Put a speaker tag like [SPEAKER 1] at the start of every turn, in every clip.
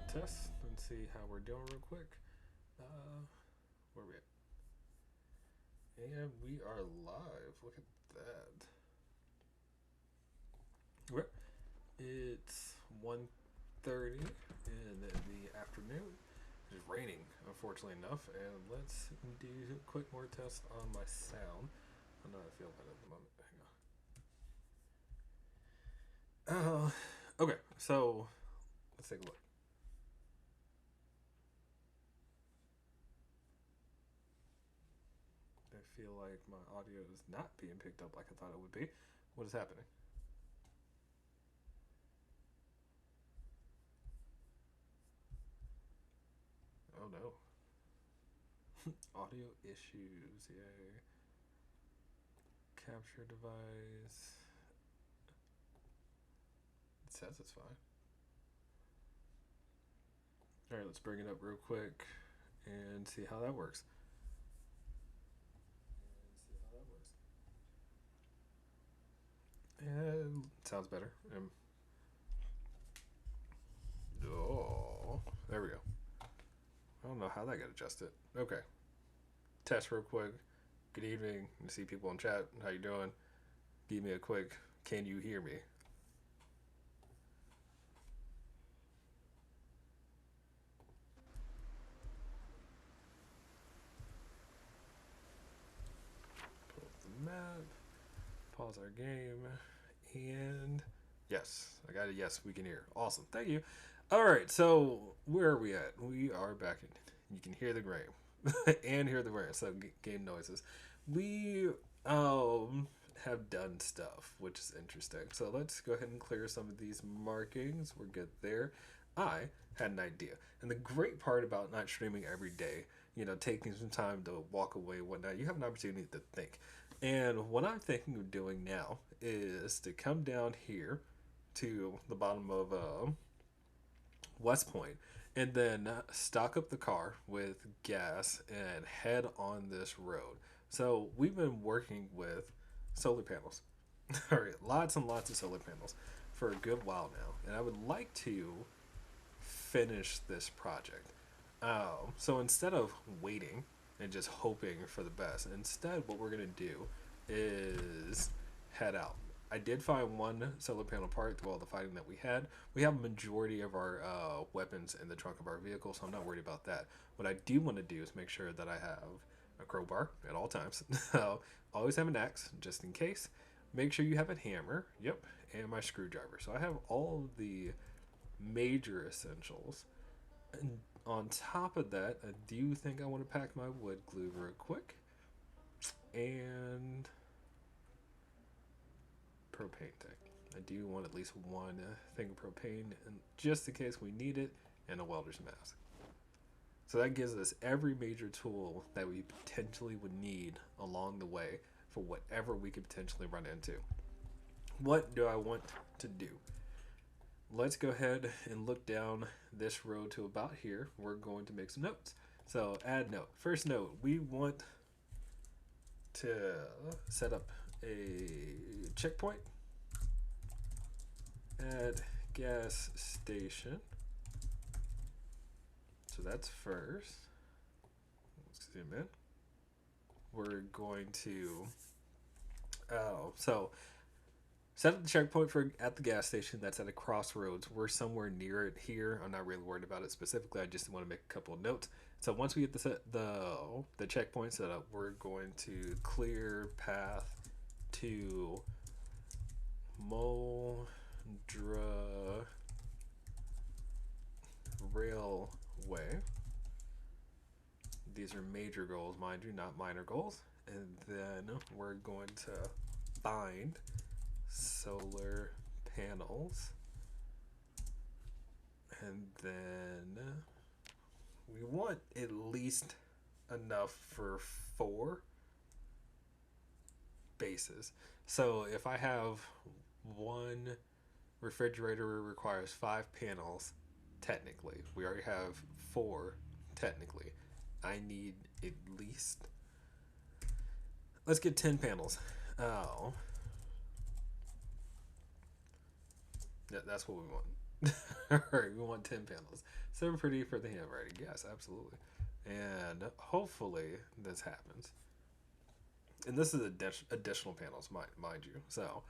[SPEAKER 1] test and see how we're doing real quick. Where are we at? And we are live. Look at that. It's 1:30 in the afternoon. It's raining, unfortunately enough. And let's do a quick more test on my sound. I know I feel bad at the moment. Hang on. Okay, so let's take a look. I feel like my audio is not being picked up like I thought it would be. What is happening? Oh no. Audio issues, yay. Capture device. It says it's fine. Alright, let's bring it up real quick and see how that works. And sounds better. Oh, there we go. I don't know how that got adjusted. Okay. Test real quick. Good evening. You see people in chat. How you doing? Give me a quick, can you hear me? Pull up the map. Pause our game. And yes, I got a yes, we can hear. Awesome. Thank you. All right, so where are we at? We are back in. You can hear the game and hear the rain. So game noises. We have done stuff, which is interesting. So let's go ahead and clear some of these markings. We're good there. I had an idea. And the great part about not streaming every day, taking some time to walk away and whatnot, you have an opportunity to think. And what I'm thinking of doing now is to come down here to the bottom of West Point and then stock up the car with gas and head on this road. So we've been working with solar panels. All right, lots and lots of solar panels for a good while now. And I would like to finish this project. So instead of waiting and just hoping for the best, instead what we're going to do is head out. I did find one solar panel part through all the fighting that we had. We have a majority of our weapons in the trunk of our vehicle, so I'm not worried about that. What I do want to do is make sure that I have a crowbar at all times. Always have an axe, just in case. Make sure you have a hammer, yep, and my screwdriver. So I have all of the major essentials. And on top of that, I do think I want to pack my wood glue real quick. And propane tank. I do want at least one thing of propane, and just in case we need it, and a welder's mask. So that gives us every major tool that we potentially would need along the way for whatever we could potentially run into. What do I want to do? Let's go ahead and look down this road to about here. We're going to make some notes. So add note. First note, we want to set up a checkpoint at gas station. So that's first. Let's zoom in. We're going to set up the checkpoint for at the gas station. That's at a crossroads. We're somewhere near it here. I'm not really worried about it specifically. I just want to make a couple of notes. So once we get the checkpoint set up, we're going to clear path to Moldra Railway. These are major goals, mind you, not minor goals. And then we're going to find solar panels, and then we want at least enough for 4 bases. So if I have one refrigerator, it requires 5 panels technically. We already have 4 technically. I need at least, let's get 10 panels. Oh, yeah, that's what we want. Alright, we want 10 panels. 7 pretty for the handwriting. Yes, absolutely. And hopefully this happens. And this is additional panels, mind you. So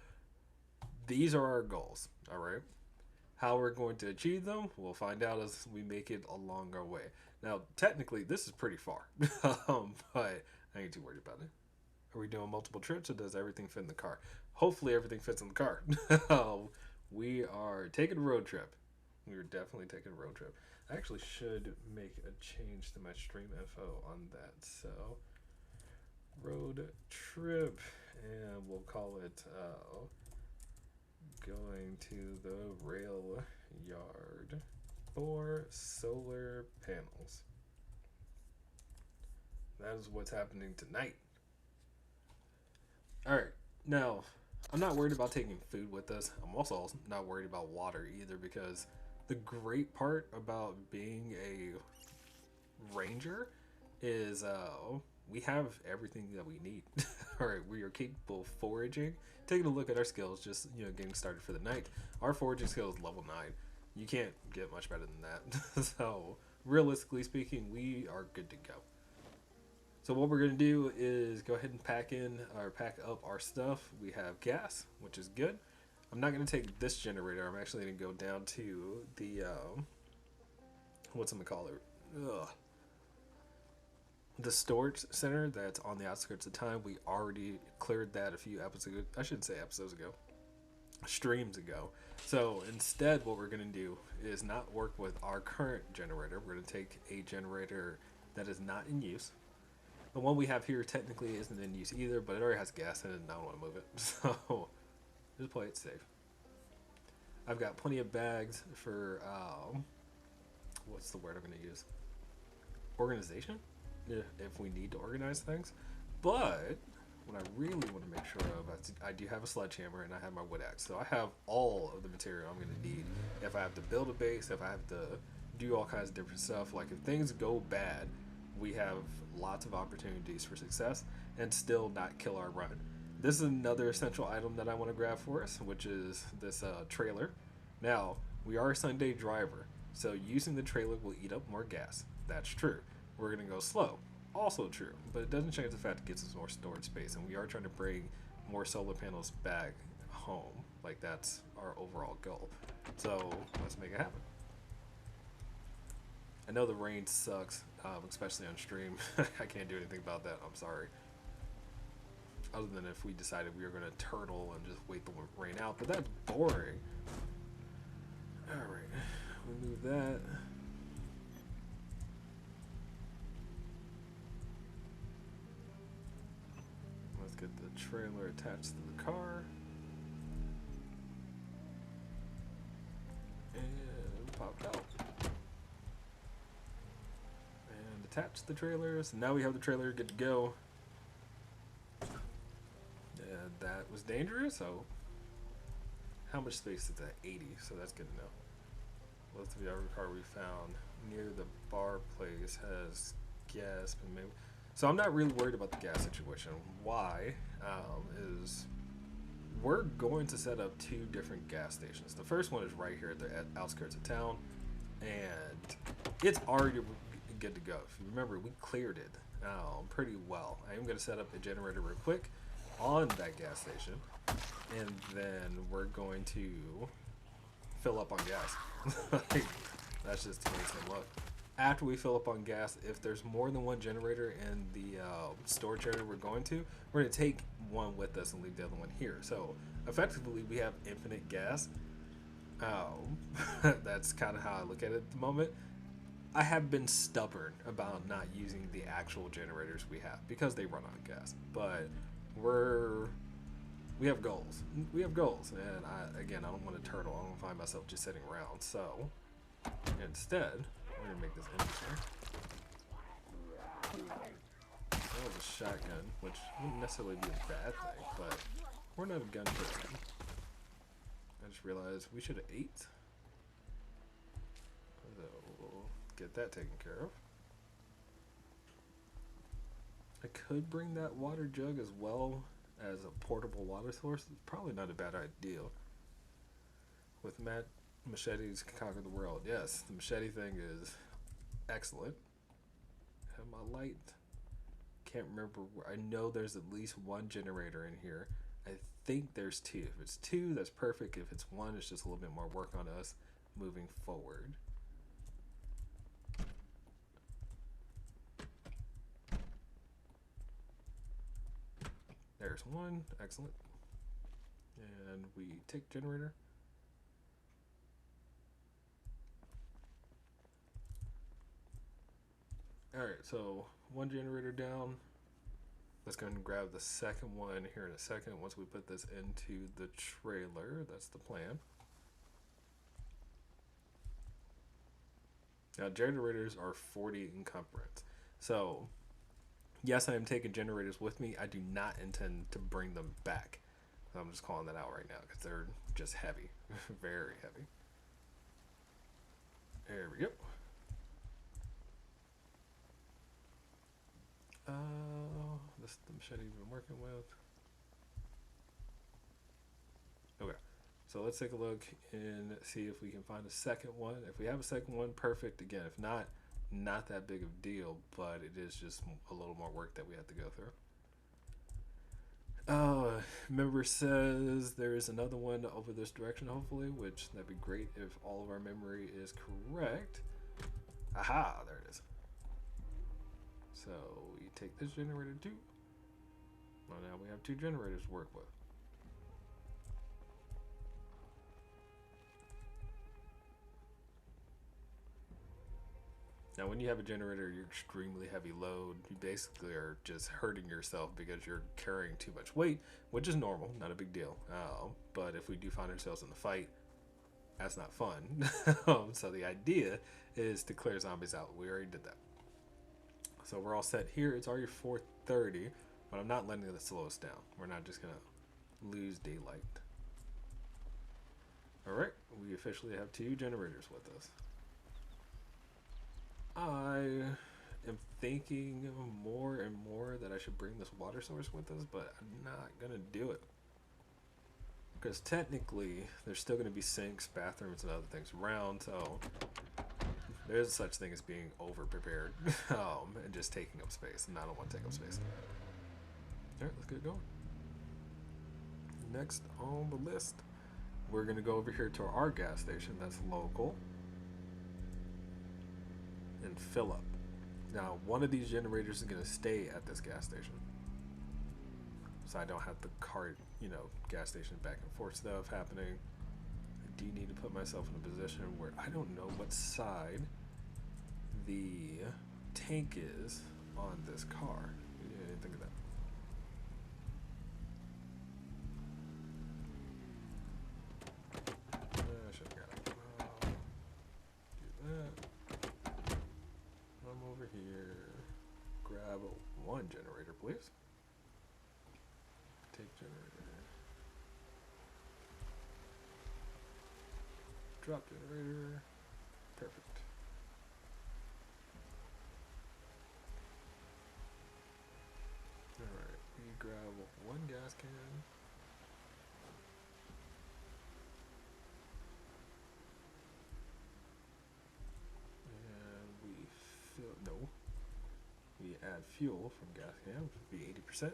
[SPEAKER 1] these are our goals. All right. How we're going to achieve them, we'll find out as we make it along our way. Now, technically, this is pretty far, but I ain't too worried about it. Are we doing multiple trips, or does everything fit in the car? Hopefully, everything fits in the car. We are taking a road trip. We are definitely taking a road trip. I actually should make a change to my stream info on that. So, road trip, and we'll call it going to the rail yard for solar panels. That is what's happening tonight. Alright, now, I'm not worried about taking food with us. I'm also not worried about water either, because the great part about being a ranger is we have everything that we need. Alright, we are capable of foraging. Taking a look at our skills, just getting started for the night. Our foraging skill is level 9. You can't get much better than that. So, realistically speaking, we are good to go. So what we're going to do is go ahead and pack up our stuff. We have gas, which is good. I'm not going to take this generator. I'm actually going to go down to the, the storage center that's on the outskirts of town. We already cleared that a few episodes, I shouldn't say episodes ago, streams ago. So instead, what we're going to do is not work with our current generator. We're going to take a generator that is not in use. The one we have here technically isn't in use either, but it already has gas in it and I don't want to move it. So just play it safe. I've got plenty of bags for, what's the word I'm going to use? Organization? If we need to organize things. But what I really want to make sure of, I do have a sledgehammer and I have my wood axe. So I have all of the material I'm going to need if I have to build a base, if I have to do all kinds of different stuff. Like if things go bad, we have lots of opportunities for success and still not kill our run. This is another essential item that I want to grab for us, which is this trailer. Now, we are a Sunday driver, so using the trailer will eat up more gas. That's true. We're going to go slow. Also true, but it doesn't change the fact it gets us more storage space, and we are trying to bring more solar panels back home. Like, that's our overall goal. So, let's make it happen. I know the rain sucks, especially on stream. I can't do anything about that. I'm sorry. Other than if we decided we were going to turtle and just wait the rain out, but that's boring. Alright, we move that. Let's get the trailer attached to the car. And pop out. And attach the trailers. Now we have the trailer good to go. And that was dangerous, so how much space is that? 80, so that's good to know. Most of the other car we found near the bar place has gas, but maybe. So I'm not really worried about the gas situation. Why? Is we're going to set up 2 different gas stations. The first one is right here at the outskirts of town, and it's already good to go. If you remember, we cleared it pretty well. I am going to set up a generator real quick on that gas station, and then we're going to fill up on gas. That's just to make some luck. After we fill up on gas, if there's more than one generator in the storage area we're going to take one with us and leave the other one here. So effectively, we have infinite gas. That's kind of how I look at it at the moment. I have been stubborn about not using the actual generators we have because they run on gas, but we have goals. We have goals, and I don't want to turtle. I don't find myself just sitting around. So instead, we're gonna make this interesting. That was a shotgun, which wouldn't necessarily be a bad thing, but we're not a gun person. I just realized we should have ate. So we'll get that taken care of. I could bring that water jug as well as a portable water source. It's probably not a bad idea. With Machetes can conquer the world. Yes, the machete thing is excellent. Have my light. Can't remember. I know there's at least one generator in here. I think there's two. If it's two, that's perfect. If it's one, it's just a little bit more work on us moving forward. There's one. Excellent. And we take generator. Alright, so one generator down. Let's go ahead and grab the second one here in a second. Once we put this into the trailer, that's the plan. Now, generators are 40 encumbrance. So, yes, I am taking generators with me. I do not intend to bring them back. So I'm just calling that out right now because they're just heavy. Very heavy. There we go. This is the machete we've been working with. Okay, so let's take a look and see if we can find a second one. If we have a second one, perfect. Again, if not, not that big of a deal, but it is just a little more work that we have to go through. Member says there is another one over this direction, hopefully, which that'd be great if all of our memory is correct. Aha, there it is. So we take this generator too. Well, now we have two generators to work with. Now, when you have a generator, you're extremely heavy load. You basically are just hurting yourself because you're carrying too much weight, which is normal, not a big deal. But if we do find ourselves in the fight, that's not fun. So the idea is to clear zombies out. We already did that. So we're all set here. It's already 4:30, but I'm not letting it slow us down. We're not just going to lose daylight. All right, we officially have two generators with us. I am thinking more and more that I should bring this water source with us, but I'm not going to do it. Because technically, there's still going to be sinks, bathrooms, and other things around, so there's such thing as being over-prepared and just taking up space, and I don't want to take up space. Alright, let's get going. Next on the list, we're going to go over here to our gas station that's local and fill up. Now, one of these generators is going to stay at this gas station, so I don't have the cart, gas station back and forth stuff happening. I do need to put myself in a position where I don't know what side the tank is on this car. I didn't think of that. I should have got it. Do that. Come over here. Grab one generator, please. Take generator. Drop generator. Perfect. Alright, we grab one gas can. And we fill, no. We add fuel from gas can, which would be 80%.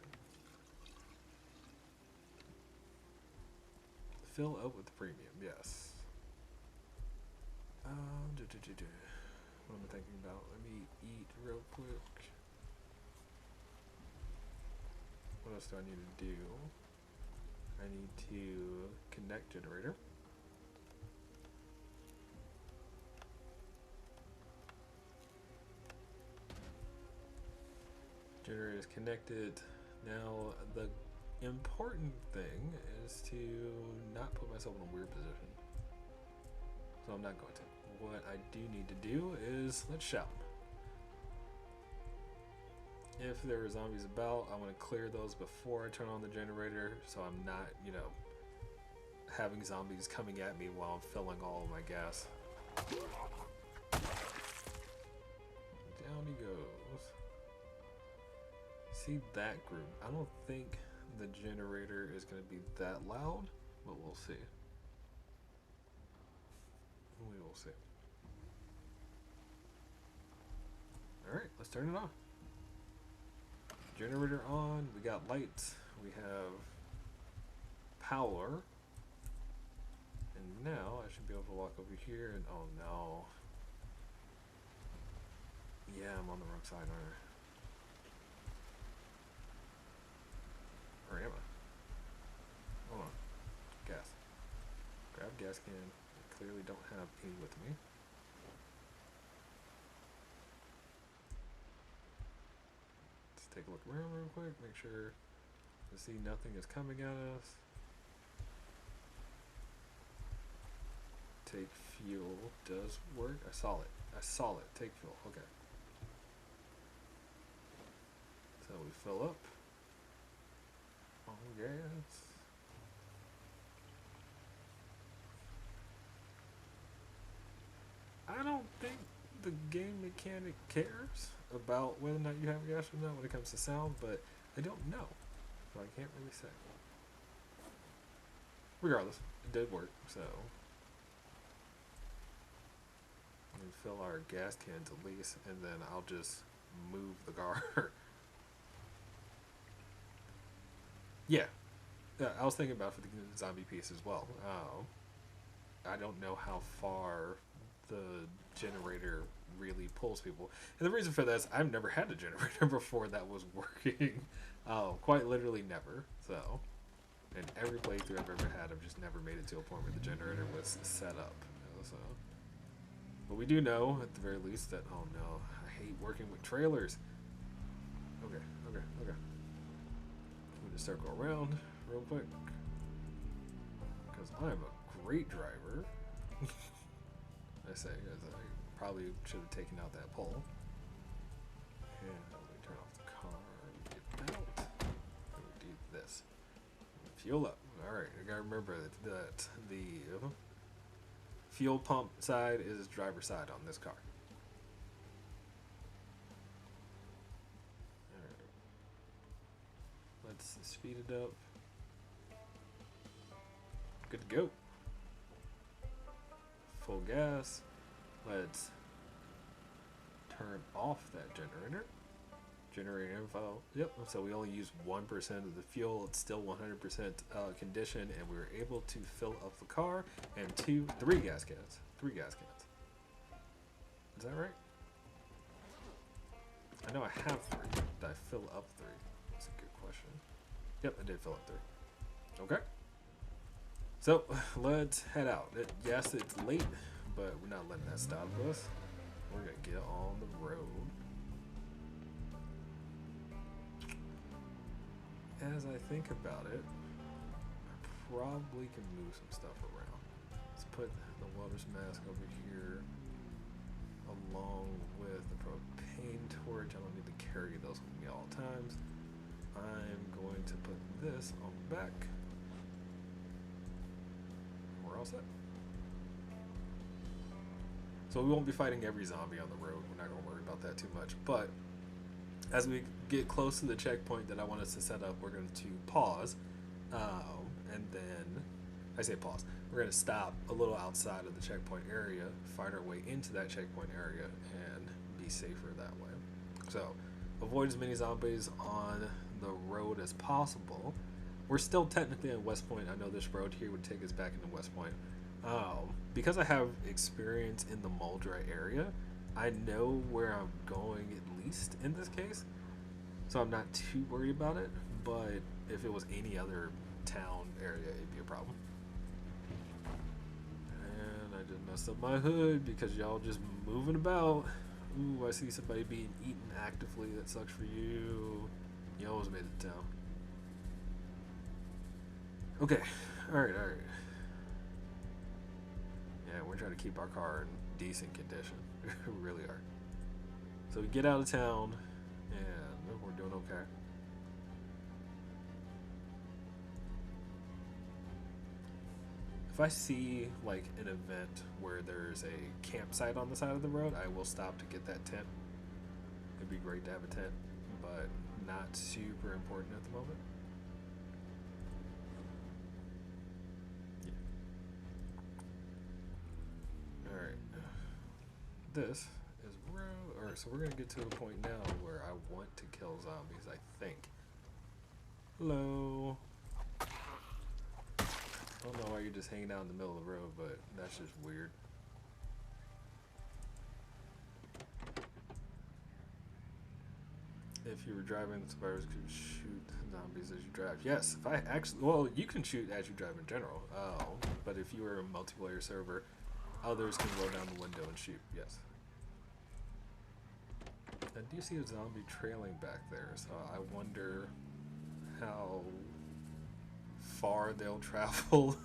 [SPEAKER 1] Fill up with the premium, yes. What am I thinking about? Let me eat real quick. What else do I need to do? I need to connect generator. Generator is connected. Now the important thing is to not put myself in a weird position. So I'm not going to. What I do need to do is, let's shout. If there are zombies about, I want to clear those before I turn on the generator, so I'm not, having zombies coming at me while I'm filling all of my gas. Down he goes. See that group? I don't think the generator is going to be that loud, but we'll see. We will see. Alright, let's turn it on. Generator on. We got lights. We have power. And now I should be able to walk over here and oh no. Yeah, I'm on the wrong side, aren't I? Or am I? Hold on. Gas. Grab gas can. I clearly don't have any with me. Let's take a look around real quick. Make sure to see nothing is coming at us. Take fuel does work. I saw it. I saw it. Take fuel. Okay. So we fill up on gas. I don't think the game mechanic cares about whether or not you have gas or not when it comes to sound, but I don't know. So I can't really say. Regardless, it did work, so we fill our gas cans at least, and then I'll just move the car. Yeah, I was thinking about for the zombie piece as well. I don't know how far the generator really pulls people, and the reason for that is I've never had a generator before that was working. Quite literally never. So, in every playthrough I've ever had, I've just never made it to a point where the generator was set up. So, but we do know at the very least that oh no, I hate working with trailers. Okay. Just circle around real quick because I'm a great driver. I say, as I probably should have taken out that pole. And let me turn off the car and get out. And we do this. Fuel up. Alright, I gotta remember that the fuel pump side is driver's side on this car. Let's speed it up. Good to go. Full gas. Let's turn off that generator. Generator info. Yep. So we only use 1% of the fuel. It's still 100% condition, and we were able to fill up the car and three gas cans. 3 gas cans. Is that right? I know I have 3. Did I fill up 3? That's a good question. Yep, I did fill up 3. Okay. So, let's head out. Yes, it's late, but we're not letting that stop us. We're going to get on the road. As I think about it, I probably can move some stuff around. Let's put the welder's mask over here along with the propane torch. I don't need to carry those with me all times. I'm going to put this on the back. We're all set. So we won't be fighting every zombie on the road. We're not going to worry about that too much. But as we get close to the checkpoint that I want us to set up, we're going to pause. And then, I say pause. We're going to stop a little outside of the checkpoint area, find our way into that checkpoint area, and be safer that way. So, avoid as many zombies on the road as possible. We're still technically in West Point. I know this road here would take us back into West Point. Because I have experience in the Muldra area, I know where I'm going at least in this case. So I'm not too worried about it. But if it was any other town area, it'd be a problem. And I just messed up my hood because y'all just moving about. Ooh, I see somebody being eaten actively. That sucks for you. You almost made it to town. Okay. Alright. Yeah, we're trying to keep our car in decent condition. We really are. So we get out of town, and we're doing okay. If I see like an event where there's a campsite on the side of the road, I will stop to get that tent. It'd be great to have a tent, but not super important at the moment. Alright. This is Alright, so we're gonna get to the point now where I want to kill zombies, I think. Hello. I don't know why you're just hanging out in the middle of the road, but that's just weird. If you were driving, the survivors could shoot zombies as you drive. Yes, if I actually, well, you can shoot as you drive in general. But if you were a multiplayer server, others can roll down the window and shoot. Yes. I do see a zombie trailing back there, so I wonder how far they'll travel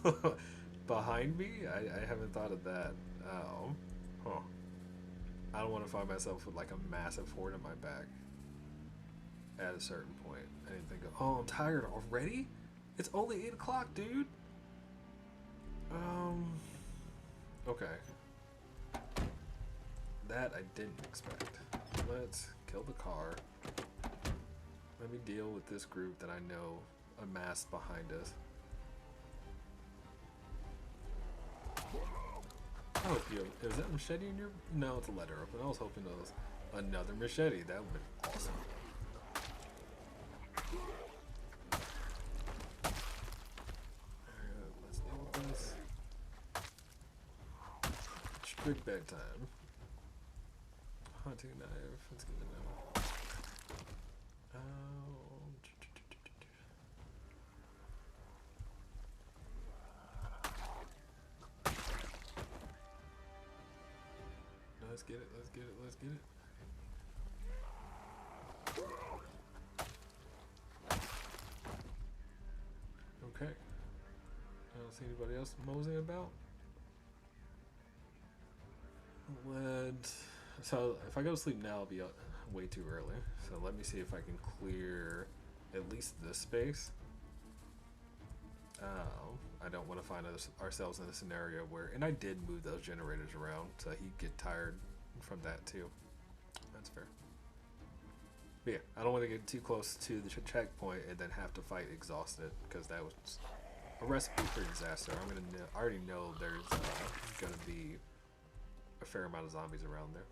[SPEAKER 1] behind me. I haven't thought of that. Huh. I don't want to find myself with like a massive horde on my back at a certain point. I didn't think of, oh, I'm tired already? It's only 8 o'clock, dude. Okay. That I didn't expect. Let's kill the car. Let me deal with this group that I know amassed behind us. Oh, is that machete in your... No, it's a letter open. I was hoping it was another machete. That would have been awesome. Alright, let's deal with this. Strict bedtime. Hunting knife. Let's get the knife. Let's get it, let's get it, let's get it. Okay. I don't see anybody else moseying about. So if I go to sleep now, I'll be up way too early. So let me see if I can clear at least this space. I don't want to find ourselves in a scenario where, and I did move those generators around, so he'd get tired from that too. That's fair. But yeah, I don't want to get too close to the checkpoint and then have to fight exhausted, because that was a recipe for disaster. I already know there's gonna be a fair amount of zombies around there.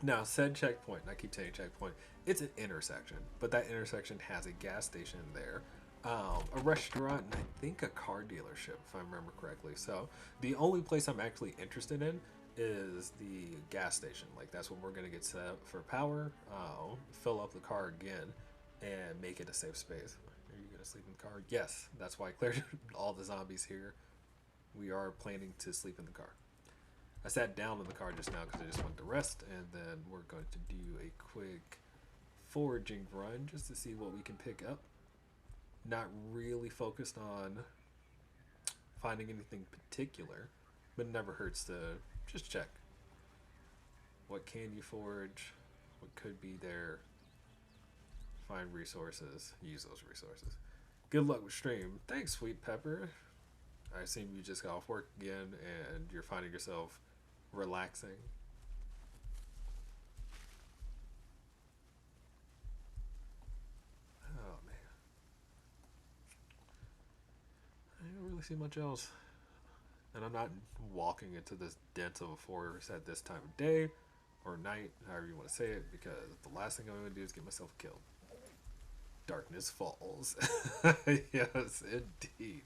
[SPEAKER 1] Now, said checkpoint, and I keep saying checkpoint, it's an intersection, but that intersection has a gas station there, a restaurant, and I think a car dealership, if I remember correctly. So the only place I'm actually interested in is the gas station. Like, that's when we're going to get set up for power, fill up the car again, and make it a safe space. Are you going to sleep in the car? Yes, that's why I cleared all the zombies here. We are planning to sleep in the car. I sat down in the car just now because I just wanted to rest, and then we're going to do a quick foraging run just to see what we can pick up. Not really focused on finding anything particular, but it never hurts to just check. What can you forage? What could be there? Find resources. Use those resources. Good luck with stream. Thanks, Sweet Pepper. I assume you just got off work again and you're finding yourself relaxing. Oh man, I don't really see much else, and I'm not walking into this dense of a forest at this time of day or night, however you want to say it, because the last thing I'm going to do is get myself killed. Darkness falls. Yes, indeed.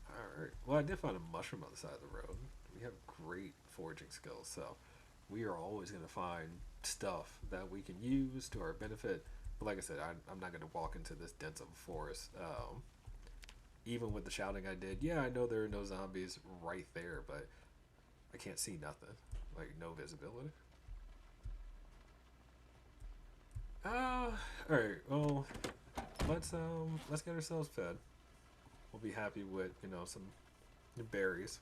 [SPEAKER 1] Alright. Well, I did find a mushroom on the side of the road. We have great foraging skills, so we are always going to find stuff that we can use to our benefit. But like I said, I'm not going to walk into this dense of a forest. Even with the shouting I did, yeah, I know there are no zombies right there, but I can't see nothing. Like, no visibility. Alright, well, let's get ourselves fed. We'll be happy with, some berries.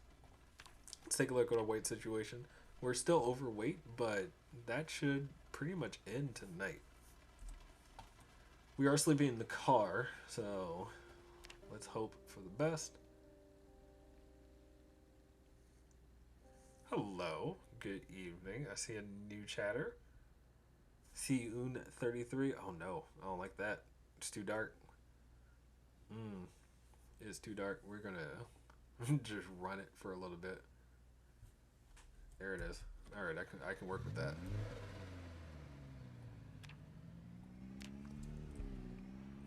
[SPEAKER 1] Let's take a look at our weight situation. We're still overweight, but that should pretty much end tonight. We are sleeping in the car, so let's hope for the best. Hello, good evening. I see a new chatter. Siun33. Oh no, I don't like that. It's too dark. It is too dark. We're gonna Just run it for a little bit. There it is. All right, I can work with that.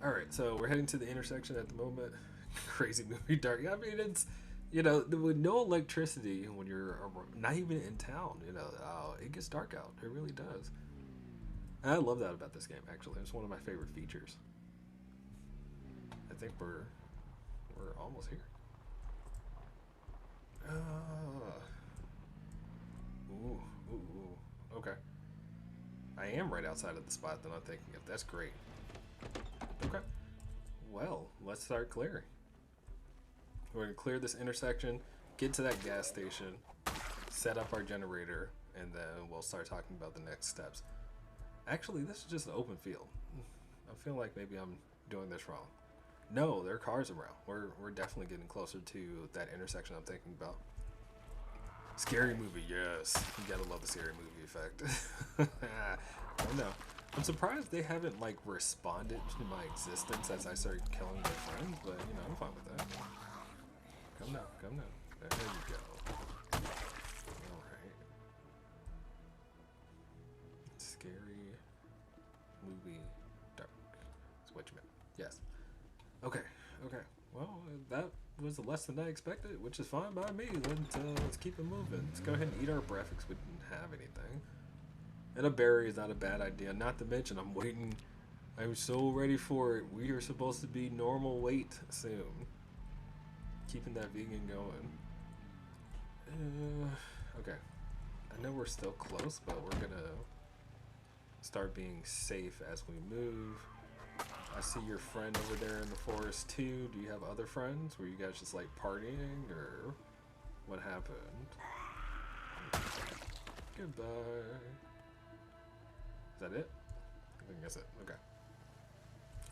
[SPEAKER 1] All right, so we're heading to the intersection at the moment. Crazy movie dark. I mean, it's with no electricity when you're not even in town. It gets dark out. It really does. And I love that about this game. Actually, it's one of my favorite features. I think we're almost here. Ooh, ooh, ooh. Okay. I am right outside of the spot that I'm thinking of. That's great. Okay. Well, let's start clearing. We're going to clear this intersection, get to that gas station, set up our generator, and then we'll start talking about the next steps. Actually, this is just an open field. I feel like maybe I'm doing this wrong. No, there are cars around. We're definitely getting closer to that intersection I'm thinking about. Scary movie, yes. You gotta love the scary movie effect. Oh no. I'm surprised they haven't like responded to my existence as I started killing their friends, but I'm fine with that. Come now, come now. There you go. Alright. Scary movie dark. That's what you meant. Yes. Okay, okay. Well, that was less than I expected, which is fine by me. Let's keep it moving. Let's go ahead and eat our breakfast. We didn't have anything. And a berry is not a bad idea. Not to mention, I'm waiting. I'm so ready for it. We are supposed to be normal weight soon. Keeping that vegan going. Okay. I know we're still close, but we're gonna start being safe as we move. I see your friend over there in the forest too. Do you have other friends? Were you guys just like partying or what happened? Goodbye. Is that it? I think that's it. Okay.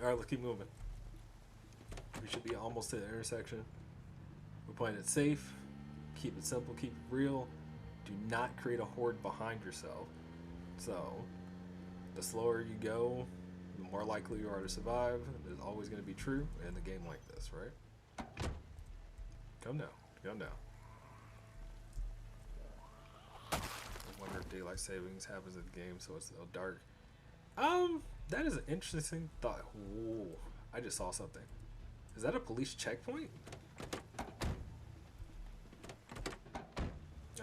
[SPEAKER 1] Alright, let's keep moving. We should be almost to the intersection. We're playing it safe. Keep it simple. Keep it real. Do not create a horde behind yourself. So, the slower you go, the more likely you are to survive. It's always going to be true in a game like this, right? Come down. Come down. I wonder if daylight savings happens in the game, so it's so dark. That is an interesting thought. Whoa, I just saw something. Is that a police checkpoint?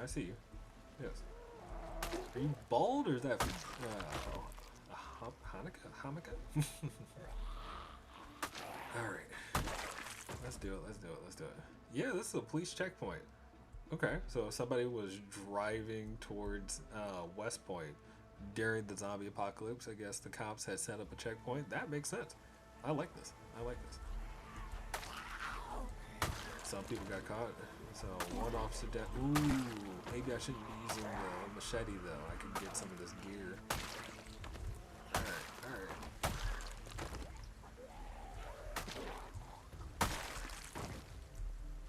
[SPEAKER 1] I see you. Yes. Are you bald or is that Hanukkah? Alright. Let's do it. Let's do it. Let's do it. Yeah, this is a police checkpoint. Okay, so if somebody was driving towards West Point during the zombie apocalypse, I guess the cops had set up a checkpoint. That makes sense. I like this. I like this. Some people got caught. So one officer dead. Ooh, maybe I shouldn't be using the machete though. I could get some of this gear. Alright, alright.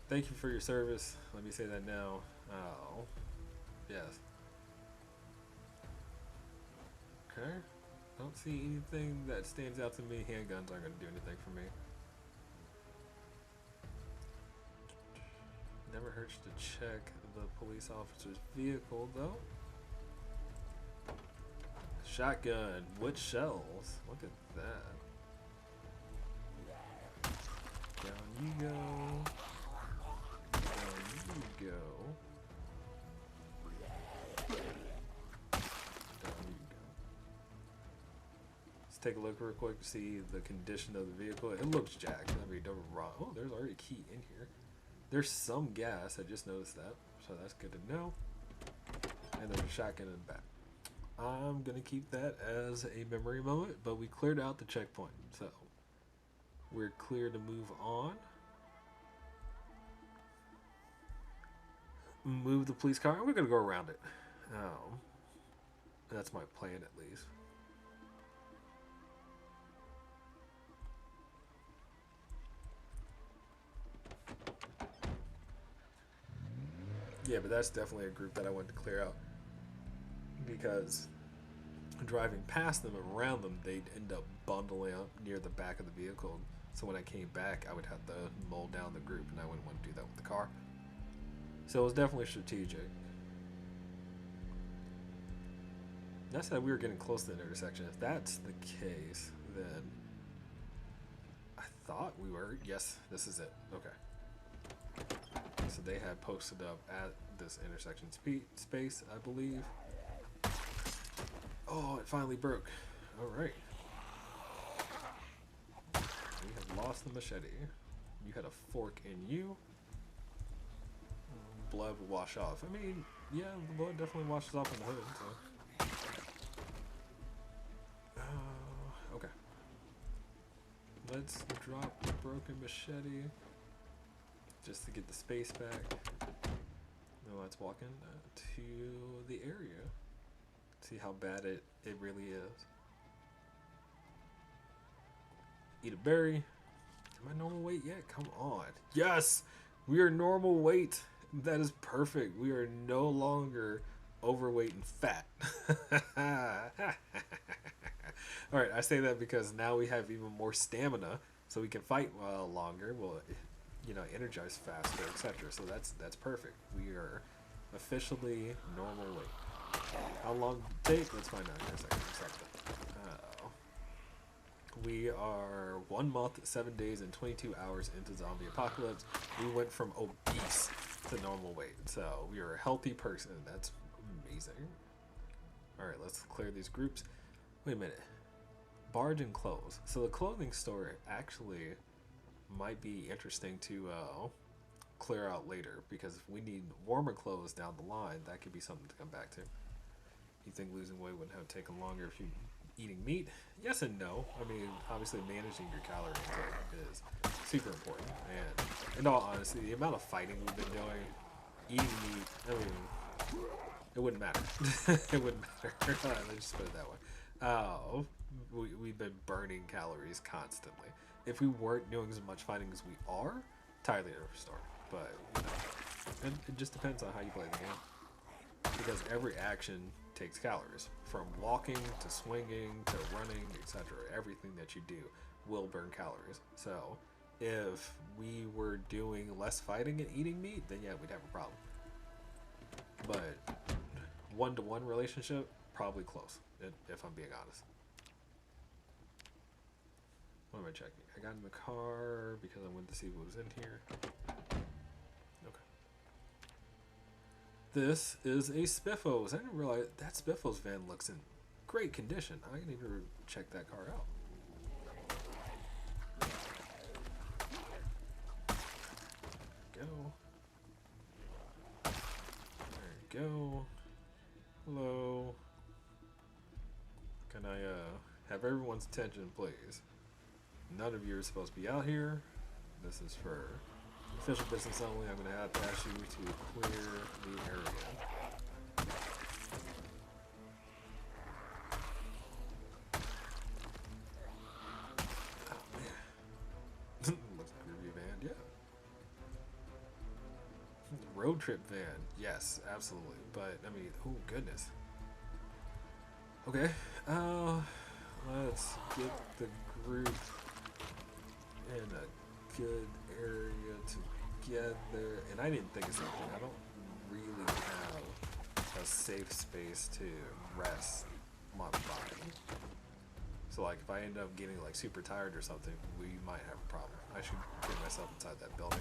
[SPEAKER 1] Thank you for your service. Let me say that now. Oh, yes. Okay. Don't see anything that stands out to me. Handguns aren't going to do anything for me. Never hurts to check the police officer's vehicle, though. Shotgun with shells. Look at that. Down you go. Down you go. Down you go. Let's take a look real quick to see the condition of the vehicle. It looks jacked. I mean, don't get me wrong. Oh, there's already a key in here. There's some gas, I just noticed that, so that's good to know. And there's a shotgun in the back. I'm gonna keep that as a memory moment, but we cleared out the checkpoint, so we're clear to move on. Move the police car, we're gonna go around it. That's my plan at least. Yeah, but that's definitely a group that I wanted to clear out because driving past them and around them, they'd end up bundling up near the back of the vehicle So when I came back, I would have to mold down the group, and I wouldn't want to do that with the car. So it was definitely strategic. That said, we were getting close to the intersection. If that's the case, then I thought we were. Yes, this is it. Okay. So they had posted up at this intersection space, I believe. Oh, it finally broke. All right. We have lost the machete. You had a fork in you. Blood will wash off. I mean, yeah, the blood definitely washes off in the hood. So. Okay. Let's drop the broken machete just to get the space back. Now let's walk in to the area. See how bad it really is. Eat a berry. Am I normal weight yet? Come on. Yes! We are normal weight. That is perfect. We are no longer overweight and fat. Alright, I say that because now we have even more stamina, so we can fight longer. We'll, energize faster, etc. So that's perfect. We are officially normal weight. How long did it take? Let's find out in a second. We are 1 month, 7 days, and 22 hours into zombie apocalypse. We went from obese to normal weight. So we are a healthy person. That's amazing. Alright, let's clear these groups. Wait a minute. Barge and clothes. So the clothing store actually might be interesting to clear out later, because if we need warmer clothes down the line, that could be something to come back to. You think losing weight wouldn't have taken longer if you eating meat? Yes and no. I mean, obviously managing your calorie intake is super important, and in all honesty, the amount of fighting we've been doing, eating meat, I mean, it wouldn't matter. It wouldn't matter. Let's just put it that way. We've been burning calories constantly. If we weren't doing as much fighting as we are, entirely different story. But it just depends on how you play the game, because every action takes calories. From walking to swinging to running, etc. Everything that you do will burn calories. So if we were doing less fighting and eating meat, then yeah, we'd have a problem. But 1-to-1 relationship, probably close, if I'm being honest. What am I checking? I got in the car because I wanted to see what was in here. Okay. This is a Spiffos. I didn't realize that Spiffos van looks in great condition. I need to check that car out. There we go. Hello. Can I have everyone's attention, please? None of you are supposed to be out here. This is for official business only. I'm going to have to ask you to clear the area. Oh, man. Looks like a review van, yeah. Road trip van, yes, absolutely. But, I mean, oh, goodness. Okay, let's get the group in a good area together. And I didn't think of something. I don't really have a safe space to rest my body. So like if I end up getting like super tired or something, we might have a problem. I should get myself inside that building.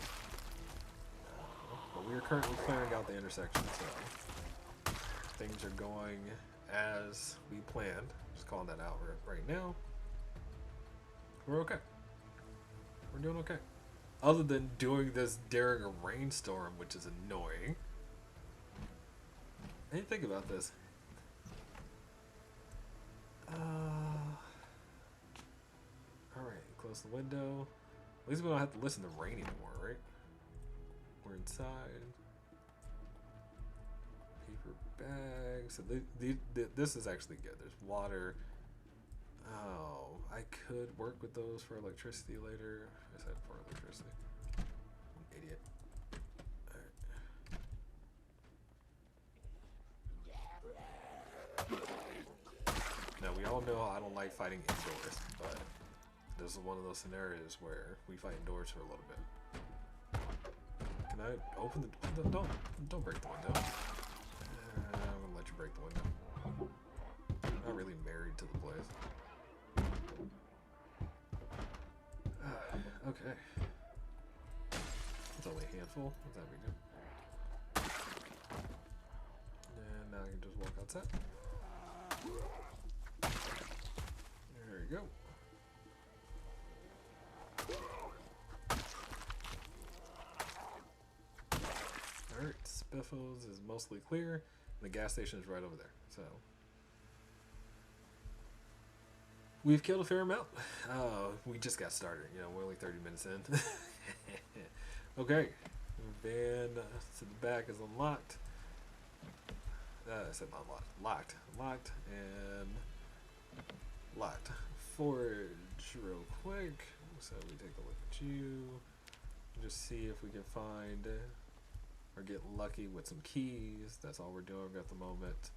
[SPEAKER 1] But we are currently clearing out the intersection, so things are going as we planned. Just calling that out right now. We're okay. We're doing okay. Other than doing this during a rainstorm, which is annoying. I didn't think about this. Alright, close the window. At least we don't have to listen to rain anymore, right? We're inside. Paper bags. So this is actually good. There's water. Oh, I could work with those for electricity later. I said for electricity. I'm an idiot. Alright. Now we all know I don't like fighting indoors, but this is one of those scenarios where we fight indoors for a little bit. Can I open the window? Don't break the window. I'm gonna let you break the window. I'm not really married to the place. Okay. It's only a handful. What's that we do? And now I can just walk outside. There you go. Alright, Spiffles is mostly clear. And the gas station is right over there. So we've killed a fair amount. We just got started. You know, we're only 30 minutes in. Okay. Van to the back is unlocked. I said unlocked. Locked. Locked and locked. Forage real quick. So we take a look at you. Just see if we can find or get lucky with some keys. That's all we're doing at the moment.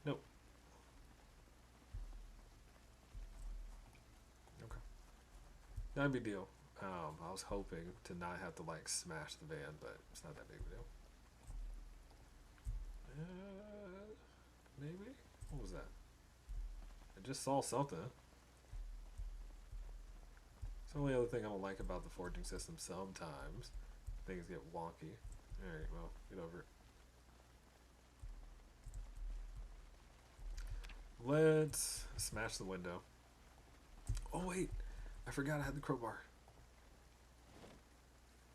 [SPEAKER 1] Nope. Okay. Not a big deal. I was hoping to not have to like smash the van, but it's not that big of a deal. Maybe? What was that? I just saw something. It's the only other thing I don't like about the forging system. Sometimes things get wonky. Alright, well, get over it. Let's smash the window. Oh wait, I forgot I had the crowbar.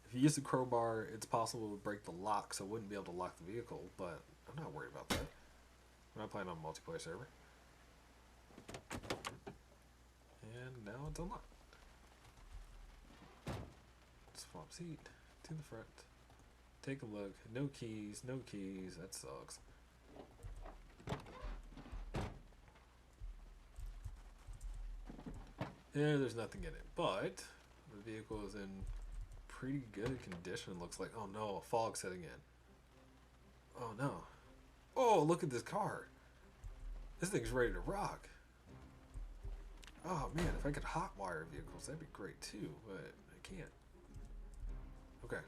[SPEAKER 1] If you use the crowbar, it's possible to break the lock, so I wouldn't be able to lock the vehicle, but I'm not worried about that. I'm not playing on a multiplayer server. And now it's unlocked. Swap seat to the front. Take a look. No keys, no keys. That sucks. Yeah, there's nothing in it, but the vehicle is in pretty good condition, looks like. Oh no, a fog setting in. Oh no. Oh, look at this car. This thing's ready to rock. Oh man, if I could hotwire vehicles, that'd be great too, but I can't. Okay.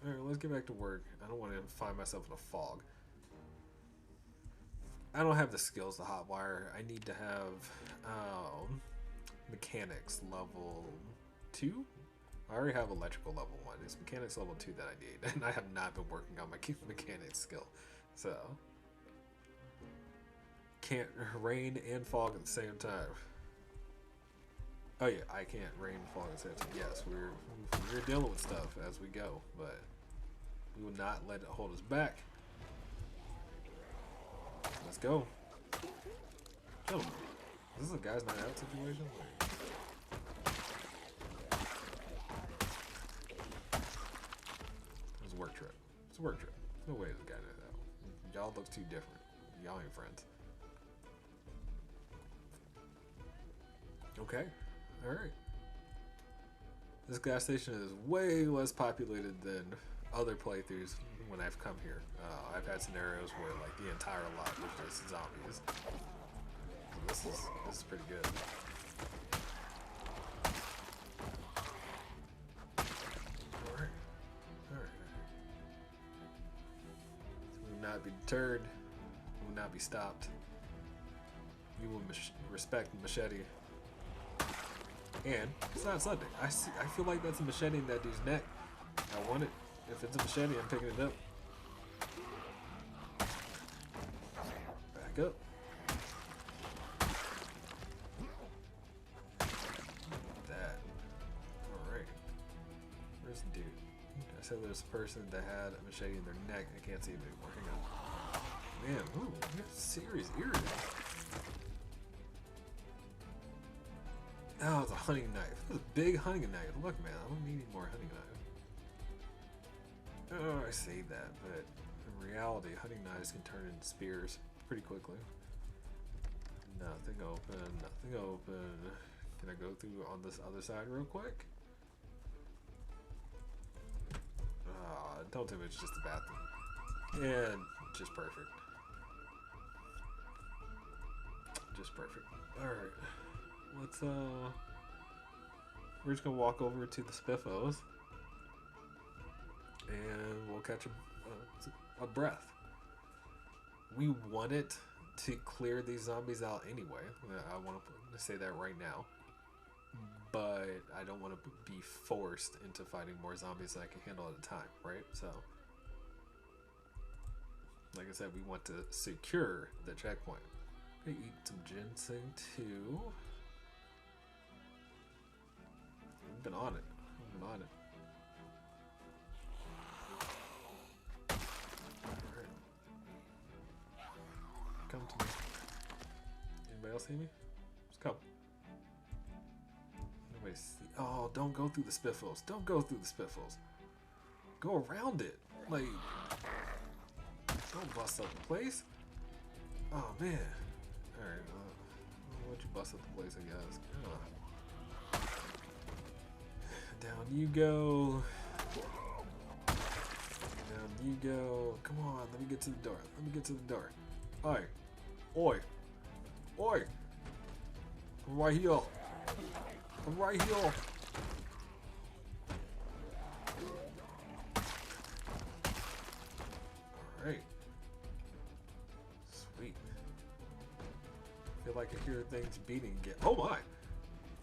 [SPEAKER 1] Alright, let's get back to work. I don't want to find myself in a fog. I don't have the skills to hotwire. I need to have mechanics level 2. I already have electrical level 1. It's mechanics level 2 that I need, and I have not been working on my mechanics skill. So can't rain and fog at the same time. Oh yeah, I can't rain and fog at the same time. Yes, we're dealing with stuff as we go, but we will not let it hold us back. Let's go. Kill him. Is this a guy's not out situation? It's a work trip. It's a work trip. There's no way this guy did that. Y'all look too different. Y'all ain't friends. Okay. Alright. This gas station is way less populated than other playthroughs when I've come here. I've had scenarios where like the entire lot was just zombies. So this is pretty good. Alright. Alright. So we will not be deterred. We will not be stopped. We will respect the machete. And it's not Sunday. I feel like that's a machete in that dude's neck. I want it. If it's a machete, I'm picking it up. Back up. That. Alright. Where's the dude? I said there's a person that had a machete in their neck. I can't see him anymore. Hang on. Man, ooh, you have serious ears. Oh, it's a hunting knife. It's a big hunting knife. Look, man, I don't need any more hunting knives. Oh, I say that, but in reality, hunting knives can turn into spears pretty quickly. Nothing open, nothing open. Can I go through on this other side real quick? Don't tell me it's just a bathroom. And just perfect. Just perfect. Alright. Let's we're just gonna walk over to the spiffos, and we'll catch a breath. We want it to clear these zombies out anyway. I want to say that right now. But I don't want to be forced into fighting more zombies than I can handle at a time, right? So, like I said, we want to secure the checkpoint. I'm gonna eat some ginseng too. I've been on it. I've been on it. Alright. Come to me. Anybody else see me? Just come. Nobody see. Oh, don't go through the spiffles. Don't go through the spiffles. Go around it. Like, don't bust up the place. Oh, man. Alright, I'll let you bust up the place, I guess. Down you go. Down you go. Come on, let me get to the door. Let me get to the door. Oi. Oi. Oi. I'm right here. I'm right here. Alright. Sweet. I feel like I hear things beating again. Oh my!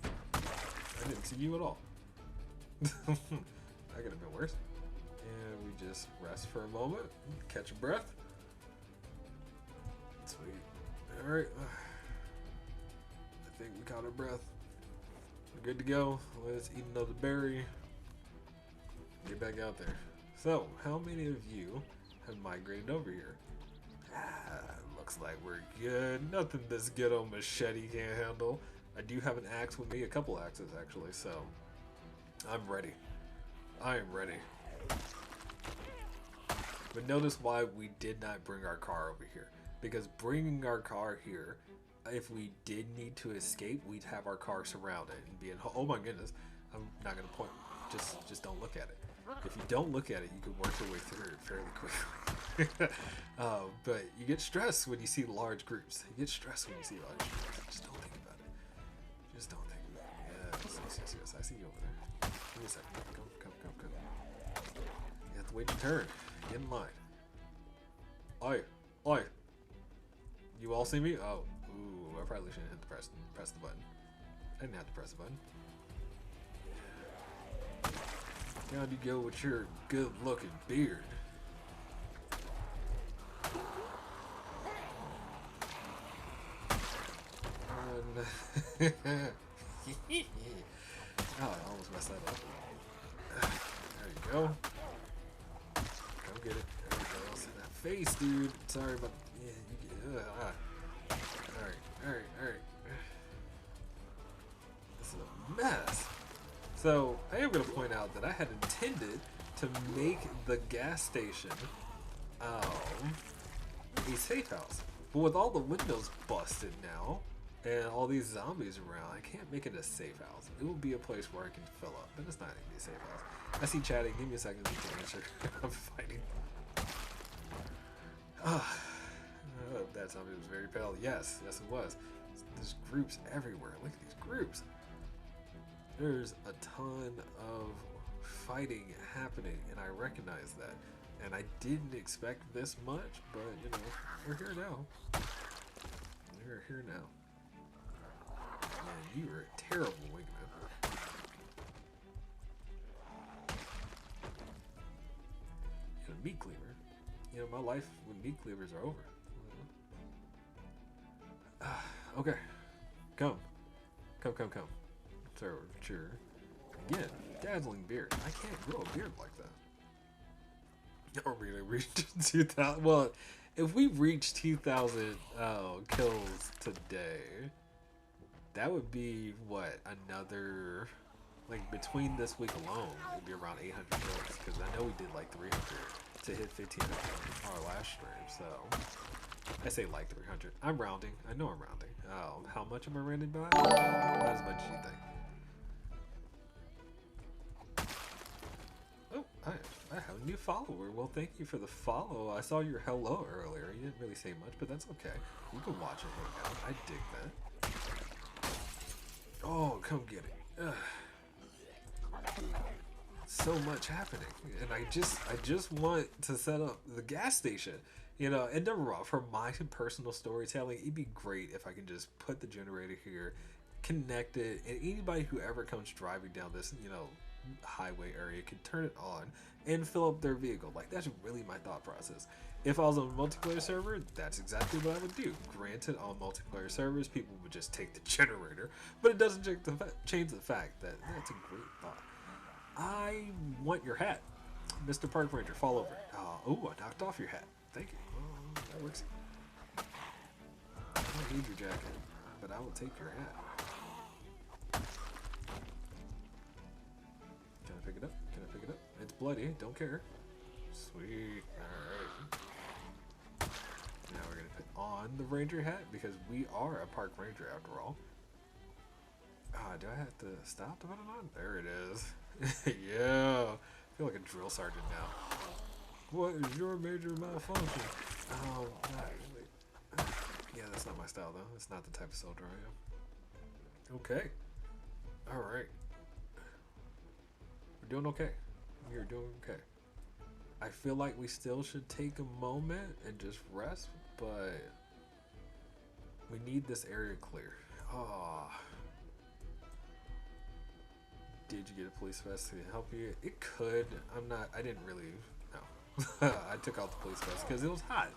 [SPEAKER 1] I didn't see you at all. That could have been worse. And we just rest for a moment, catch a breath. Sweet. Alright. I think we caught our breath. We're good to go. Let's eat another berry. Get back out there. So, how many of you have migrated over here? Looks like we're good. Nothing this good old machete can't handle. I do have an axe with me, a couple axes actually, so I'm ready. I am ready. But notice why we did not bring our car over here. Because bringing our car here, if we did need to escape, we'd have our car surrounded and be in. Oh my goodness! I'm not gonna point. Just don't look at it. If you don't look at it, you can work your way through it fairly quickly. But you get stressed when you see large groups. You get stressed when you see large groups. Just don't think about it. Just don't think about it. Yes. I see you over there. Give me a second. Come. You have to wait your turn. Get in line. Oi. You all see me? Oh. Ooh, I probably shouldn't have to press the button. I didn't have to press the button. Down you go with your good-looking beard. And oh, I almost messed that up. There you go. Come get it. There you go. See that face, dude. Sorry about. Yeah, you get. Alright. This is a mess. So, I am going to point out that I had intended to make the gas station a safe house. But with all the windows busted now, and all these zombies around, I can't make it a safe house. It will be a place where I can fill up, but it's not going to be a safe house. I see chatting. Give me a second to answer. I'm fighting. That zombie was very pale. Yes, it was. There's groups everywhere. Look at these groups. There's a ton of fighting happening, and I recognize that. And I didn't expect this much, but you know, we're here now. We're here now. Man, you are a terrible wingman. And a meat cleaver. You know, my life with meat cleavers are over. Okay. Come. Sure. Again, dazzling beard. I can't grow a beard like that. Or really reach 2,000. Well, if we reach 2,000 kills today, that would be what, another, like between this week alone, it would be around 800 kills. Because I know we did like 300 to hit 1,500 on our last stream. So I say like 300. I'm rounding. I know I'm rounding. How much am I rounding by? Not as much as you think. Oh, I have a new follower. Well, thank you for the follow. I saw your hello earlier. You didn't really say much, but that's okay. You can watch it hang out. I dig that. Oh, come get it. Ugh. So much happening, and I just want to set up the gas station. And never wrong, for my personal storytelling, it'd be great if I can just put the generator here, connect it, and anybody who ever comes driving down this, highway area can turn it on and fill up their vehicle. Like, that's really my thought process. If I was on a multiplayer server, that's exactly what I would do. Granted, on multiplayer servers, people would just take the generator, but it doesn't change the fact that that's a great thought. I want your hat. Mr. Park Ranger, fall over. Oh, I knocked off your hat. Thank you. That works. I don't need your jacket, but I will take your hat. Can I pick it up? Can I pick it up? It's bloody. Don't care. Sweet. Alright. Now we're going to put on the ranger hat because we are a park ranger after all. Do I have to stop to put it on? There it is. Yeah. I feel like a drill sergeant now. What is your major malfunction? Oh, God. Yeah, that's not my style, though. That's not the type of soldier I am. Okay. Alright. We're doing okay. We're doing okay. I feel like we still should take a moment and just rest, but we need this area clear. Oh. Did you get a police vest to help you? It could. I didn't really. No. I took out the police vest because it was hot.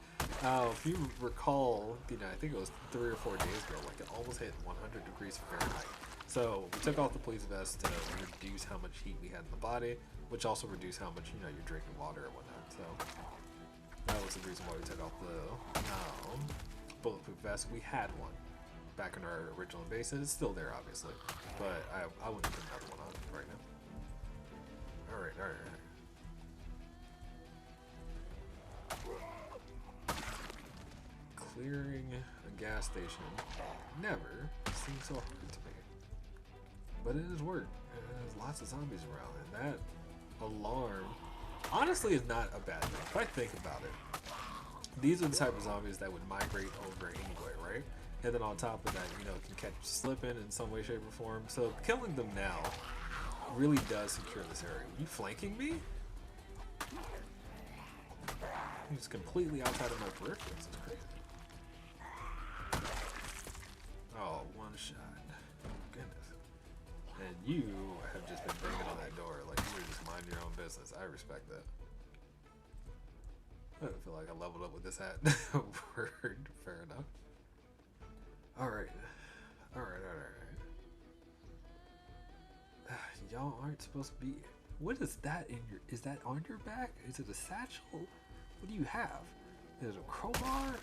[SPEAKER 1] If you recall, I think it was 3 or 4 days ago, like it almost hit 100 degrees Fahrenheit. So we took off the police vest to reduce how much heat we had in the body, which also reduced how much, you're drinking water and whatnot. So that was the reason why we took off the bulletproof vest. We had one back in our original base, and it's still there, obviously. But I wouldn't put another one on right now. Alright. Clearing a gas station never seemed so hard to me. But it has worked. There's lots of zombies around, and that alarm honestly is not a bad thing. If I think about it, these are the type of zombies that would migrate over anyway, right? And then on top of that, can catch you slipping in some way, shape, or form. So killing them now really does secure this area. You flanking me? He's completely outside of my peripherals. It's crazy. Oh, one shot. Goodness. And you have just been banging on that door like you were just minding your own business. I respect that. I don't feel like I leveled up with this hat. Word. Fair enough. Alright. Y'all aren't supposed to be. What is that in your. Is that on your back? Is it a satchel? What do you have? Is it a crowbar?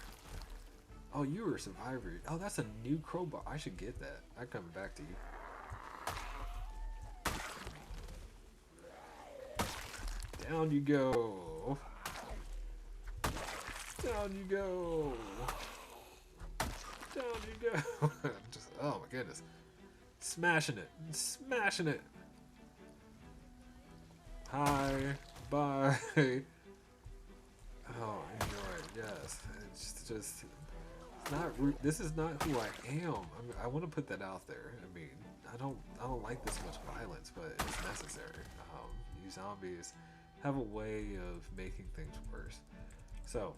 [SPEAKER 1] Oh, you were a survivor. Oh, that's a new crowbar. I should get that. I'm coming back to you. Down you go. Down you go. Down you go. Just, oh my goodness. Smashing it. Smashing it. Hi. Bye. Oh, enjoy. Yes. It's just. It's not. This is not who I am. I want to put that out there. I don't like this much violence, but it's necessary. You zombies have a way of making things worse. So,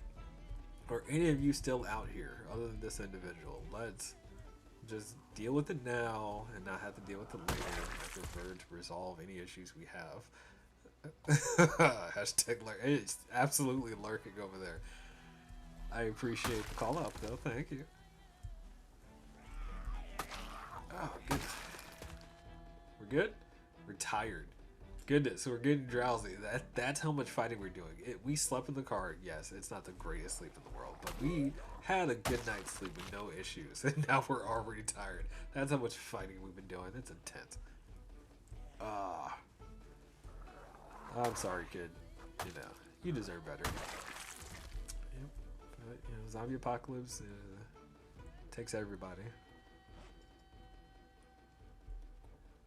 [SPEAKER 1] are any of you still out here other than this individual? Let's just deal with it now and not have to deal with it later. I prefer to resolve any issues we have. Hashtag lurk. It's absolutely lurking over there. I appreciate the call out though. Thank you. Oh, goodness. We're good? We're tired. Goodness, we're getting drowsy. That's how much fighting we're doing. We slept in the car. Yes, it's not the greatest sleep in the world, but we had a good night's sleep with no issues, and now we're already tired. That's how much fighting we've been doing. It's intense. I'm sorry, kid. You deserve better. Yep. But, zombie apocalypse takes everybody.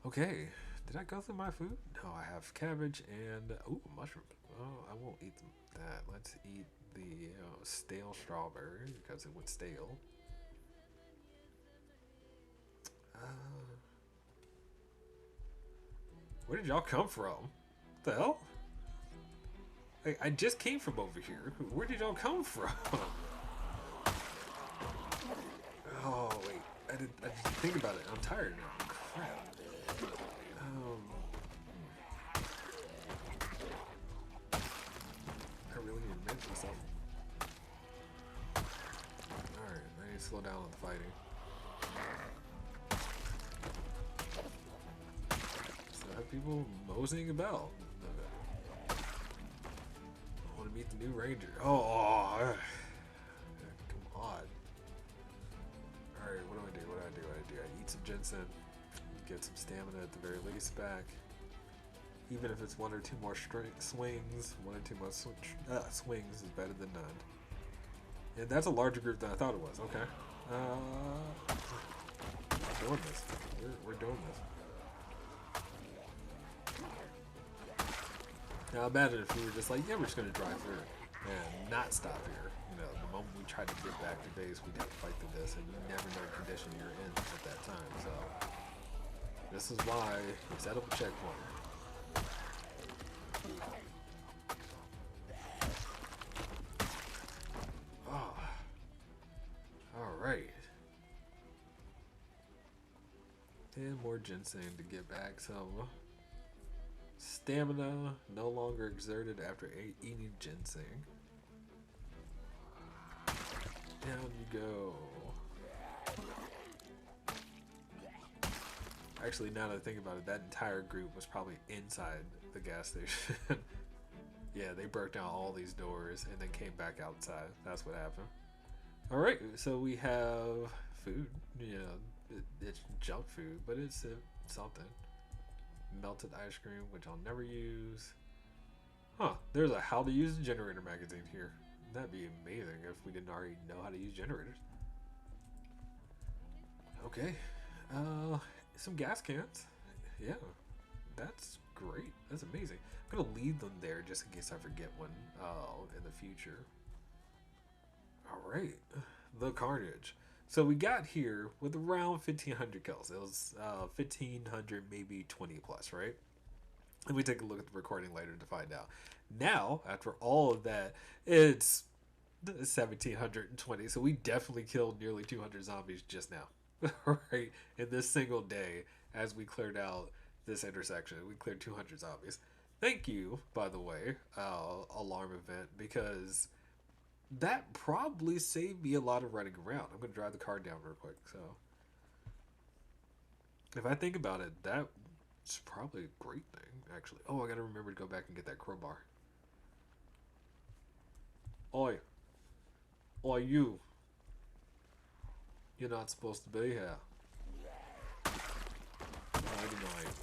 [SPEAKER 1] Okay. Did I go through my food? No, I have cabbage and mushrooms. Oh, I won't eat that. Let's eat the stale strawberry because it went stale. Where did y'all come from? What the hell? I just came from over here. Where did y'all come from? Oh, wait. I didn't think about it. I'm tired now. Crap. I really need to manage myself. Alright, I need to slow down on the fighting. So I have people moseying about. I want to meet the new ranger. Oh, come on. Alright, what do I do? I eat some ginseng. Get some stamina at the very least back. Even if it's one or two more swings, one or two more swings is better than none. And that's a larger group than I thought it was. Okay. We're doing this. We're doing this. Now imagine if we were just like, yeah, we're just going to drive through and not stop here. You know, the moment we tried to get back to base, we'd have to fight through this, and you never know the condition you're in at that time. So this is why we set up a checkpoint. Oh. Alright. And more ginseng to get back, so stamina no longer exerted after eating ginseng. Down you go. Actually, now that I think about it, that entire group was probably inside the gas station. Yeah, they broke down all these doors and then came back outside. That's what happened. Alright, so we have food. You know, it's junk food, but it's something. Melted ice cream, which I'll never use. Huh, there's a how to use a generator magazine here. That'd be amazing if we didn't already know how to use generators. Okay. Some gas cans. Yeah, that's great. That's amazing. I'm gonna leave them there just in case I forget one in the future. Alright, the carnage. So we got here with around 1,500 kills. It was 1,500, maybe 20 plus, right? And we take a look at the recording later to find out. Now, after all of that, it's 1,720. So we definitely killed nearly 200 zombies just now, right? In this single day, as we cleared out this intersection, we cleared 200 zombies. Thank you, by the way, alarm event, because that probably saved me a lot of running around. I'm going to drive the car down real quick. So, if I think about it, that's probably a great thing, actually. Oh, I got to remember to go back and get that crowbar. Oi. Oi, you. You're not supposed to be here. I deny it.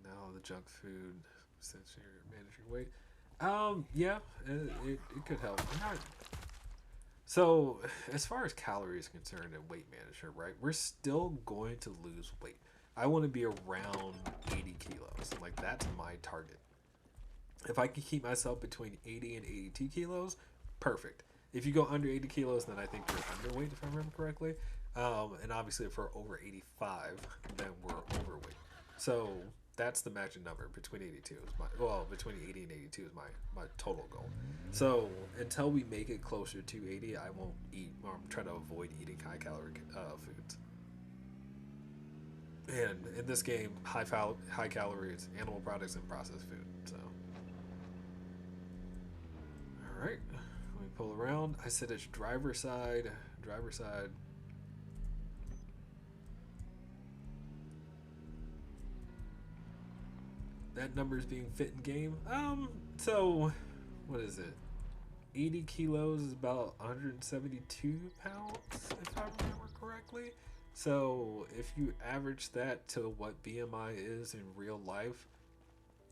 [SPEAKER 1] Now the junk food, since you're managing weight. Yeah, it could help. So, as far as calories concerned and weight management, right, we're still going to lose weight. I want to be around 80 kilos. Like, that's my target. If I can keep myself between 80 and 82 kilos, perfect. If you go under 80 kilos, then I think you're underweight, if I remember correctly. And obviously, if we're over 85, then we're overweight. So that's the magic number. Between 82 is between 80 and 82 is my total goal. So until we make it closer to 80, I won't eat, or I'm trying to avoid eating high calorie foods. And in this game, high calories, animal products, and processed food. So, all right, let me pull around. I said it's driver's side. Driver's side. That number is being fit in game. So what is it? 80 kilos is about 172 pounds, if I remember correctly. So if you average that to what BMI is in real life,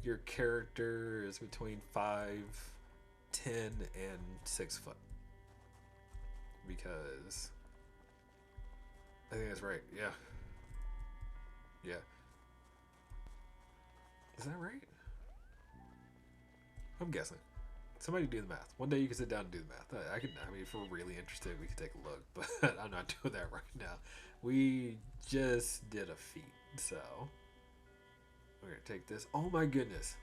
[SPEAKER 1] your character is between 5'10" and 6 foot. Because I think that's right. Yeah. Yeah. Is that right? I'm guessing. Somebody do the math. One day you can sit down and do the math. I could. I mean, if we're really interested, we could take a look. But I'm not doing that right now. We just did a feat, so we're gonna take this. Oh my goodness!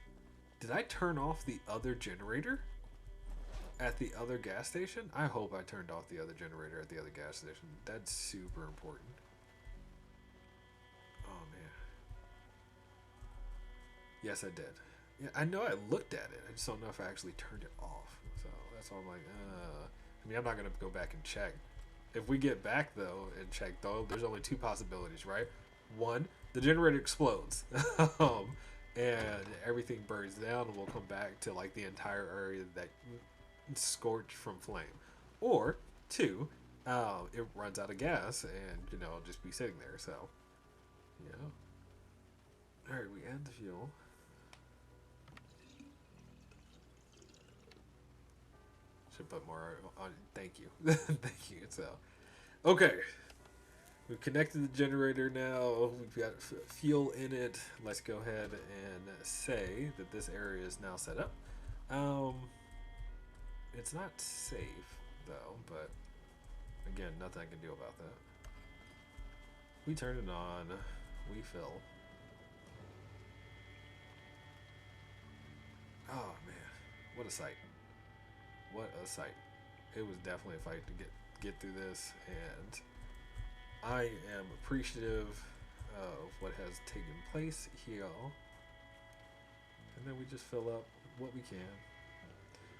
[SPEAKER 1] Did I turn off the other generator at the other gas station? I hope I turned off the other generator at the other gas station. That's super important. Oh man. Yes, I did. Yeah, I know I looked at it. I just don't know if I actually turned it off. So that's why I'm like, I mean, I'm not gonna go back and check. If we get back though and check though, there's only two possibilities, right? One, the generator explodes, and everything burns down, and we'll come back to like the entire area that scorched from flame. Or two, it runs out of gas, and just be sitting there. So, all right, we add the fuel. Should put more on. Thank you. Thank you. So, okay. We've connected the generator now. We've got fuel in it. Let's go ahead and say that this area is now set up. It's not safe, though, but again, nothing I can do about that. We turn it on. We fill. Oh, man. What a sight. What a sight. It was definitely a fight to get through this, and I am appreciative of what has taken place here. And then we just fill up what we can.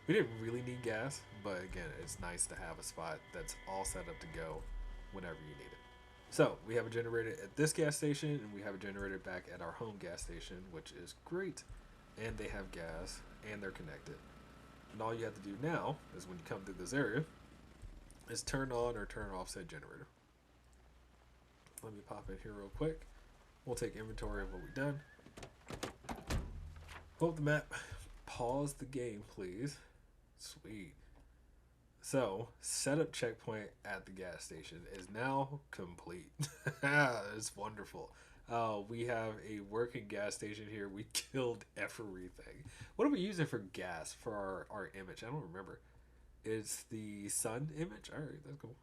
[SPEAKER 1] We didn't really need gas, but again, it's nice to have a spot that's all set up to go whenever you need it. So we have a generator at this gas station, and we have a generator back at our home gas station, which is great. And they have gas, and they're connected. And all you have to do now is when you come through this area is turn on or turn off said generator. Let me pop in here real quick. We'll take inventory of what we've done. Pull up the map. Pause the game, please. Sweet. So, setup checkpoint at the gas station is now complete. It's wonderful. We have a working gas station here. We killed everything. What are we using for gas for our image? I don't remember. It's the sun image? Alright, that's cool.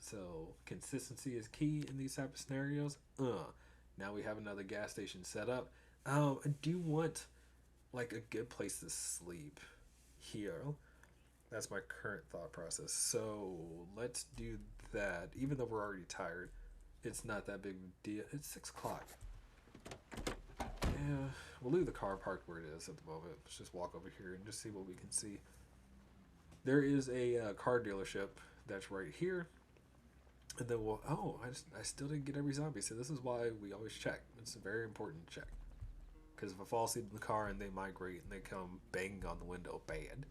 [SPEAKER 1] So, consistency is key in these type of scenarios. Now we have another gas station set up. I do want like a good place to sleep here. That's my current thought process. So, let's do that. Even though we're already tired, it's not that big of a deal. It's 6 o'clock. Yeah, we'll leave the car parked where it is at the moment. Let's just walk over here and just see what we can see. There is a car dealership that's right here. And then we'll... Oh, I still didn't get every zombie. So this is why we always check. It's a very important check. Because if I fall asleep in the car and they migrate and they come banging on the window, bad.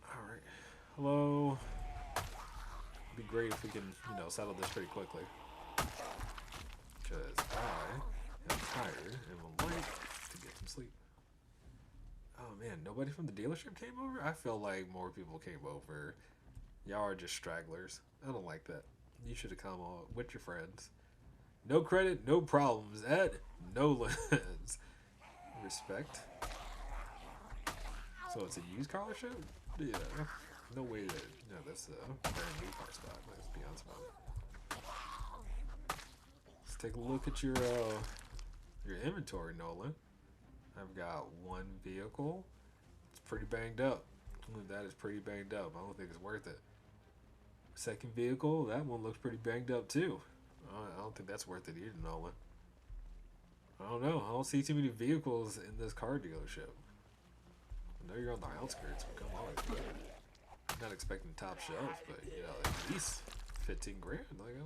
[SPEAKER 1] Alright. Hello. It'd be great if we can, settle this pretty quickly. Because I am tired and would like to get some sleep. Oh man, nobody from the dealership came over? I feel like more people came over. Y'all are just stragglers. I don't like that. You should have come on with your friends. No credit, no problems. At no lens. Respect. So it's a used car show? Yeah. No way that, that's a brand new car spot. Let's be honest about it. Let's take a look at your inventory, Nolan. I've got one vehicle. It's pretty banged up. That is pretty banged up. I don't think it's worth it. Second vehicle, that one looks pretty banged up too. I don't think that's worth it either, Nolan. I don't know. I don't see too many vehicles in this car dealership. I know you're on the outskirts, but come on. I'm not expecting top shelf, but at least 15 grand. Like,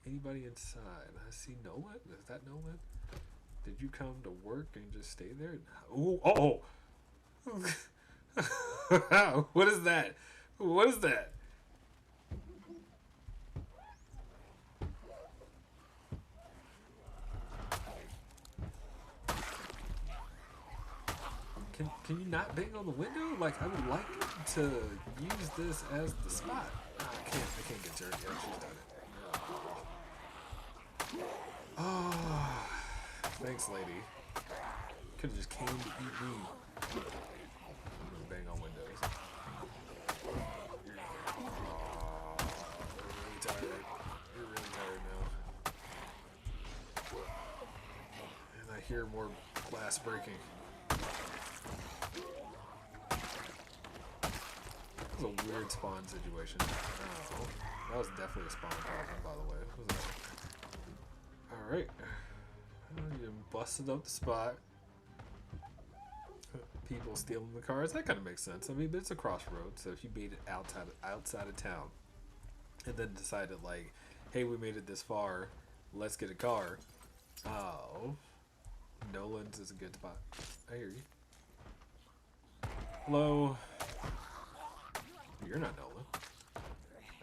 [SPEAKER 1] anybody inside? I see Nolan. Is that Nolan? Did you come to work and just stay there? Ooh, oh! What is that? What is that? Can you not bang on the window? Like, I would like to use this as the spot. I can't get Jerry. Yeah, she's done it. Oh, thanks, lady. Could have just came to eat me. I'm gonna bang on windows. You're really tired. You're really tired now. And I hear more glass breaking. That was a weird spawn situation. Oh, that was definitely a spawn problem, by the way. Alright. You busted up the spot. People stealing the cars. That kind of makes sense. I mean, but it's a crossroads, so if you made it outside of town and then decided, like, hey, we made it this far, let's get a car. Oh. Nolan's is a good spot. I hear you. Hello. You're not Nolan.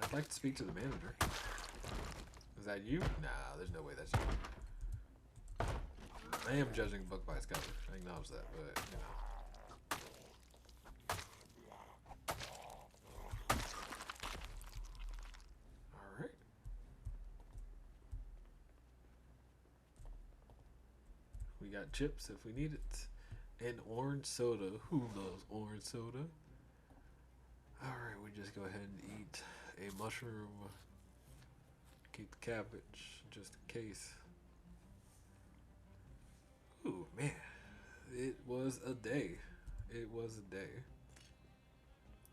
[SPEAKER 1] I'd like to speak to the manager. Is that you? Nah, there's no way that's you. I am judging a book by its cover. I acknowledge that, but, you know. Alright. We got chips if we need it. And orange soda. Who loves orange soda? Alright, we just go ahead and eat a mushroom. Keep the cabbage, just in case. Ooh, man. It was a day. It was a day.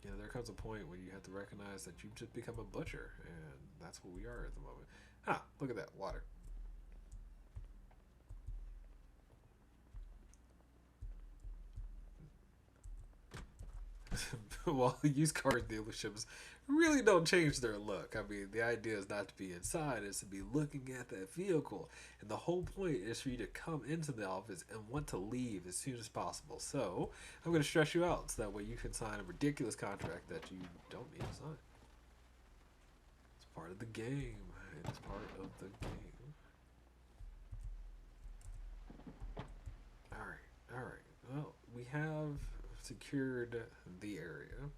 [SPEAKER 1] You know, there comes a point when you have to recognize that you've just become a butcher. And that's what we are at the moment. Ah, look at that. Water. Well, used car dealerships really don't change their look. I mean, the idea is not to be inside, it's to be looking at that vehicle. And the whole point is for you to come into the office and want to leave as soon as possible. So, I'm going to stress you out so that way you can sign a ridiculous contract that you don't need to sign. It's part of the game. It's part of the game. Alright, alright. Well, we have secured the area.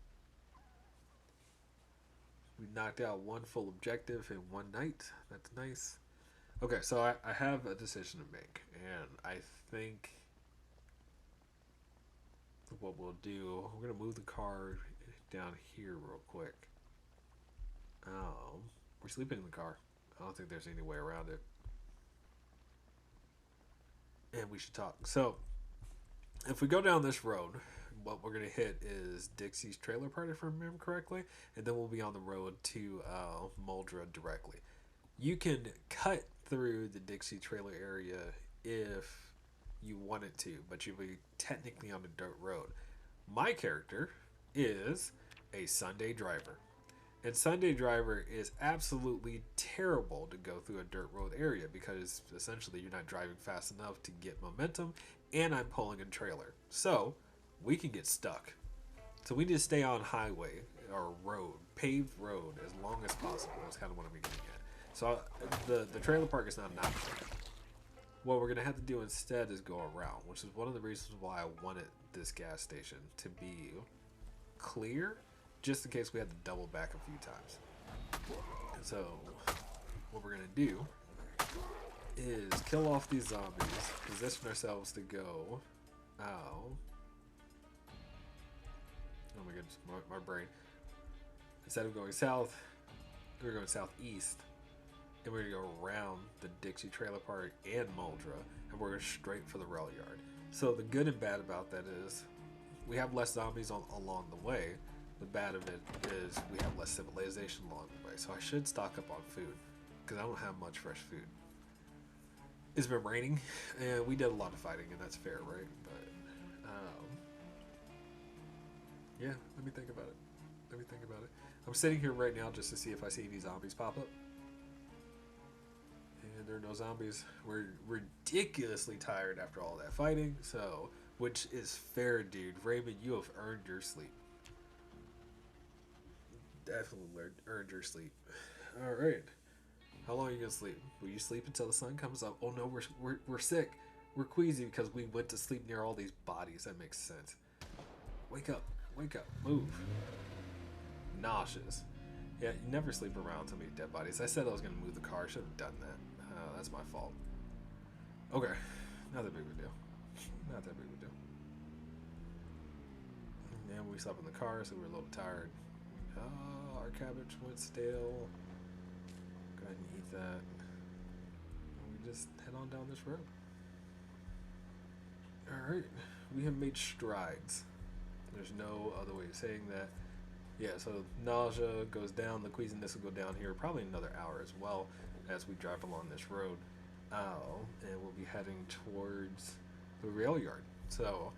[SPEAKER 1] We knocked out one full objective in one night. That's nice. Okay, so I have a decision to make, and I think what we'll do, we're gonna move the car down here real quick. We're sleeping in the car. I don't think there's any way around it. And we should talk. So, if we go down this road, what we're going to hit is Dixie's trailer park, if I remember correctly, and then we'll be on the road to Muldra directly. You can cut through the Dixie trailer area if you wanted to, but you'll be technically on a dirt road. My character is a Sunday driver. And Sunday driver is absolutely terrible to go through a dirt road area because essentially you're not driving fast enough to get momentum, and I'm pulling a trailer. So, we can get stuck. So we need to stay on highway or road, paved road, as long as possible. That's kind of what I'm getting at. So the trailer park is not an option. What we're going to have to do instead is go around, which is one of the reasons why I wanted this gas station to be clear, just in case we had to double back a few times. So what we're going to do is kill off these zombies, position ourselves to go out. Oh my goodness, my brain. Instead of going south, we're going southeast. And we're going to go around the Dixie trailer park and Muldra. And we're going straight for the rail yard. So the good and bad about that is we have less zombies along the way. The bad of it is we have less civilization along the way. So I should stock up on food. Because I don't have much fresh food. It's been raining. And we did a lot of fighting. And that's fair, right? But yeah, let me think about it. I'm sitting here right now just to see if I see any zombies pop up. And there are no zombies. We're ridiculously tired after all that fighting. So, which is fair, dude. Raymond, you have earned your sleep. Definitely earned your sleep. Alright. How long are you going to sleep? Will you sleep until the sun comes up? Oh no, we're sick. We're queasy because we went to sleep near all these bodies. That makes sense. Wake up. Wake up. Move. Nauseous. Yeah, you never sleep around too many dead bodies. I said I was going to move the car. I should have done that. That's my fault. Okay. Not that big of a deal. Not that big of a deal. And we slept in the car, so we were a little tired. Our cabbage went stale. Go ahead and eat that. And we just head on down this road. Alright. We have made strides. There's no other way of saying that. Yeah, so nausea goes down, the queasiness will go down here probably another hour as well as we drive along this road. And we'll be heading towards the rail yard. So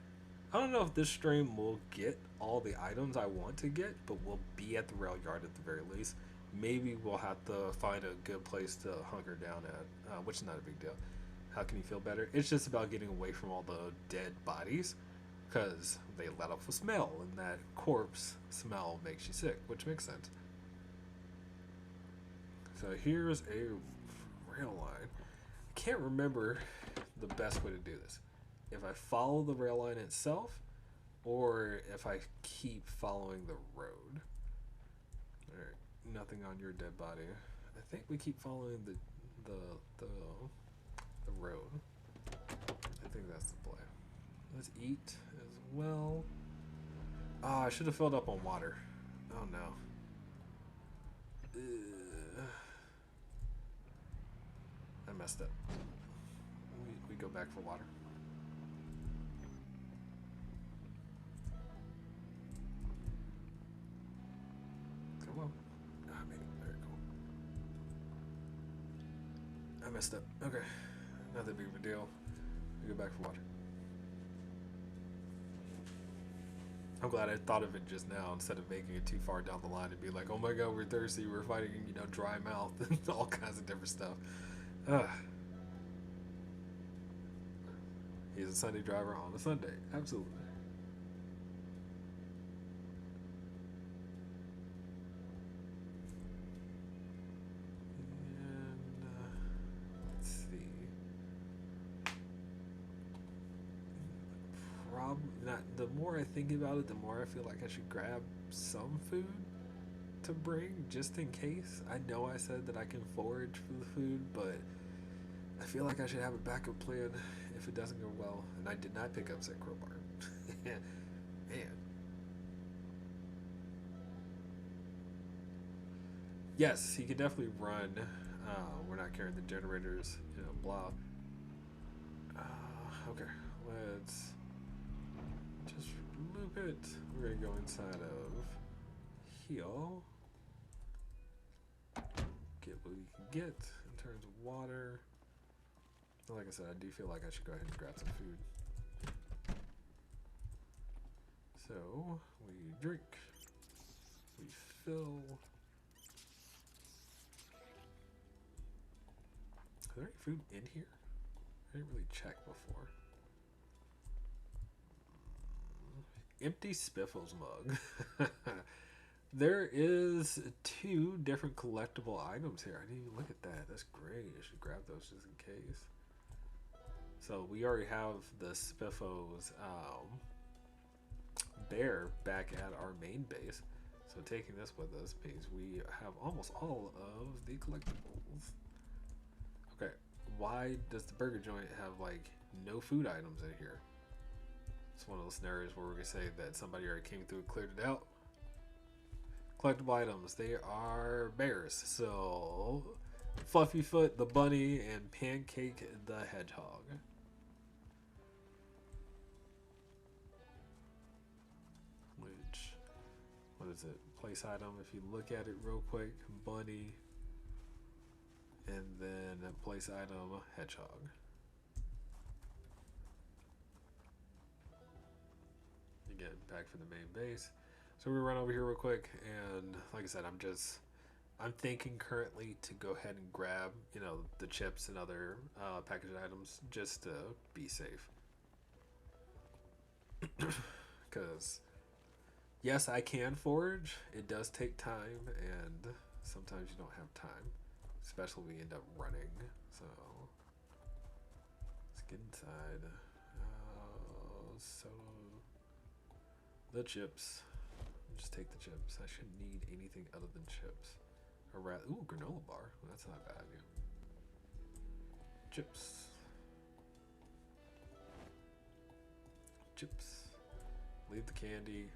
[SPEAKER 1] I don't know if this stream will get all the items I want to get, but we'll be at the rail yard at the very least. Maybe we'll have to find a good place to hunker down at, which is not a big deal. How can you feel better? It's just about getting away from all the dead bodies, because they let off a smell, and that corpse smell makes you sick, which makes sense. So here's a rail line. I can't remember the best way to do this. If I follow the rail line itself, or if I keep following the road. Alright, nothing on your dead body. I think we keep following the road. I think that's the play. Let's eat as well. Oh, I should have filled up on water. Oh no. I messed up. We go back for water. Come on. Ah, maybe. Very cool. I messed up. Okay. Not that big of a deal. We go back for water. I'm glad I thought of it just now instead of making it too far down the line and be like, oh my god, we're thirsty, we're fighting, dry mouth and all kinds of different stuff. He's a Sunday driver on a Sunday. Absolutely. And let's see. The more I think about it, the more I feel like I should grab some food to bring just in case. I know I said that I can forage for the food, but I feel like I should have a backup plan if it doesn't go well. And I did not pick up said crowbar. Man. Yes, he can definitely run. We're not carrying the generators, blah. Okay, let's just loop it. We're gonna go inside of heal. Get what we can get in terms of water. Like I said, I do feel like I should go ahead and grab some food. So, we drink. We fill. Is there any food in here? I didn't really check before. Empty Spiffles mug. There is 2 different collectible items here. I didn't even look at that. That's great. I should grab those just in case. So we already have the Spiffos bear back at our main base. So taking this with us means we have almost all of the collectibles. Okay, why does the burger joint have like no food items in here? It's one of those scenarios where we're gonna say that somebody already came through and cleared it out. Collectible items, they are bears. So Fluffyfoot the bunny and Pancake the hedgehog. Which, what is it? Place item, if you look at it real quick, bunny, and then place item, hedgehog. Again, back for the main base. So we run over here real quick, and like I said, I'm thinking currently to go ahead and grab, the chips and other packaged items just to be safe. Because yes, I can forage. It does take time, and sometimes you don't have time, especially when you end up running. So let's get inside. So the chips, Just take the chips. I shouldn't need anything other than chips. Or rather, ooh, granola bar. Well, that's not a bad idea. Chips. Chips. Leave the candy.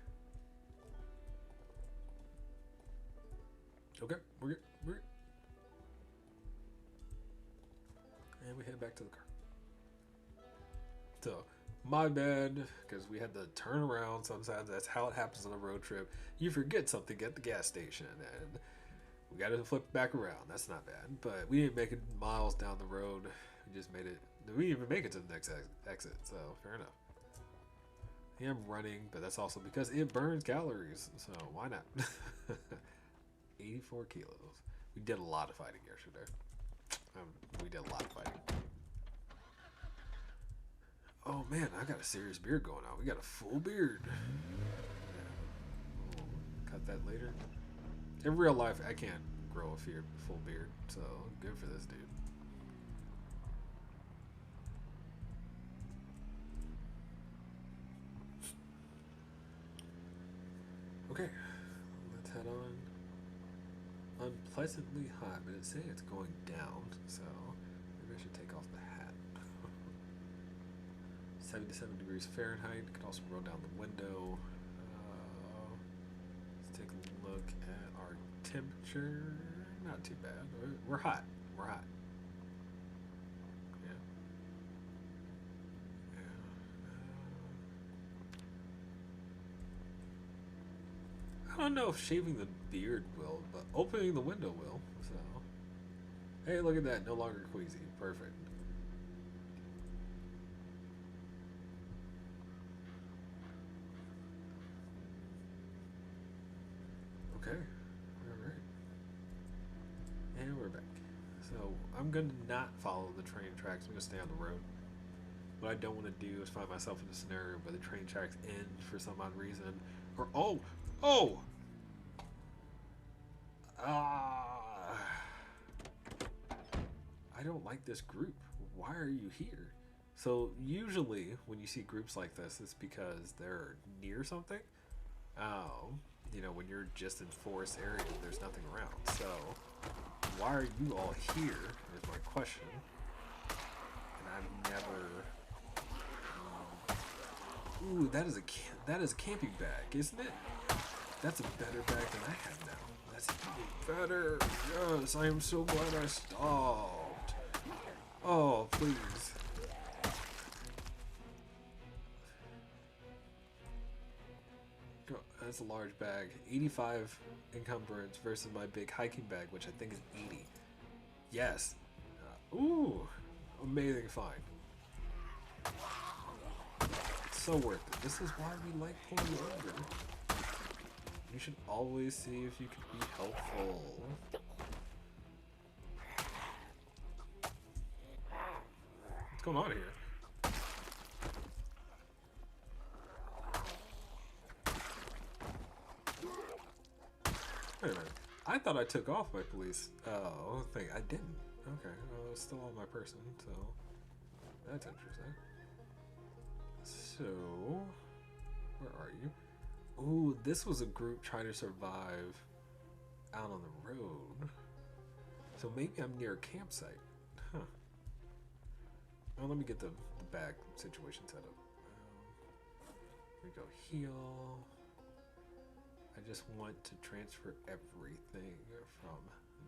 [SPEAKER 1] Okay, we're good. We're good. And we head back to the car. So, my bad, because we had to turn around sometimes. That's how it happens on a road trip. You forget something at the gas station, and we got to flip back around. That's not bad. But we didn't make it miles down the road. We just made it. We didn't even make it to the next exit, so fair enough. Yeah, I'm running, but that's also because it burns calories, so why not? 84 kilos. We did a lot of fighting yesterday. We did a lot of fighting. Oh man, I got a serious beard going on. We got a full beard. Yeah. We'll cut that later. In real life, I can't grow a full beard, so good for this dude. Okay, let's head on. Unpleasantly hot, but it's saying it's going down, so maybe I should take off the hat. 77 degrees Fahrenheit. Could also roll down the window. Let's take a look at our temperature. Not too bad. We're hot. We're hot. Yeah. I don't know if shaving the beard will, but opening the window will. So, hey, look at that. No longer queasy. Perfect. Okay. All right. And we're back. So, I'm going to not follow the train tracks. I'm going to stay on the road. What I don't want to do is find myself in a scenario where the train tracks end for some odd reason. Or, oh! I don't like this group. Why are you here? So usually when you see groups like this, it's because they're near something. When you're just in forest area, there's nothing around. So why are you all here is my question. And I've never. Ooh, that is a camping bag, isn't it? That's a better bag than I have now. That's even better. Yes, I am so glad I stopped. Oh, please. That's a large bag. 85 encumbrance versus my big hiking bag, which I think is 80. Yes. Ooh. Amazing find. It's so worth it. This is why we like pulling over. You should always see if you can be helpful. What's going on here? Wait a minute. I thought I took off my police. Oh, thing. I didn't. Okay. Well, it's still on my person, so that's interesting. So, where are you? Ooh, this was a group trying to survive out on the road. So maybe I'm near a campsite. Huh. Well, let me get the bag situation set up. Here we go. Heal. I just want to transfer everything from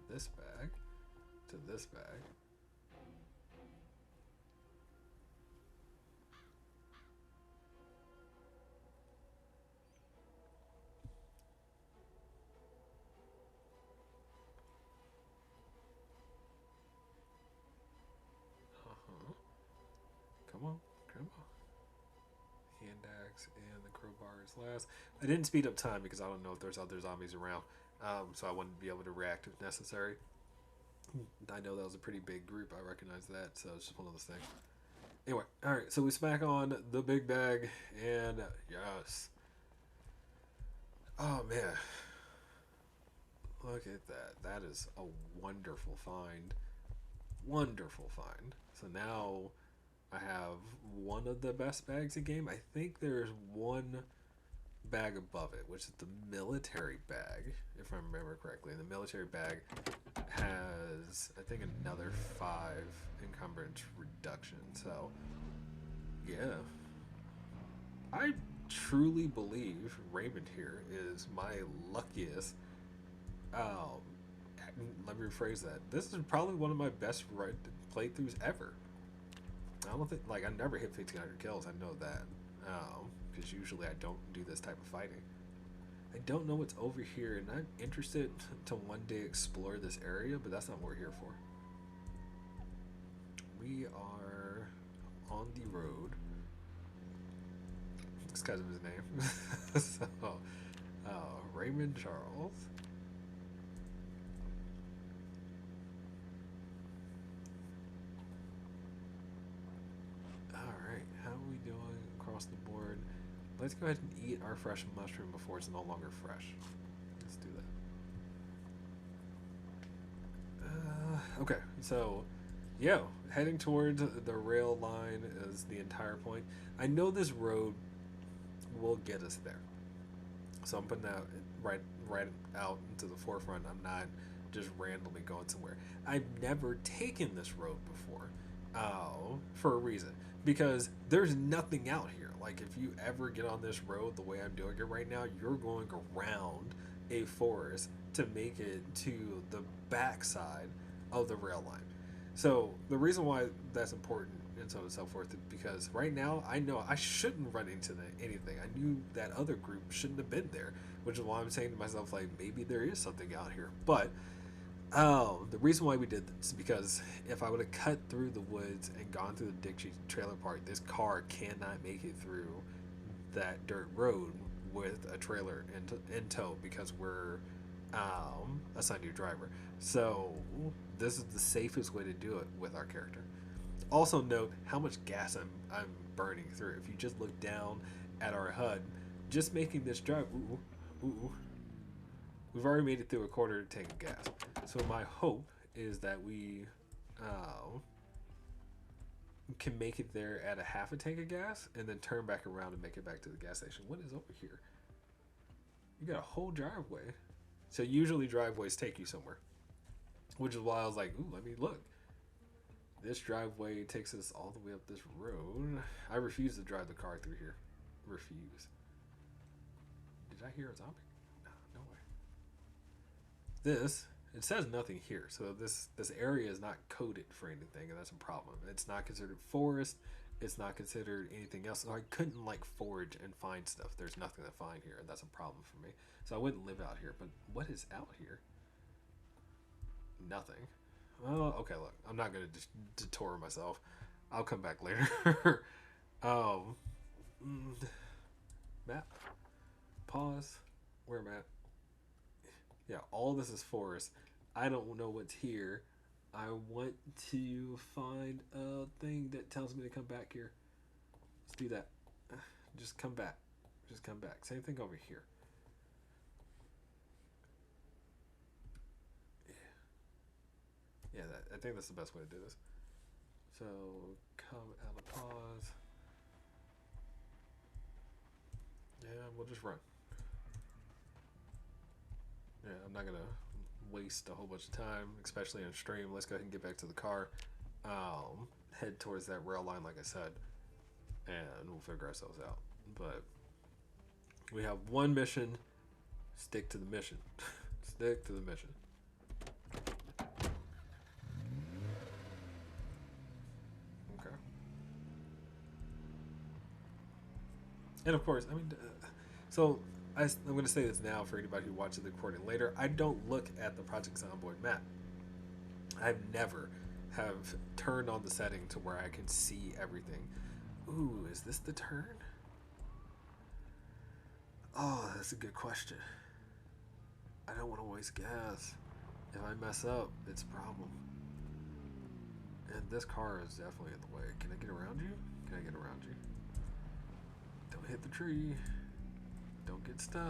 [SPEAKER 1] this bag to this bag. Come on. Hand axe and the crowbar is last. I didn't speed up time because I don't know if there's other zombies around, so I wouldn't be able to react if necessary. I know that was a pretty big group. I recognize that, so it's just one of those things. Anyway, all right. So we smack on the big bag, and yes. Oh man, look at that. That is a wonderful find. Wonderful find. So now I have one of the best bags in game. I think there's one bag above it, which is the military bag, if I remember correctly. And the military bag has, I think, another 5 encumbrance reduction. So, yeah. I truly believe Raymond here is my luckiest. Um, Let me rephrase that. This is probably one of my best playthroughs ever. I don't think, like, I never hit 1,500 kills. I know that. Because usually I don't do this type of fighting. I don't know what's over here, and I'm interested to one day explore this area, but that's not what we're here for. We are on the road. It's because of his name. So, Raymond Charles. Alright, how are we doing across the board? Let's go ahead and eat our fresh mushroom before it's no longer fresh. Let's do that. Okay, so, heading towards the rail line is the entire point. I know this road will get us there. So I'm putting that right out into the forefront. I'm not just randomly going somewhere. I've never taken this road before, for a reason, because there's nothing out here. Like, if you ever get on this road the way I'm doing it right now, you're going around a forest to make it to the backside of the rail line. So the reason why that's important and so on and so forth is because right now I know I shouldn't run into anything. I knew that other group shouldn't have been there, which is why I'm saying to myself, like, maybe there is something out here. But the reason why we did this is because if I would have cut through the woods and gone through the Dixie trailer park, this car cannot make it through that dirt road with a trailer in tow because we're assigned to a driver. So this is the safest way to do it with our character. Also note how much gas I'm burning through. If you just look down at our HUD, just making this drive, we've already made it through a quarter tank of gas. So my hope is that we can make it there at a half a tank of gas and then turn back around and make it back to the gas station. What is over here? You got a whole driveway. So usually driveways take you somewhere, which is why I was like, ooh, let me look. This driveway takes us all the way up this road. I refuse to drive the car through here. Refuse. Did I hear a zombie? No way. This, it says nothing here. So this area is not coded for anything, and that's a problem. It's not considered forest. It's not considered anything else. So I couldn't, like, forage and find stuff. There's nothing to find here, and that's a problem for me. So I wouldn't live out here. But what is out here? Nothing. Oh, okay, look. I'm not going to detour myself. I'll come back later. Map. Pause. Where am I at? Yeah, all this is forest. I don't know what's here. I want to find a thing that tells me to come back here. Let's do that. Just come back. Just come back. Same thing over here. Yeah, I think that's the best way to do this. So, come out of pause. Yeah, we'll just run. Yeah, I'm not going to waste a whole bunch of time, especially on stream. Let's go ahead and get back to the car. Head towards that rail line, like I said, and we'll figure ourselves out. But we have one mission. Stick to the mission. Stick to the mission. Okay. And of course, I mean, so I'm going to say this now for anybody who watches the recording later. I don't look at the Project Zomboid map. I've never have turned on the setting to where I can see everything. Ooh, is this the turn? Oh, that's a good question. I don't want to waste gas. If I mess up, it's a problem. And this car is definitely in the way. Can I get around you? Can I get around you? Don't hit the tree. Don't get stuck.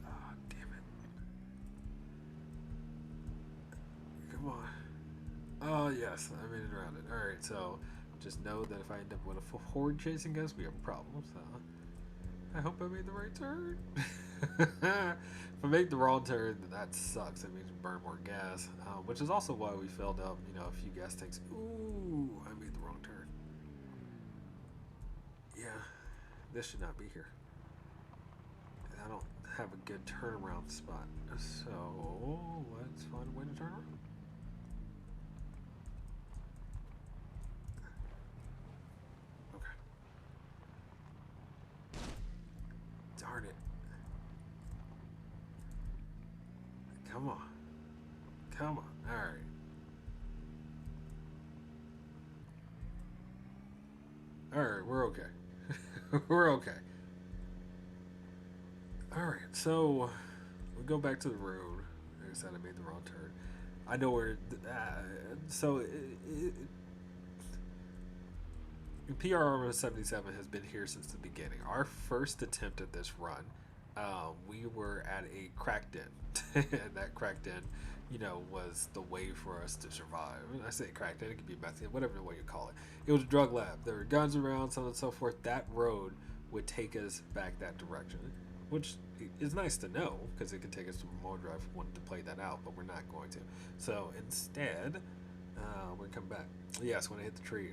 [SPEAKER 1] Oh, damn it. Come on. Oh, yes. I made it around it. Alright, so just know that if I end up with a full horde chasing us, we have problems. I hope I made the right turn. If I make the wrong turn, then that sucks. It means we burn more gas, which is also why we filled up, a few gas tanks. Ooh, I made the wrong turn. Yeah, this should not be here. I don't have a good turnaround spot, so let's find a way to turn around. Okay. Darn it. Come on. Come on. Alright. Alright, we're okay. We're okay. Alright, so we go back to the road. Like I said, I made the wrong turn. I know where. PR Armor 77 has been here since the beginning. Our first attempt at this run, we were at a crack den. And that crack den, was the way for us to survive. And I say crack den, it could be method, whatever way you call it. It was a drug lab. There were guns around, so on and so forth. That road would take us back that direction, which is nice to know because it could take us to more drive if we wanted to play that out, but we're not going to. So instead, we're gonna come back. Yes, when I hit the tree,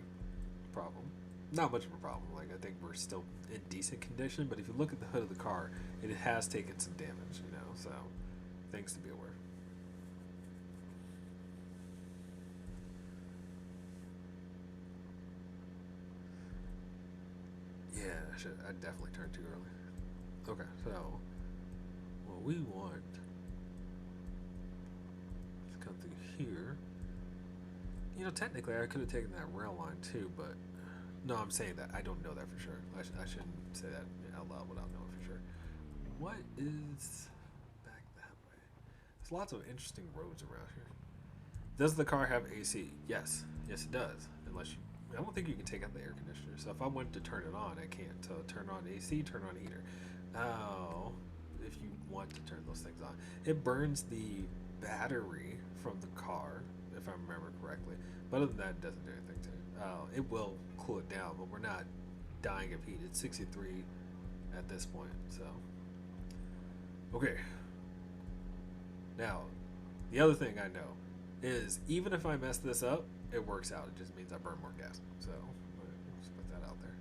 [SPEAKER 1] problem. Not much of a problem. Like, I think we're still in decent condition, but if you look at the hood of the car, it has taken some damage, so things to be aware. Yeah, I definitely turned too early. Okay, so what we want is come through here. Technically I could have taken that rail line too, but no, I'm saying that I don't know that for sure. I shouldn't say that out loud without knowing for sure. What is back that way? There's lots of interesting roads around here. Does the car have AC? Yes. Yes, it does. Unless I don't think you can take out the air conditioner. So if I wanted to turn it on, I can't. So turn on AC, turn on heater. Oh, if you want to turn those things on. It burns the battery from the car, if I remember correctly. But other than that, it doesn't do anything to it. It will cool it down, but we're not dying of heat. It's 63 at this point, so. Okay. Now, the other thing I know is even if I mess this up, it works out. It just means I burn more gas. So, let's put that out there.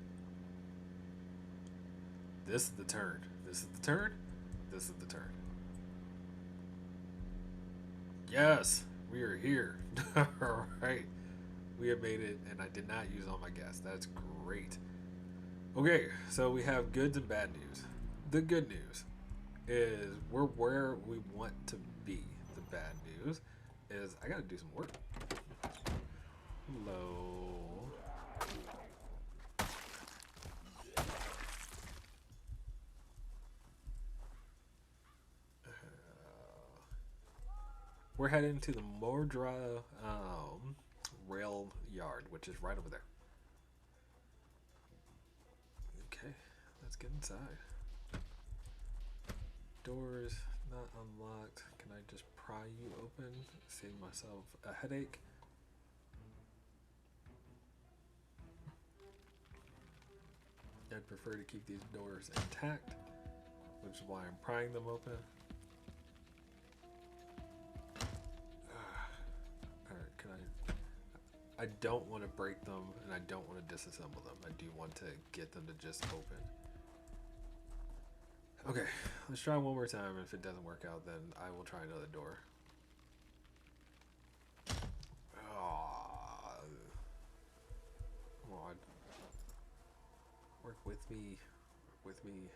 [SPEAKER 1] This is the turn. This is the turn. This is the turn. Yes, we are here. All right. We have made it, and I did not use all my gas. That's great. Okay, so we have goods and bad news. The good news is we're where we want to be. The bad news is I gotta do some work. Hello. We're heading to the Mordra rail yard, which is right over there. Okay, let's get inside. Doors not unlocked. Can I just pry you open? Save myself a headache. I'd prefer to keep these doors intact, which is why I'm prying them open. Alright, can I don't want to break them, and I don't want to disassemble them. I do want to get them to just open. Okay, let's try one more time. If it doesn't work out, then I will try another door. Oh, come on. Work with me. Work with me.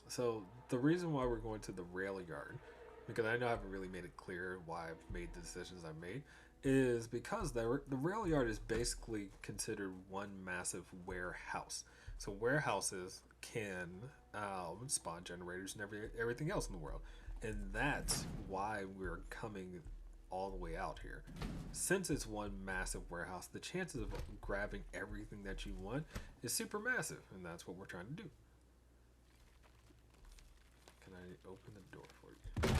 [SPEAKER 1] So the reason why we're going to the rail yard, because I know I haven't really made it clear why I've made the decisions I've made, is because the rail yard is basically considered one massive warehouse. So warehouses can spawn generators and everything else in the world, and that's why we're coming all the way out here. Since it's one massive warehouse, the chances of grabbing everything that you want is super massive, and that's what we're trying to do. Can I open the door for you?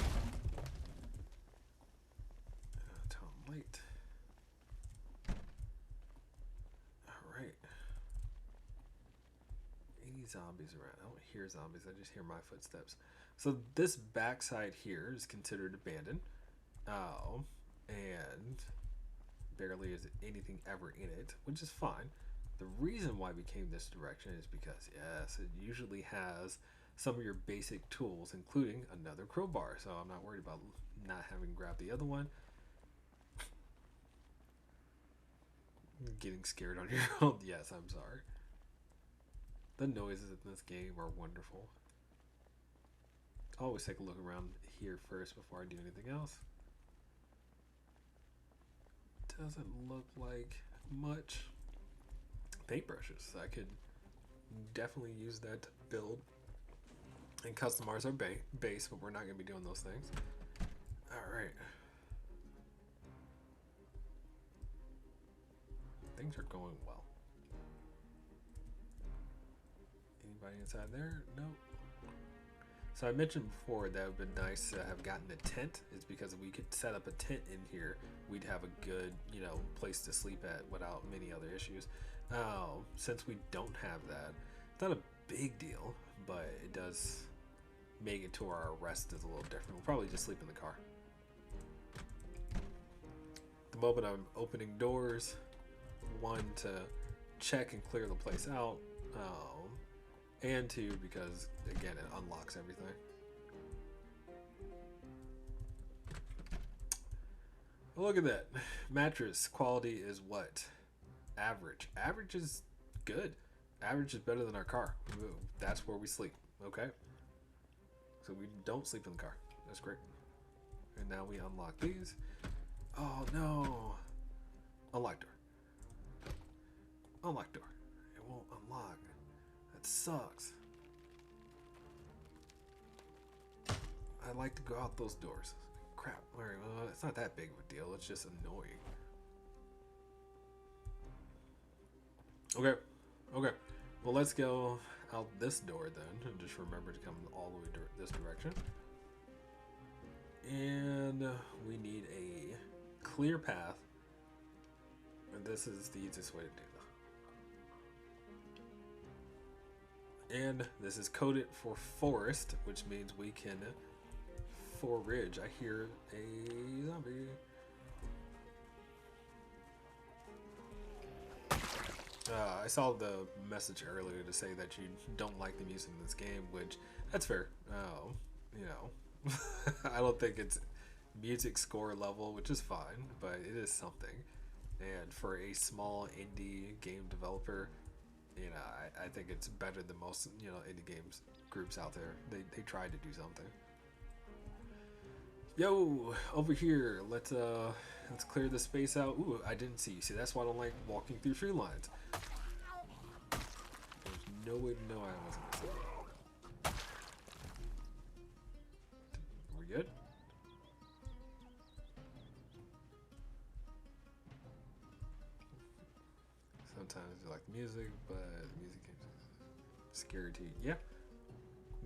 [SPEAKER 1] Tell him late. zombies around. I don't hear zombies, I just hear my footsteps. So this backside here is considered abandoned. Oh, and barely is anything ever in it, which is fine. The reason why we came this direction is because, yes, it usually has some of your basic tools, including another crowbar. So I'm not worried about not having grabbed the other one. Getting scared on your own. Yes, I'm sorry. The noises in this game are wonderful. Always take a look around here first before I do anything else. Doesn't look like much. Paintbrushes. I could definitely use that to build and customize our base, but we're not going to be doing those things. Alright. Things are going well. Anybody inside there? Nope. So I mentioned before that it would be nice to have gotten a tent. Is because if we could set up a tent in here, we'd have a good, place to sleep at without many other issues. Since we don't have that, it's not a big deal, but it does make it to our rest is a little different. We'll probably just sleep in the car. The moment I'm opening doors, one to check and clear the place out, and two because again it unlocks everything. Look at that. Mattress quality is what? Average. Average is good. Average is better than our car. That's where we sleep. Okay. So we don't sleep in the car. That's great. And now we unlock these. Oh no. Unlock door. Unlock door. It won't unlock. That sucks. I like to go out those doors. Crap. Alright, well, it's not that big of a deal. It's just annoying. Okay. Okay. Well, let's go out this door then. And just remember to come all the way this direction. And we need a clear path. And this is the easiest way to do that. And this is coded for forest, which means we can forage. I hear a zombie. I saw the message earlier to say that you don't like the music in this game, which that's fair. I don't think it's music score level, which is fine, but it is something. And for a small indie game developer, I think it's better than most indie games groups out there. They tried to do something. Yo, over here, let's clear the space out. Ooh, I didn't see you. See, that's why I don't like walking through tree lines. There's no way to know I wasn't gonna see it. We good? Sometimes you like music, but music is scary to you. Yeah.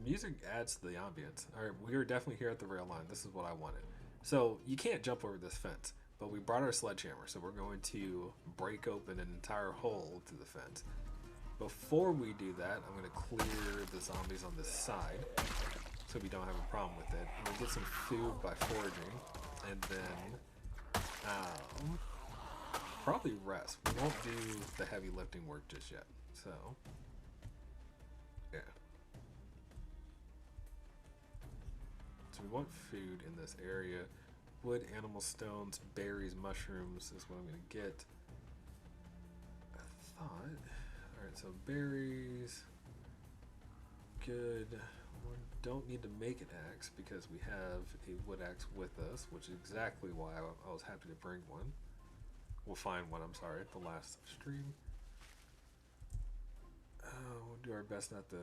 [SPEAKER 1] Music adds to the ambience. Alright, we are definitely here at the rail line. This is what I wanted. So you can't jump over this fence, but we brought our sledgehammer, so we're going to break open an entire hole to the fence. Before we do that, I'm going to clear the zombies on this side so we don't have a problem with it. We'll get some food by foraging, and then probably rest. We won't do the heavy lifting work just yet. So, yeah. So we want food in this area. Wood, animal stones, berries, mushrooms is what I'm going to get. I thought... Alright, so berries. Good. We don't need to make an axe because we have a wood axe with us, which is exactly why I was happy to bring one. We'll find one, I'm sorry, at the last stream. We'll do our best not to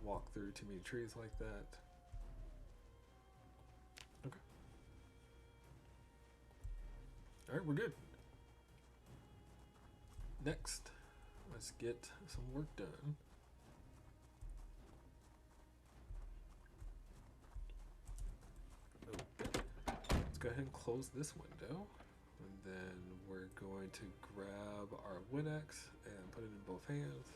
[SPEAKER 1] walk through too many trees like that. Okay. Alright, we're good. Next, let's get some work done. Okay. Let's go ahead and close this window. And then we're going to grab our wood axe and put it in both hands.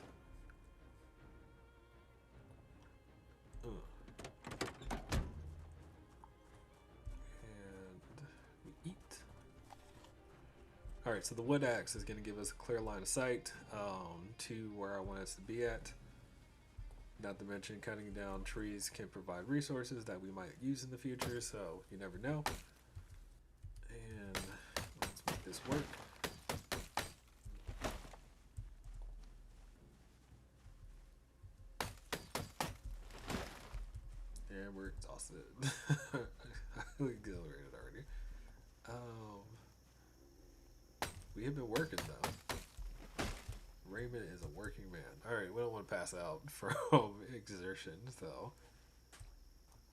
[SPEAKER 1] All right, so the wood axe is going to give us a clear line of sight to where I want us to be at. Not to mention, cutting down trees can provide resources that we might use in the future, so you never know. And let's make this work. And we're exhausted. Highly exhilarated already. We have been working though. Raymond is a working man. Alright, we don't want to pass out from exertion, so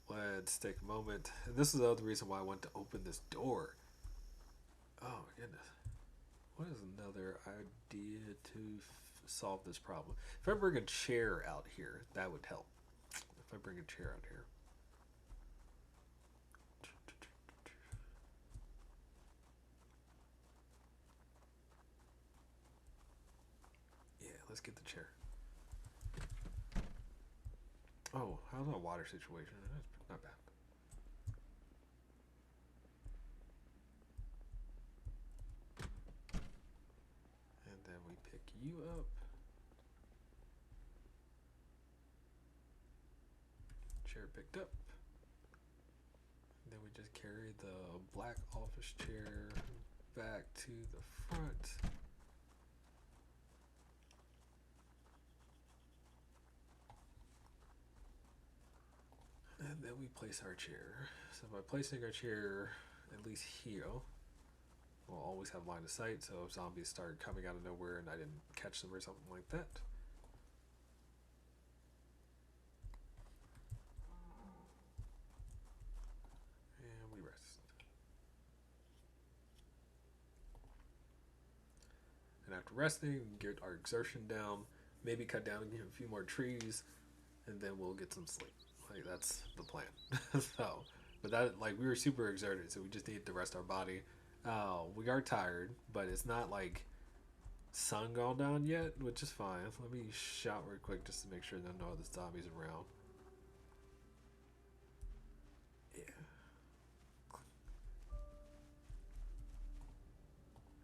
[SPEAKER 1] let's take a moment. This is the other reason why I want to open this door. Oh my goodness. What is another idea to solve this problem? If I bring a chair out here, that would help. If I bring a chair out here. Yeah, let's get the chair. Oh, how's our water situation? That's not bad. And then we pick you up. Chair picked up. And then we just carry the black office chair back to the front. And then we place our chair. So by placing our chair at least here, we'll always have line of sight. So if zombies start coming out of nowhere and I didn't catch them or something like that. And we rest. And after resting, get our exertion down, maybe cut down a few more trees, and then we'll get some sleep. Like, that's the plan. So, but that, like, we were super exerted, so we just need to rest our body. We are tired, but it's not like sun gone down yet, which is fine. Let me shout real quick just to make sure there are no other zombies around. Yeah.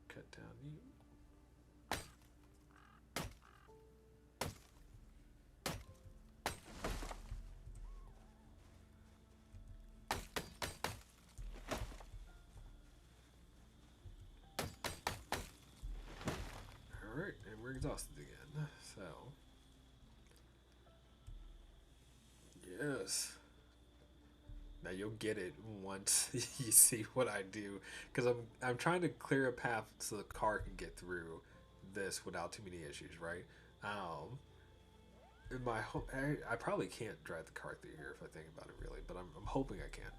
[SPEAKER 1] Cut down you. Alright, and we're exhausted again. So, yes. Now you'll get it once you see what I do, because I'm trying to clear a path so the car can get through this without too many issues, right? In my I probably can't drive the car through here if I think about it really, but I'm hoping I can.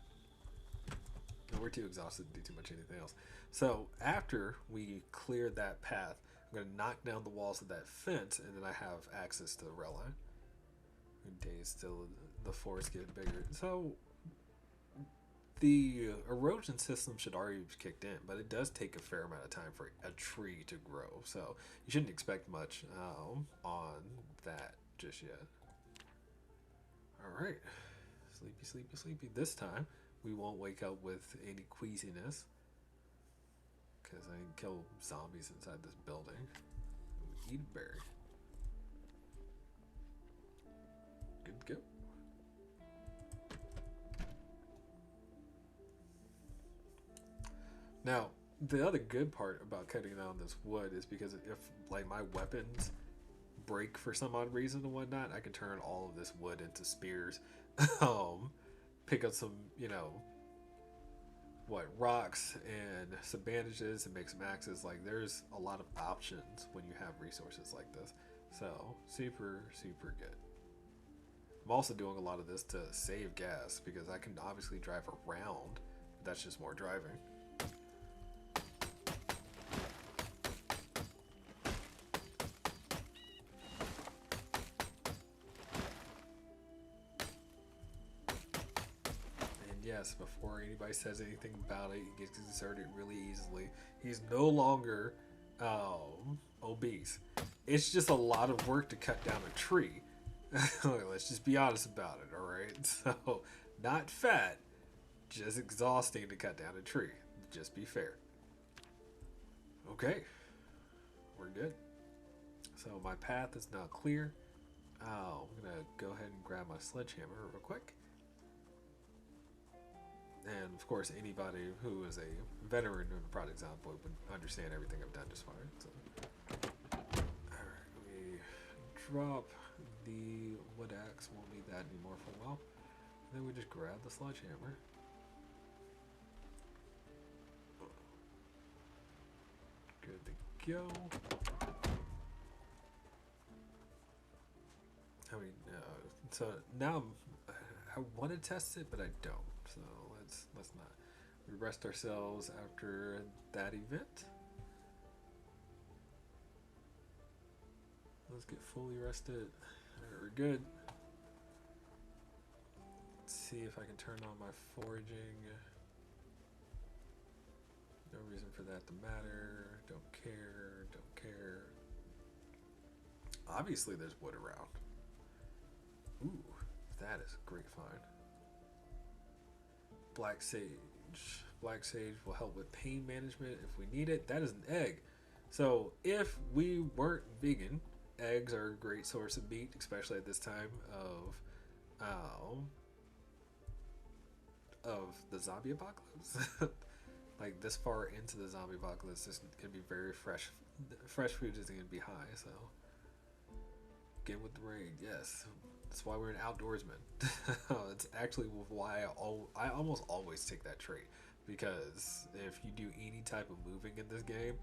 [SPEAKER 1] No, we're too exhausted to do too much anything else. So after we clear that path, I'm gonna knock down the walls of that fence, and then I have access to the rail line. Days still, the forest getting bigger. So the erosion system should already have kicked in, but it does take a fair amount of time for a tree to grow. So you shouldn't expect much on that just yet. All right, sleepy, sleepy, sleepy. This time we won't wake up with any queasiness because I can kill zombies inside this building. Eat a berry. Good to go. Now, the other good part about cutting down this wood is because if, like, my weapons break for some odd reason and whatnot, I can turn all of this wood into spears. Pick up some, rocks and some bandages and make some axes. Like, there's a lot of options when you have resources like this. So, super, super good. I'm also doing a lot of this to save gas because I can obviously drive around, but that's just more driving. Yes, before anybody says anything about it, he gets exerted really easily. He's no longer obese. It's just a lot of work to cut down a tree. Let's just be honest about it, alright? So, not fat, just exhausting to cut down a tree. Just be fair. Okay, we're good. So my path is now clear. Oh, I'm gonna go ahead and grab my sledgehammer real quick. And of course, anybody who is a veteran in Project Zomboid would understand everything I've done just fine. So, alright, we drop the wood axe. Won't need that anymore for a while. And then we just grab the sledgehammer. Good to go. I mean, so now I want to test it, but I don't. So let's not. We rest ourselves after that event. Let's get fully rested. Alright, we're good. Let's see if I can turn on my foraging. No reason for that to matter. Don't care. Don't care. Obviously, there's wood around. Ooh, that is a great find. Black sage. Black sage will help with pain management if we need it. That is an egg. So if we weren't vegan, eggs are a great source of meat, especially at this time of the zombie apocalypse. Like this far into the zombie apocalypse, this is gonna be very fresh. Fresh food is gonna be high. So get with the rain. Yes. That's why we're an outdoorsman. It's actually why I almost always take that trait, because if you do any type of moving in this game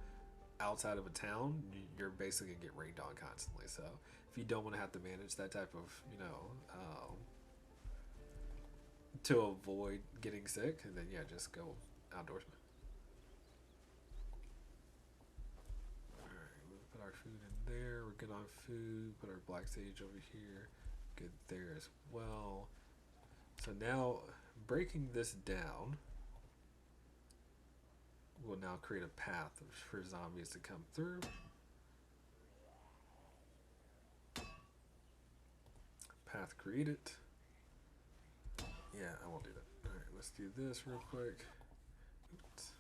[SPEAKER 1] outside of a town, you're basically gonna get rained on constantly. So if you don't want to have to manage that type of, to avoid getting sick, then yeah, just go outdoorsman. Alright, we'll put our food in there. We're good on food. Put our black sage over here. Good there as well. So now breaking this down will now create a path for zombies to come through. Path created. Yeah, I won't do that. Alright, let's do this real quick. Oops.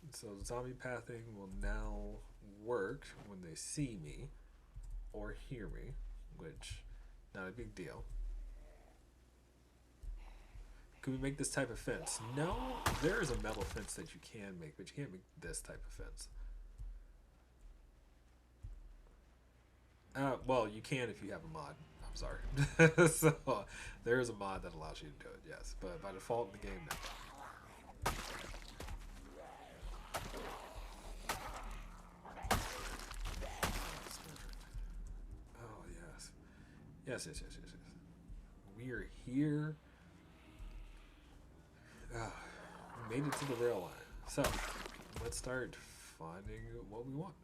[SPEAKER 1] And so zombie pathing will now work when they see me or hear me, which not a big deal. Can we make this type of fence? No, there is a metal fence that you can make, but you can't make this type of fence. Well, you can if you have a mod. I'm sorry. So there is a mod that allows you to do it, yes, but by default in the game, no. Oh yes, yes. We are here. We made it to the rail line. So let's start finding what we want.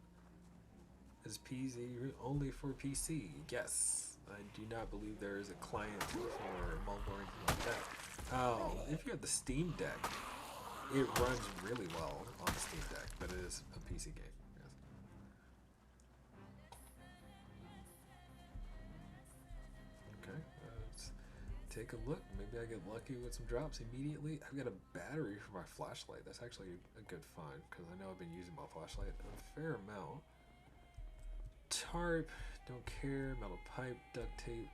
[SPEAKER 1] Is PZ only for PC? Yes. I do not believe there is a client for mobile or anything like that. Oh, if you have the Steam Deck, it runs really well on the Steam Deck, but it is a PC game. Yes. Okay, let's take a look. Maybe I get lucky with some drops immediately. I've got a battery for my flashlight. That's actually a good find, because I know I've been using my flashlight a fair amount. Tarp, don't care. Metal pipe, duct tape,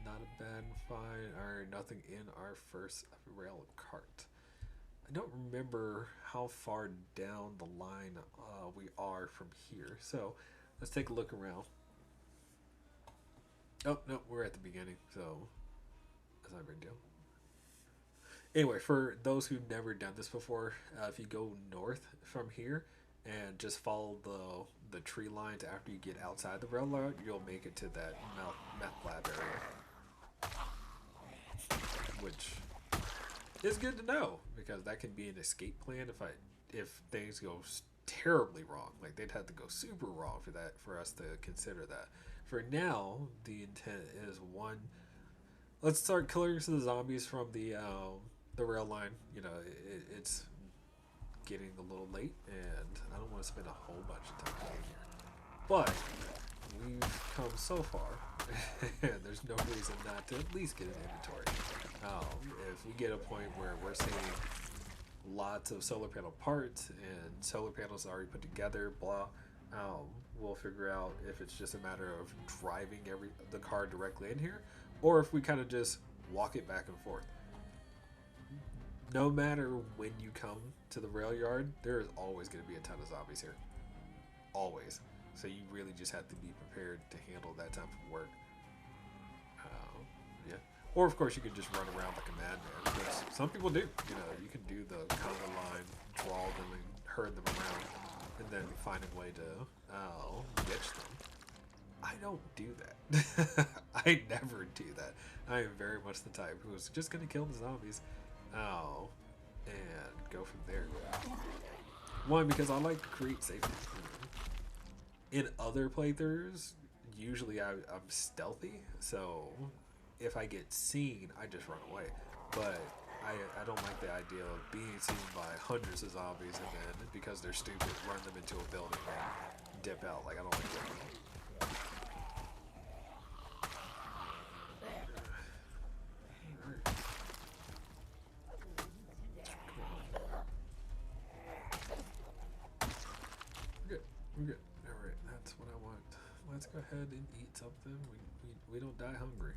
[SPEAKER 1] not a bad find. Alright, nothing in our first rail cart. I don't remember how far down the line we are from here, so let's take a look around. Oh no, we're at the beginning, so that's not a big deal. Anyway, for those who've never done this before, if you go north from here and just follow the tree lines after you get outside the railroad, you'll make it to that meth lab area, which is good to know, because that can be an escape plan if things go terribly wrong. Like they'd have to go super wrong for us to consider that. For now, the intent is one. Let's start killing some of the zombies from the rail line. It's getting a little late, and I don't want to spend a whole bunch of time getting here. But we've come so far, and there's no reason not to at least get an inventory. If we get a point where we're seeing lots of solar panel parts and solar panels already put together, blah, um, we'll figure out if it's just a matter of driving the car directly in here, or if we kind of just walk it back and forth. No matter when you come to the rail yard, there is always going to be a ton of zombies here. Always. So you really just have to be prepared to handle that type of work. Yeah. Or of course you could just run around like a madman, which some people do. You know, you can do the conga line, draw them and herd them around, and then find a way to ditch them. I don't do that. I never do that. I am very much the type who's just gonna kill the zombies, and go from there. One, because I like to create safety. In other playthroughs, usually I'm stealthy, so if I get seen, I just run away. But I don't like the idea of being seen by hundreds of zombies and then, because they're stupid, run them into a building and dip out. Like, I don't like that. We're good. We're good. Alright, that's what I want. Let's go ahead and eat something. We don't die hungry.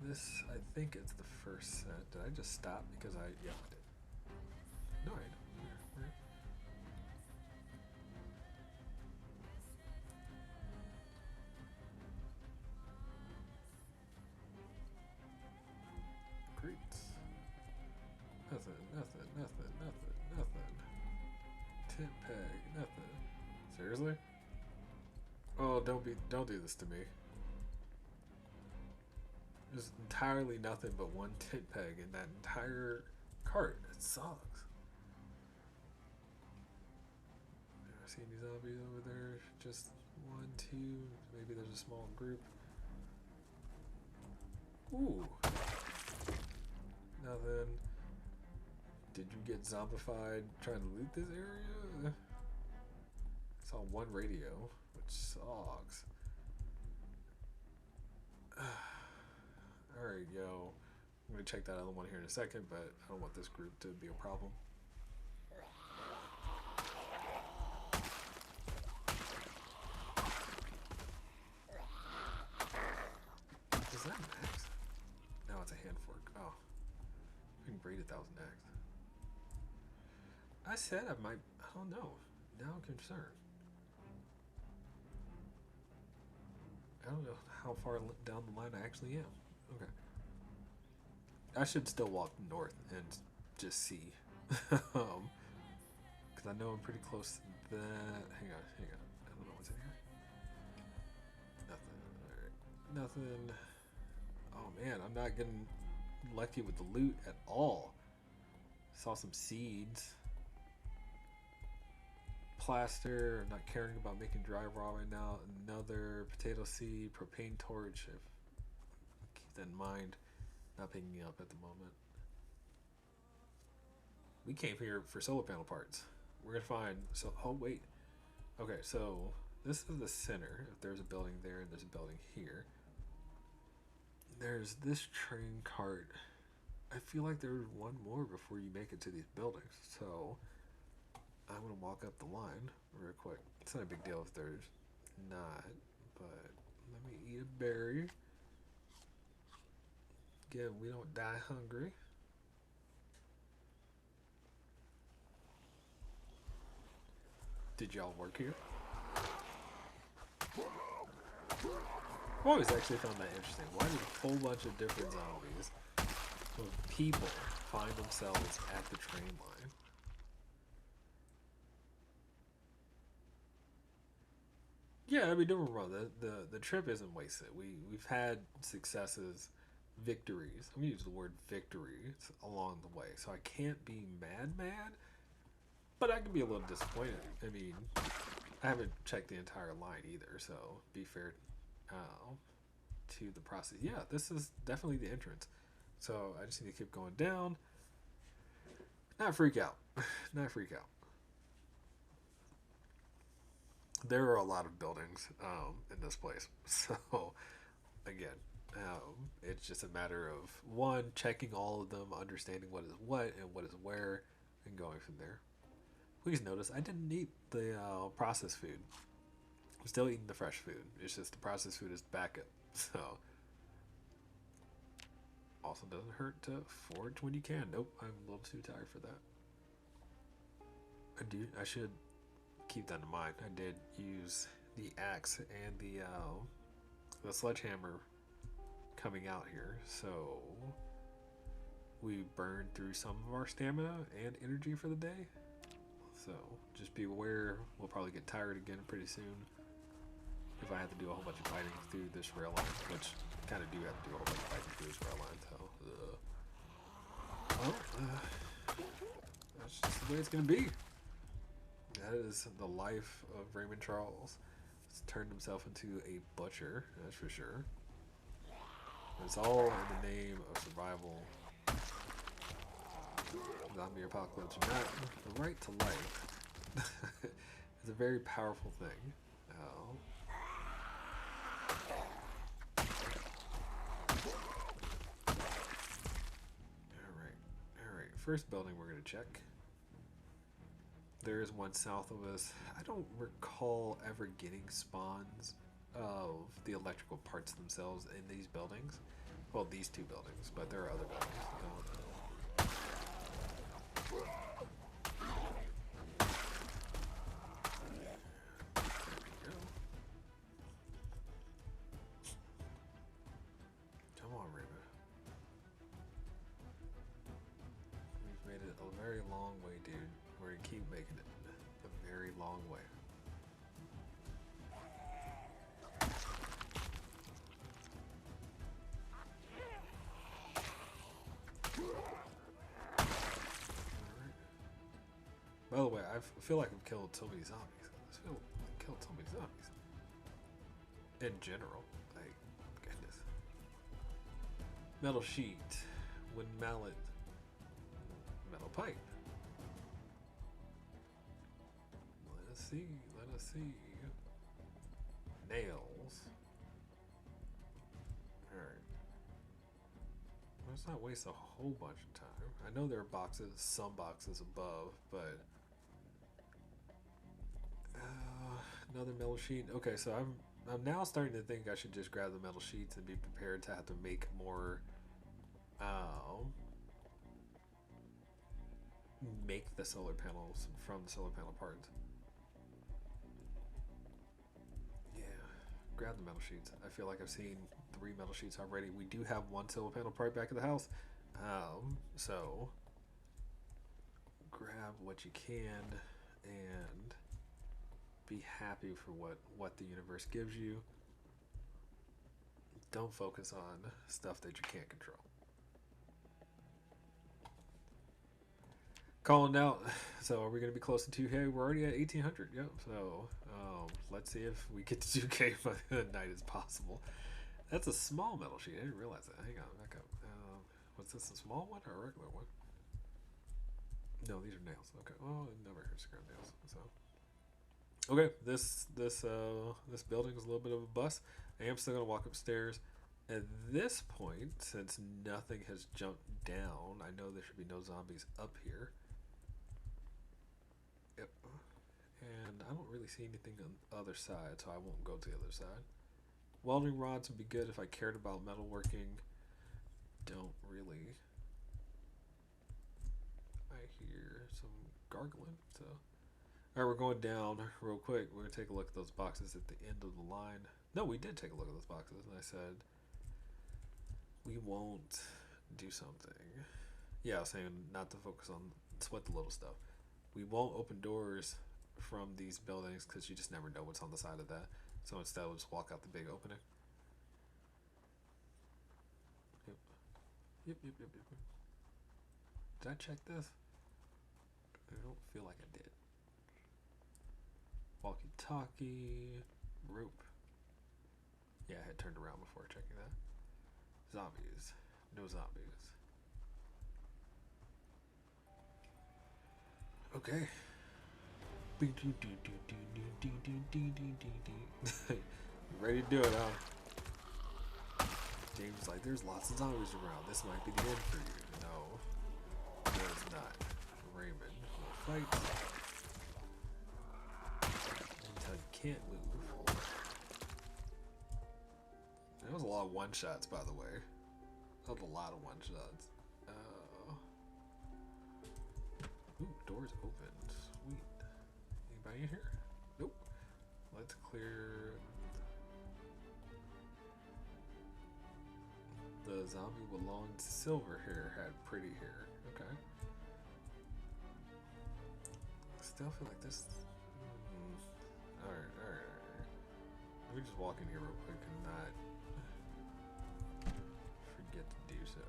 [SPEAKER 1] This, I think it's the first set. Did I just stop because yeah, I did. No, I didn't. Great. Nothing, nothing, nothing, nothing, nothing. Tent peg, nothing. Seriously? Oh, don't do this to me. There's entirely nothing but one tent peg in that entire cart. It sucks. I see any zombies over there? Just one, two. Maybe there's a small group. Ooh. Nothing. Did you get zombified trying to loot this area? I saw one radio, which sucks. Alright, yo. I'm gonna check that other one here in a second, but I don't want this group to be a problem. Is that an axe? No, it's a hand fork. Oh. I can braid 1,000 axe. I said I might. I don't know. Now I'm concerned. I don't know how far down the line I actually am. Okay. I should still walk north and just see. Because I know I'm pretty close to that. Hang on, hang on. I don't know what's in here. Nothing. Alright. Nothing. Oh man, I'm not getting lucky with the loot at all. Saw some seeds. Plaster. I'm not caring about making dry raw right now. Another potato seed, propane torch. Keep that in mind. Not picking me up at the moment. We came here for solar panel parts. We're gonna find. So, oh wait. Okay, so this is the center. If there's a building there and there's a building here. There's this train cart. I feel like there's one more before you make it to these buildings. So I'm gonna walk up the line real quick. It's not a big deal if there's not, but let me eat a berry. Again, we don't die hungry. Did y'all work here? I've always actually found that interesting. Why did a whole bunch of different zombies of people find themselves at the train line? Yeah, I mean, don't get me wrong. The trip isn't wasted. We've had successes, victories. I'm gonna use the word victories along the way. So I can't be mad, but I can be a little disappointed. I mean, I haven't checked the entire line either, so be fair to the process. Yeah, this is definitely the entrance. So I just need to keep going down. Not freak out. Not freak out. there are a lot of buildings in this place. So again, it's just a matter of one checking all of them, understanding what is what and what is where, and going from there. Please notice I didn't eat the processed food. I'm still eating the fresh food. It's just the processed food is backup. So also doesn't hurt to forage when you can. Nope, I'm a little too tired for that. I should keep that in mind. I did use the axe and the sledgehammer coming out here, so we burned through some of our stamina and energy for the day. So just be aware, we'll probably get tired again pretty soon if I have to do a whole bunch of fighting through this rail line, which I kind of do have to do a whole bunch of fighting through this rail line. So, that's just the way it's gonna be. That is the life of Raymond Charles. He's turned himself into a butcher, that's for sure. It's all in the name of survival. Zombie apocalypse, not the right to life. It's a very powerful thing. Alright. First building we're going to check. There is one south of us. I don't recall ever getting spawns of the electrical parts themselves in these buildings. Well, these two buildings, but there are other buildings. Come on, Raven. We've made it a very long way, dude. We're gonna keep making it a very long way. By the way, I feel like I've killed so many zombies. I feel like I've killed so many zombies. In general. Like, goodness. Metal sheet. Wooden mallet. Metal pipe. Let us see. Nails. Alright. Let's not waste a whole bunch of time. I know there are boxes, some boxes above, but another metal sheet. Okay, so I'm now starting to think I should just grab the metal sheets and be prepared to have to make more. Make the solar panels from the solar panel parts. Yeah, grab the metal sheets. I feel like I've seen 3 metal sheets already. We do have 1 solar panel part back at the house, so grab what you can and be happy for what the universe gives you. Don't focus on stuff that you can't control. Calling out. So are we going to be close to 2K? We're already at 1800. Yep. So let's see if we get to 2K by the night as possible. That's a small metal sheet. I didn't realize that. Hang on, back up. Was this a small one or a regular one? No, these are nails. Okay. Well, it never hurts to grab nails. So okay, this building is a little bit of a bust. I am still gonna walk upstairs. At this point, since nothing has jumped down, I know there should be no zombies up here. Yep. And I don't really see anything on the other side, so I won't go to the other side. Welding rods would be good if I cared about metalworking. Don't really. I hear some gargling, so. Alright, we're going down real quick. We're going to take a look at those boxes at the end of the line. No, we did take a look at those boxes, and I said, we won't do something. Yeah, I was saying not to focus on sweat the little stuff. We won't open doors from these buildings because you just never know what's on the side of that. So instead, we'll just walk out the big opening. Yep. Did I check this? I don't feel like I did. Walkie-talkie. Rope. Yeah, I had turned around before checking that. Zombies. No zombies. Okay. Ready to do it, huh? James is like, there's lots of zombies around. This might be the end for you. No, it's not. Raymond will fight until you can't move. There was a lot of one-shots, by the way. That was a lot of one-shots. Ooh, doors open. Sweet. Anybody in here? Nope. Let's clear the zombie with long silver hair had pretty hair. Okay. Still feel like this. Alright. Let me just walk in here real quick and not forget to do so.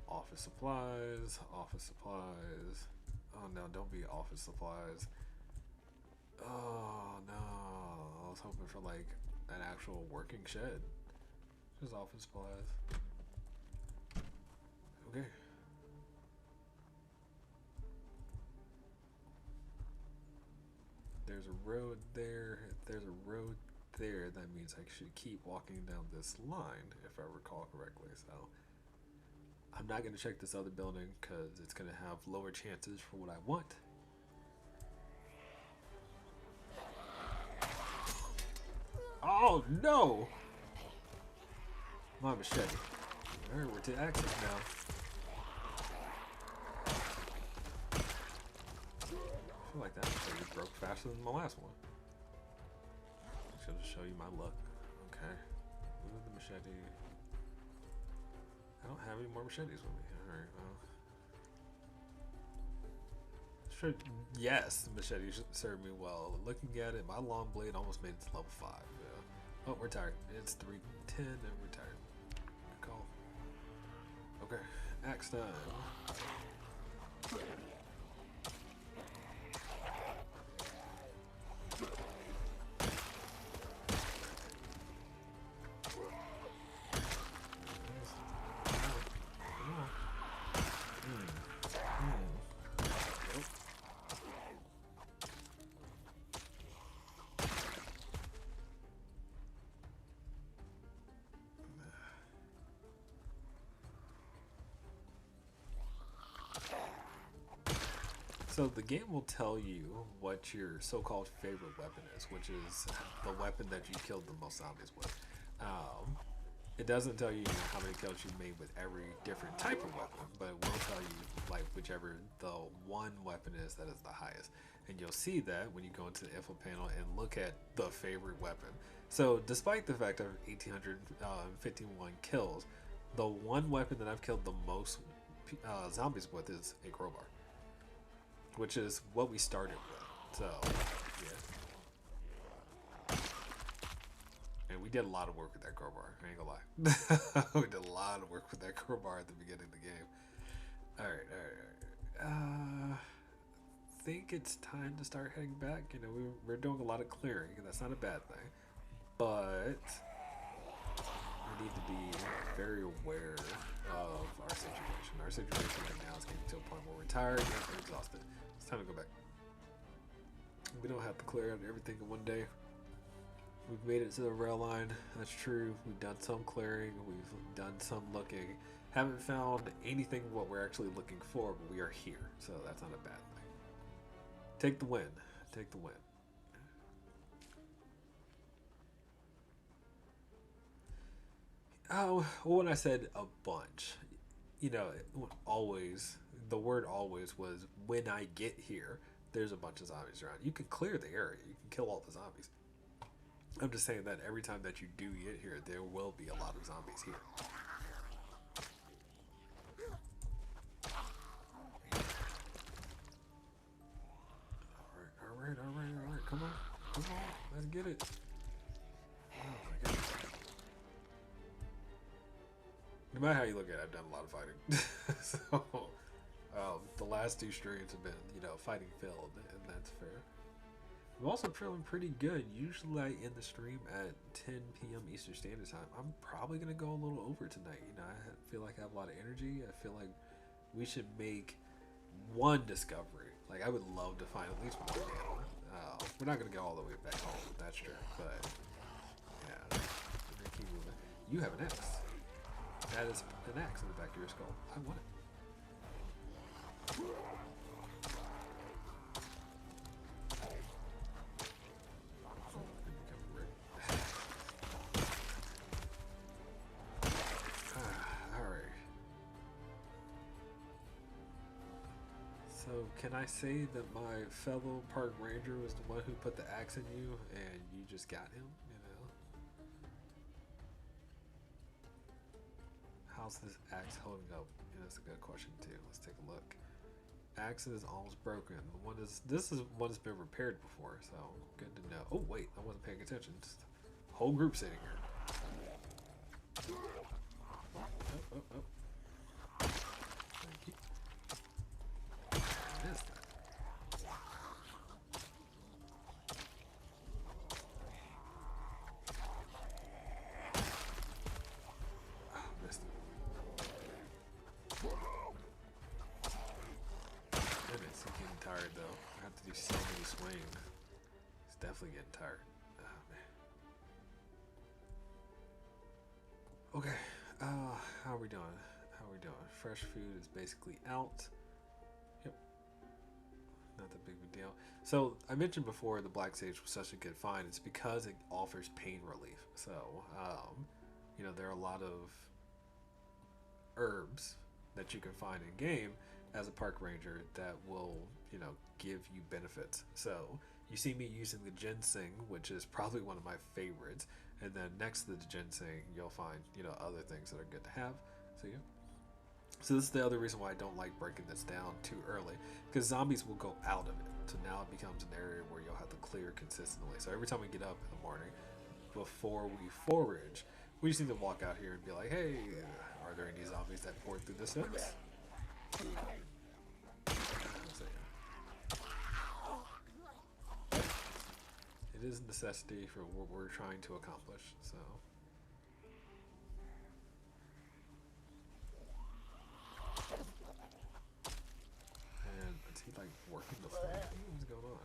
[SPEAKER 1] Office supplies. Oh no, don't be office supplies. Oh no, I was hoping for like an actual working shed. Just office supplies. Okay. There's a road there. If there's a road there, that means I should keep walking down this line, if I recall correctly. So I'm not going to check this other building because it's going to have lower chances for what I want. Oh no! My machete. Alright, we're to access now. I feel like that machete broke faster than the last one. Should just show you my luck. Okay. Move the machete. I don't have any more machetes with me. Alright, well. Sure, yes, the machete should serve me well. Looking at it, my long blade almost made it to level 5. Yeah. Oh, we're tired. It's 3:10 and we're tired. Good call. Okay, axe time. So the game will tell you what your so-called favorite weapon is, which is the weapon that you killed the most zombies with. It doesn't tell you how many kills you made with every different type of weapon, but it will tell you like whichever the one weapon is that is the highest. And you'll see that when you go into the info panel and look at the favorite weapon. So despite the fact of 1,851 kills, the one weapon that I've killed the most zombies with is a crowbar, which is what we started with. So, yeah. And we did a lot of work with that crowbar. I ain't gonna lie. We did a lot of work with that crowbar at the beginning of the game. Alright. I think it's time to start heading back. You know, we're doing a lot of clearing, and that's not a bad thing. But we need to be very aware of our situation. Our situation right now is getting to a point where we're tired and we're exhausted. It's time to go back. We don't have to clear out everything in one day. We've made it to the rail line. That's true. We've done some clearing. We've done some looking. Haven't found anything what we're actually looking for, but we are here. So that's not a bad thing. Take the win. Take the win. Oh, well, when I said a bunch, you know, always, the word always was when I get here, there's a bunch of zombies around. You can clear the area. You can kill all the zombies. I'm just saying that every time that you do get here, there will be a lot of zombies here. Alright. Come on. Let's get it. Oh my goodness. No matter how you look at it, I've done a lot of fighting. So, the last 2 streams have been, you know, fighting filled, and that's fair. I'm also feeling pretty good. Usually I end the stream at 10 p.m. Eastern Standard Time. I'm probably going to go a little over tonight. You know, I feel like I have a lot of energy. I feel like we should make one discovery Like, I would love to find at least one panel. We're not gonna go all the way back home, that's true. But yeah, we're gonna keep moving. You have an axe. That is an axe in the back of your skull. I want it. Alright. So, can I say that my fellow park ranger was the one who put the axe in you and you just got him? You know? How's this axe holding up? Yeah, that's a good question too. Let's take a look. Axe is almost broken. This is one that's been repaired before, so good to know. Oh wait, I wasn't paying attention. Just whole group sitting here. Oh. Thank you. I missed that. Oh, missed it. Goodness, I'm getting tired though. I have to do so many swings. It's definitely getting tired. Oh man. Okay. How are we doing? Fresh food is basically out. Yep. Not that big of a deal. So I mentioned before the black sage was such a good find. It's because it offers pain relief. So there are a lot of herbs that you can find in game as a park ranger that will give you benefits. So you see me using the ginseng, which is probably one of my favorites, and then next to the ginseng you'll find other things that are good to have. So yeah. So this is the other reason why I don't like breaking this down too early, because zombies will go out of it. So now it becomes an area where you'll have to clear consistently. So every time we get up in the morning, before we forage, we just need to walk out here and be like, hey, are there any zombies that poured through this fence? So, yeah. It is a necessity for what we're trying to accomplish. So. And is he like working the flame? What's going on?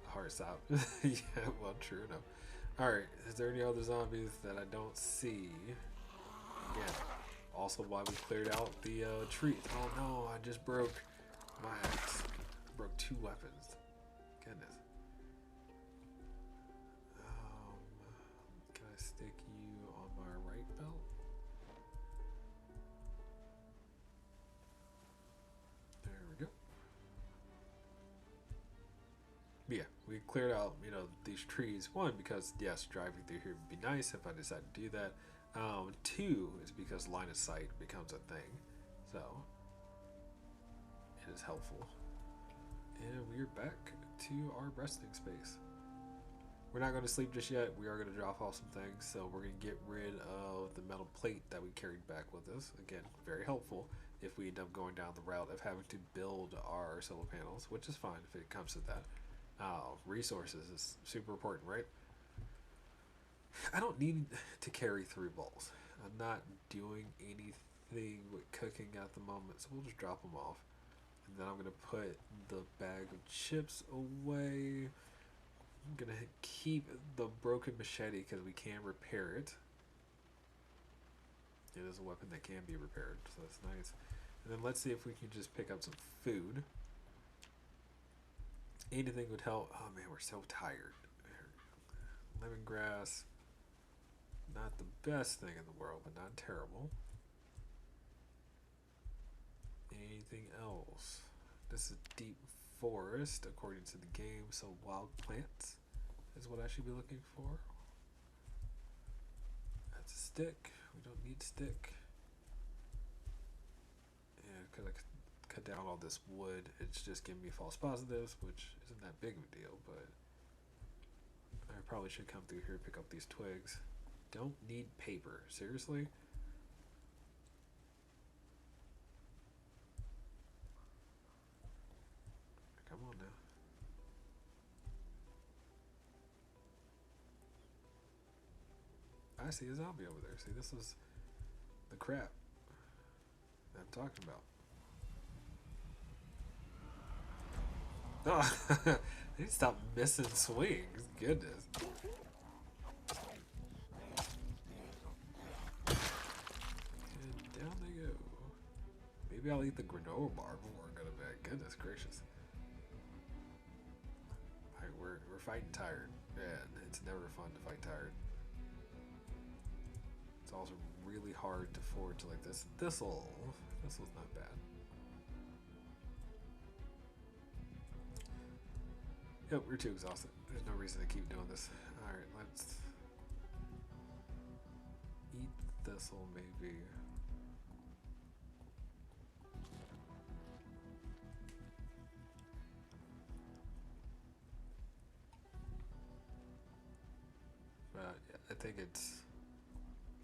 [SPEAKER 1] Hard stop. Yeah, well, true enough. Alright, is there any other zombies that I don't see? Again, also why we cleared out the trees. Oh no, I just broke my axe. Broke 2 weapons. Goodness. Can I stick you on my right belt? There we go. But yeah, we cleared out, these trees. One, because yes, driving through here would be nice if I decide to do that. 2 is because line of sight becomes a thing, so it is helpful. And we're back to our resting space. We're not going to sleep just yet. We are going to drop off some things, so we're going to get rid of the metal plate that we carried back with us. Again, very helpful if we end up going down the route of having to build our solar panels, which is fine if it comes to that. Resources is super important, right? I don't need to carry 3 bowls. I'm not doing anything with cooking at the moment, so we'll just drop them off. And then I'm going to put the bag of chips away. I'm going to keep the broken machete because we can repair it. It is a weapon that can be repaired, so that's nice. And then let's see if we can just pick up some food. Anything would help. Oh man, we're so tired. Lemongrass. Not the best thing in the world, but not terrible. Anything else? This is deep forest, according to the game, so wild plants is what I should be looking for. That's a stick. We don't need stick. Yeah, because I cut down all this wood, it's just giving me false positives, which isn't that big of a deal, but I probably should come through here and pick up these twigs. Don't need paper. Seriously? Come on now. I see a zombie over there. See, this is the crap that I'm talking about. Oh, they need to stop missing swings. Goodness. And down they go. Maybe I'll eat the granola bar before I go to bed. Goodness gracious. Alright, we're fighting tired. And it's never fun to fight tired. It's also really hard to forge like this. This'le's not bad. Yep, we're too exhausted. There's no reason to keep doing this. Alright, let's eat thistle maybe. But yeah, I think it's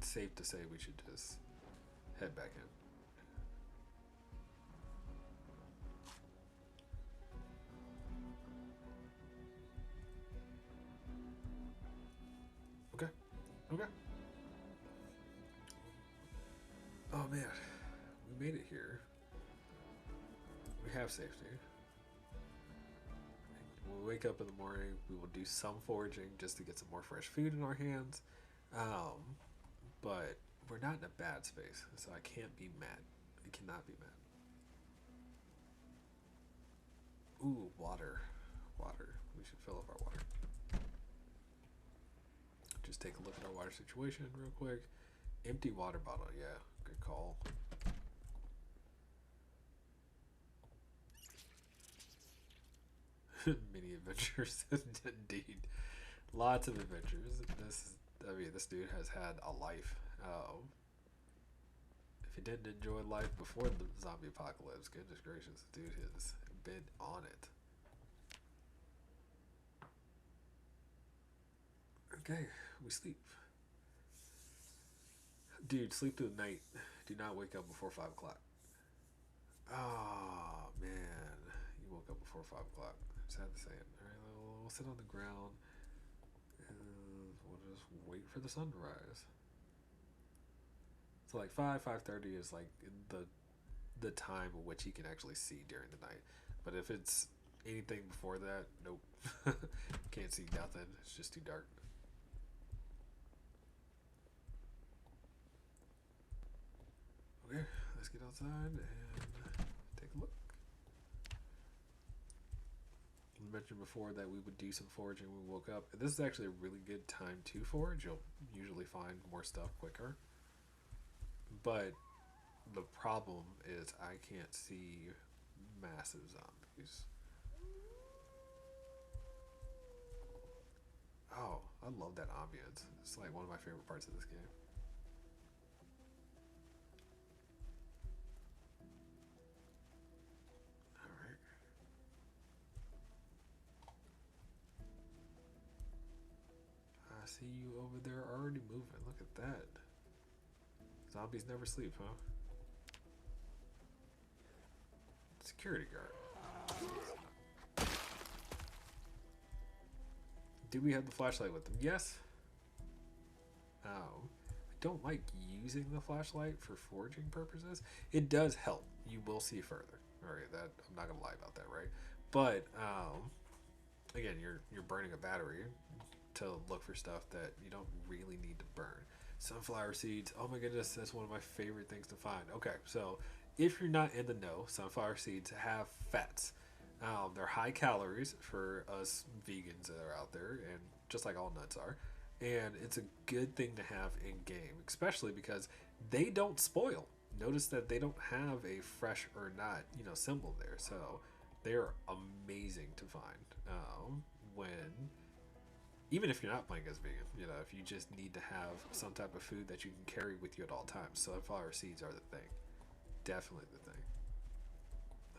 [SPEAKER 1] safe to say we should just head back in. Okay. Okay. Oh man, we made it here. We have safety. We'll wake up in the morning. We will do some foraging just to get some more fresh food in our hands. But we're not in a bad space, so I can't be mad. I cannot be mad. Ooh, water. Water. We should fill up our water. Just take a look at our water situation real quick. Empty water bottle. Yeah, good call. Mini adventures, indeed. Lots of adventures. This dude has had a life. If he didn't enjoy life before the zombie apocalypse, goodness gracious, dude has been on it. Okay, we sleep. Dude, sleep through the night. Do not wake up before 5 o'clock. Oh, man. You woke up before 5 o'clock. Sad to say it. Alright, we'll sit on the ground. And we'll just wait for the sun to rise. So like 5:30 is like the time at which he can actually see during the night. But if it's anything before that, nope. Can't see nothing. It's just too dark. Okay, let's get outside and take a look. I mentioned before that we would do some foraging when we woke up. This is actually a really good time to forage. You'll usually find more stuff quicker. But the problem is I can't see massive zombies. Oh, I love that ambience. It's like one of my favorite parts of this game. Alright. I see you over there already moving. Look at that. Zombies never sleep, huh? Security guard. Do we have the flashlight with them? Yes. Oh. I don't like using the flashlight for foraging purposes. It does help. You will see further. Alright, that I'm not gonna lie about that, right? But again, you're burning a battery to look for stuff that you don't really need to burn. Sunflower seeds. Oh my goodness, that's one of my favorite things to find. Okay, so if you're not in the know, sunflower seeds have fats. They're high calories for us vegans that are out there, and just like all nuts are. And it's a good thing to have in game, especially because they don't spoil. Notice that they don't have a fresh or not, symbol there. So they're amazing to find when, even if you're not playing as vegan, if you just need to have some type of food that you can carry with you at all times. Sunflower seeds are the thing. Definitely the thing.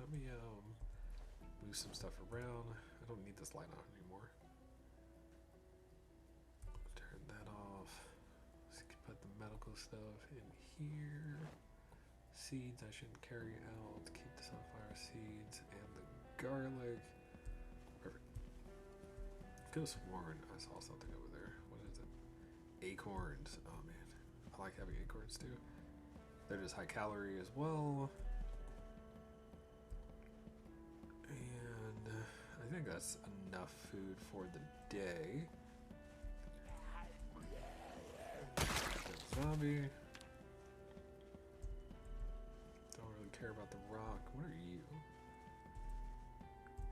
[SPEAKER 1] Let me move some stuff around. I don't need this light on anymore. Turn that off. Let's put the medical stuff in here. Seeds I shouldn't carry out. Keep the sunflower seeds and the garlic. Perfect. Could have sworn I saw something over there. What is it? acorns. Oh man, I like having acorns too. They're just high calorie as well. And I think that's enough food for the day. Zombie. Don't really care about the rock. What are you?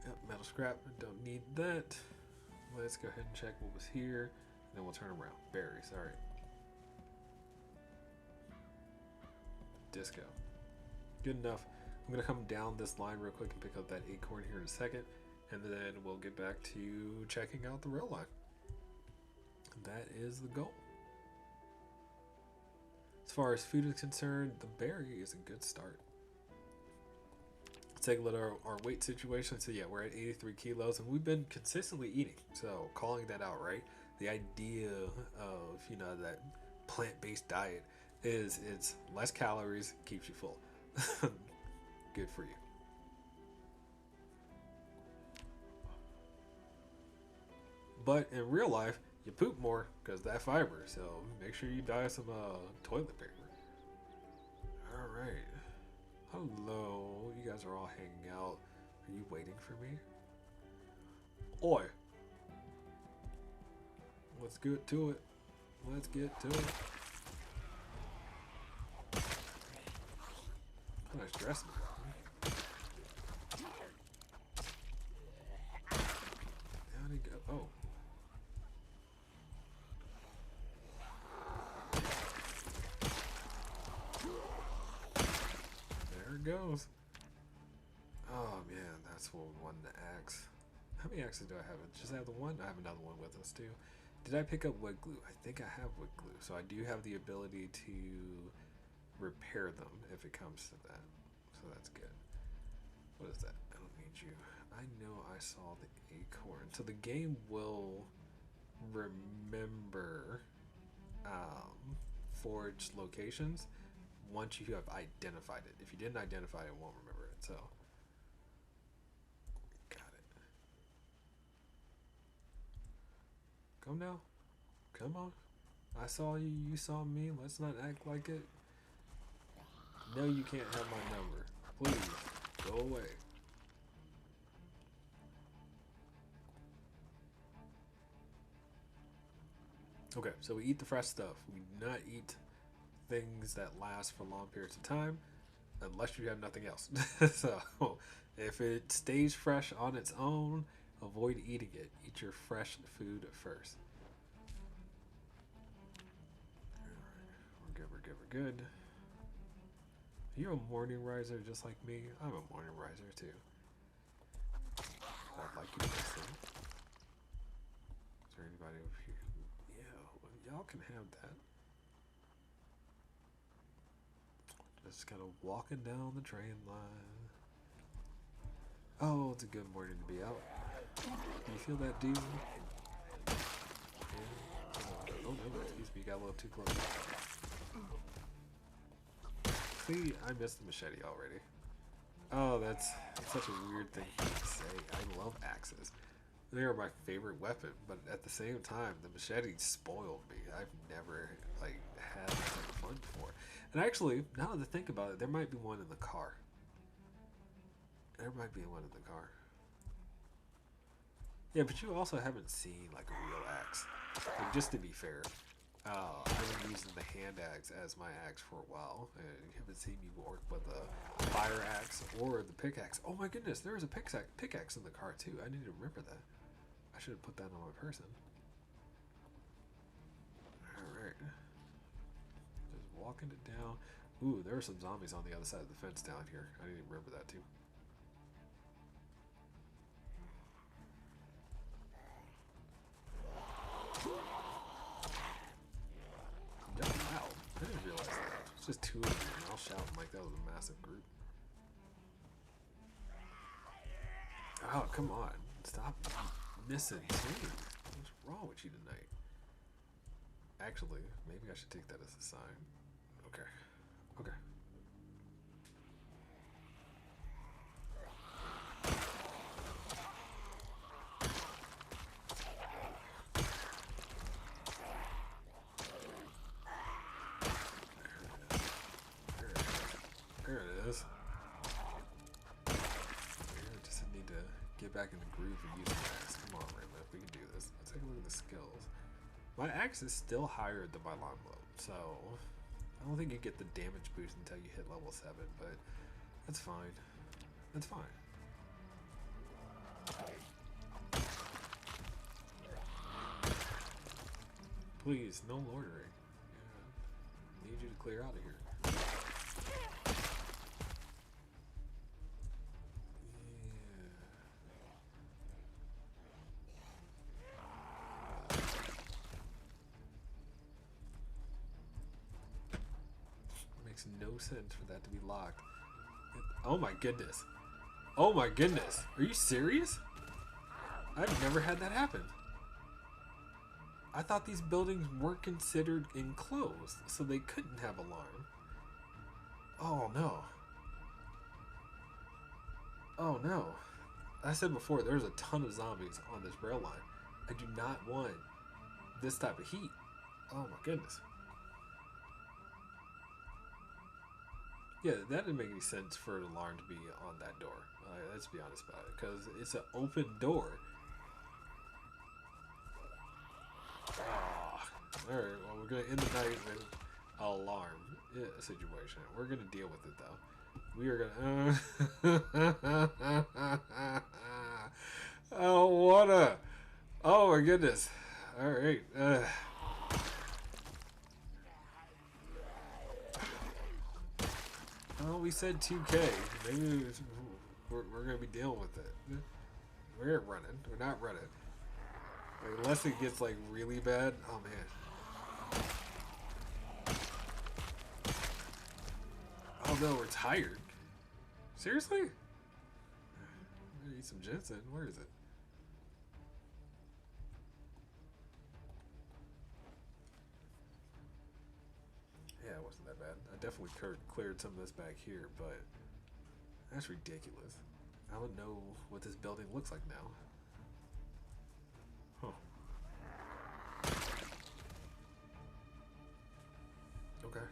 [SPEAKER 1] Yep, metal scrap. Don't need that. Let's go ahead and check what was here. And then we'll turn around. Berries. Alright. Disco. Good enough. I'm going to come down this line real quick and pick up that acorn here in a second. And then we'll get back to checking out the rail line. That is the goal. As far as food is concerned, the berry is a good start. Let's take a look at our weight situation. So yeah, we're at 83 kilos and we've been consistently eating. So calling that out, right? The idea of, you know, that plant-based diet is it's less calories, keeps you full. Good for you. But in real life, you poop more because of that fiber. So make sure you buy some toilet paper. All right. Hello. You guys are all hanging out. Are you waiting for me? Oi. Let's get to it. Let's get to it. Nice dressing. Down he go. Oh. There it goes. Oh man, that's what we wanted to axe. How many axes do I have? Just have the one? I have another one with us too. Did I pick up wood glue? I think I have wood glue. So I do have the ability to repair them if it comes to that. So that's good. What is that? I don't need you. I know I saw the acorn. So the game will remember forage locations once you have identified it. If you didn't identify it, it won't remember it. So got it. Come now. Come on. I saw you, you saw me. Let's not act like it. No, you can't have my number. Please, go away. Okay, so we eat the fresh stuff. We do not eat things that last for long periods of time unless you have nothing else. So if it stays fresh on its own, avoid eating it. Eat your fresh food first. We're good, we're good, we're good. Are you a morning riser just like me? I'm a morning riser too. I'd like you to listen. Is there anybody over here? Yeah, well, y'all can have that. Just kind of walking down the train line. Oh, it's a good morning to be out. Do you feel that, dude? Yeah. Oh no, excuse me, you got a little too close. See, I missed the machete already. Oh, that's such a weird thing to say. I love axes. They are my favorite weapon, but at the same time, the machete spoiled me. I've never had that type of fun before. And actually, now that I think about it, there might be one in the car. There might be one in the car. Yeah, but you also haven't seen like a real axe. Like, just to be fair. I've been using the hand axe as my axe for a while, and you haven't seen me work with a fire axe or the pickaxe. Oh my goodness, there was a pickaxe in the car too. I need to remember that. I should have put that on my person. Alright. Just walking it down. Ooh, there are some zombies on the other side of the fence down here. I need to remember that too. Wow, I didn't realize that. It's just two of them, and I'll shout like that was a massive group. Oh, come on. Stop missing too. What's wrong with you tonight? Actually, maybe I should take that as a sign. Okay. Okay. get back in the groove and use the axe. Come on, Raymond. We can do this. Let's take a look at the skills. My axe is still higher than my longbow, so I don't think you get the damage boost until you hit level 7, but that's fine. That's fine. Please, no loitering. Yeah. Need you to clear out of here. Makes no sense for that to be locked. Oh my goodness. Oh my goodness. Are you serious? I've never had that happen. I thought these buildings weren't considered enclosed, so they couldn't have alarm. Oh no. Oh no. I said before, there's a ton of zombies on this rail line. I do not want this type of heat. Oh my goodness. Yeah, that didn't make any sense for an alarm to be on that door. Let's be honest about it, because it's an open door. Alright, well, we're going to end the night with an alarm situation. We're going to deal with it, though. We are going to... Oh, what a... Oh, my goodness. Alright. Well, we said 2K. Maybe we're going to be dealing with it. We're running. We're not running. Like, unless it gets, like, really bad. Oh, man. Oh, no, we're tired. Seriously? I'm gonna eat some ginseng. Where is it? Yeah, it wasn't that bad. I definitely cleared some of this back here, but that's ridiculous. I don't know what this building looks like now. Huh. Okay.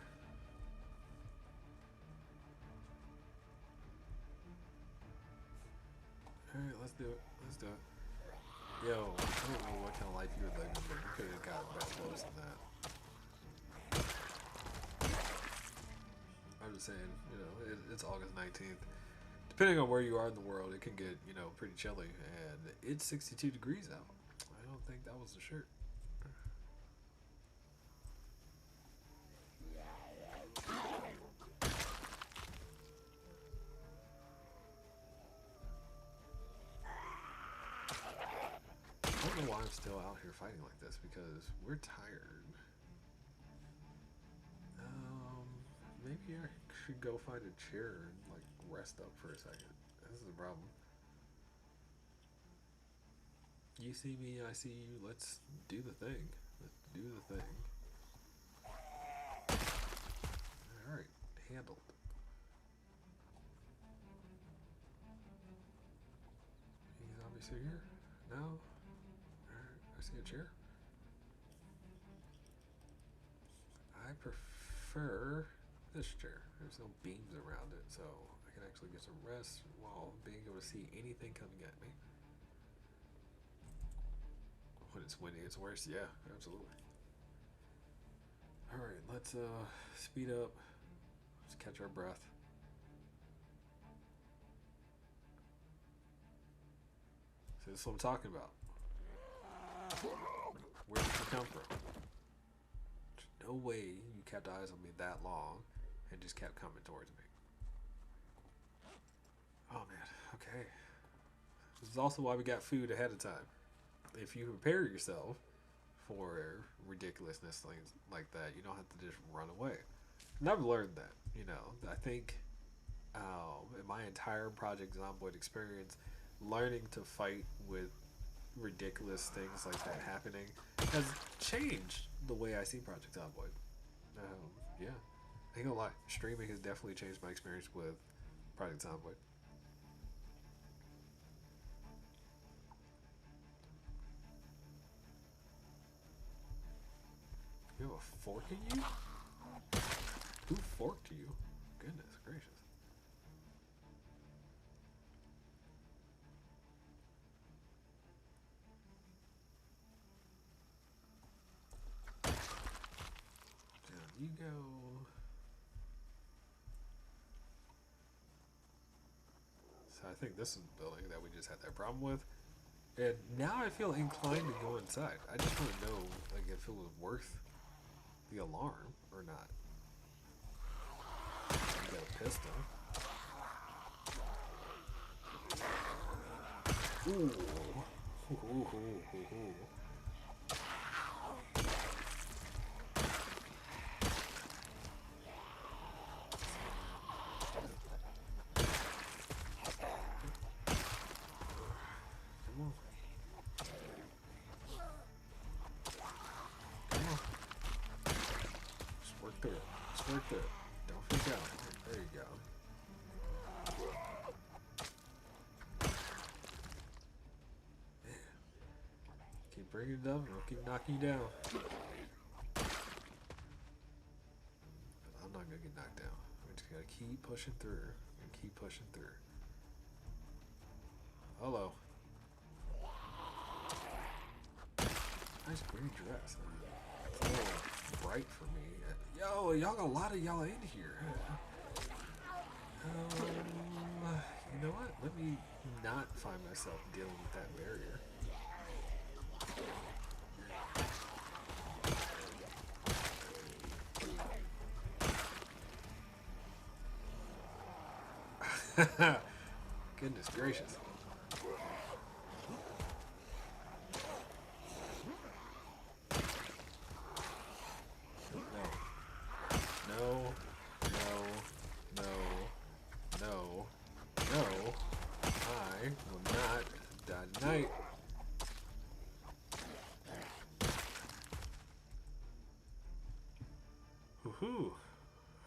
[SPEAKER 1] Alright, let's do it. Let's do it. Yo, I don't know what kind of life you would live, but you could have got better close than that. I'm just saying, you know, it's August 19th. Depending on where you are in the world, it can get, you know, pretty chilly. And it's 62 degrees out. I don't think that was the shirt. I don't know why I'm still out here fighting like this, because we're tired. Maybe I should go find a chair and, like, rest up for a second. This is the problem. You see me, I see you. Let's do the thing. Let's do the thing. Alright, handled. Any zombies here? No? Alright, I see a chair. I prefer this chair. There's no beams around it, so I can actually get some rest while being able to see anything coming at me. When it's windy, it's worse. Yeah, absolutely. Alright, let's speed up. Let's catch our breath. So this is what I'm talking about. Where did you come from? There's no way you kept eyes on me that long and just kept coming towards me. Oh man, okay. This is also why we got food ahead of time. If you prepare yourself for ridiculousness, things like that, you don't have to just run away. And I've learned that, you know. I think in my entire Project Zomboid experience, learning to fight with ridiculous things like that happening has changed the way I see Project Zomboid. Yeah, I ain't gonna lie, streaming has definitely changed my experience with Project Zomboid. You have a fork in you? Who forked you? Goodness gracious. go. So I think this is the building that we just had that problem with. And now I feel inclined to go inside. I just want to know, like, if it was worth the alarm or not. We got a pistol. Ooh. Ooh, ooh, ooh, ooh. Right there. Don't freak out. There you go. Man. Keep bringing it up and I'll keep knocking you down. But I'm not going to get knocked down. We just got to keep pushing through. And keep pushing through. Hello. Nice green dress. It's a little bright for me. Yo, y'all got a lot of y'all in here. You know what? Let me not find myself dealing with that barrier. Goodness gracious. Woohoo!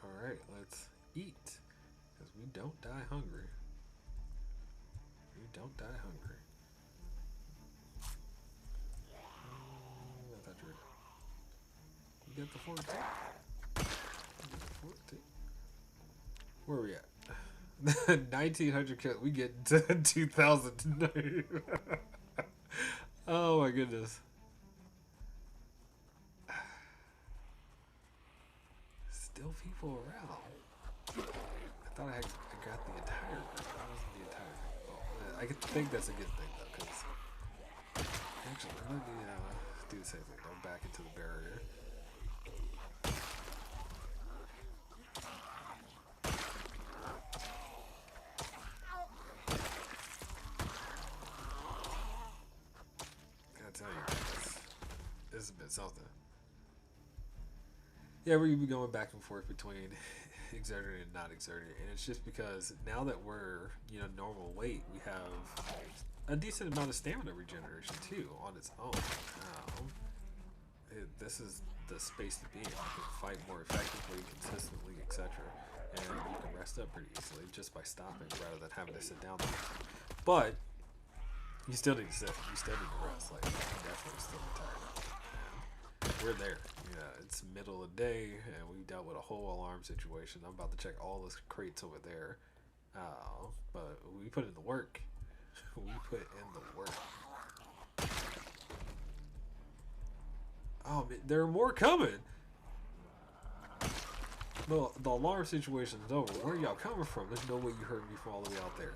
[SPEAKER 1] Alright, let's eat. Because we don't die hungry. We don't die hungry. I thought you were... You got the fork too? Where are we at? 1900 kills. We get to 2000 tonight. Oh my goodness. Still people around. I thought I got the entire group. That wasn't the entire group. Well, I think that's a good thing though, because actually, let me do the same thing. Go back into the barrier. Gotta tell you, this has been something. Yeah, we're be going back and forth between exerting and not exerting, and it's just because now that we're normal weight, we have a decent amount of stamina regeneration too on its own. This is the space to be in. You can fight more effectively, consistently, etc., and you can rest up pretty easily just by stopping rather than having to sit down. But you still need to sit. You still need to rest. Like, I'm definitely still tired. We're there. Yeah, it's middle of the day, and we dealt with a whole alarm situation. I'm about to check all the crates over there. But we put in the work. We put in the work. Oh, man, there are more coming. The alarm situation is over. Where are y'all coming from? There's no way you heard me from all the way out there.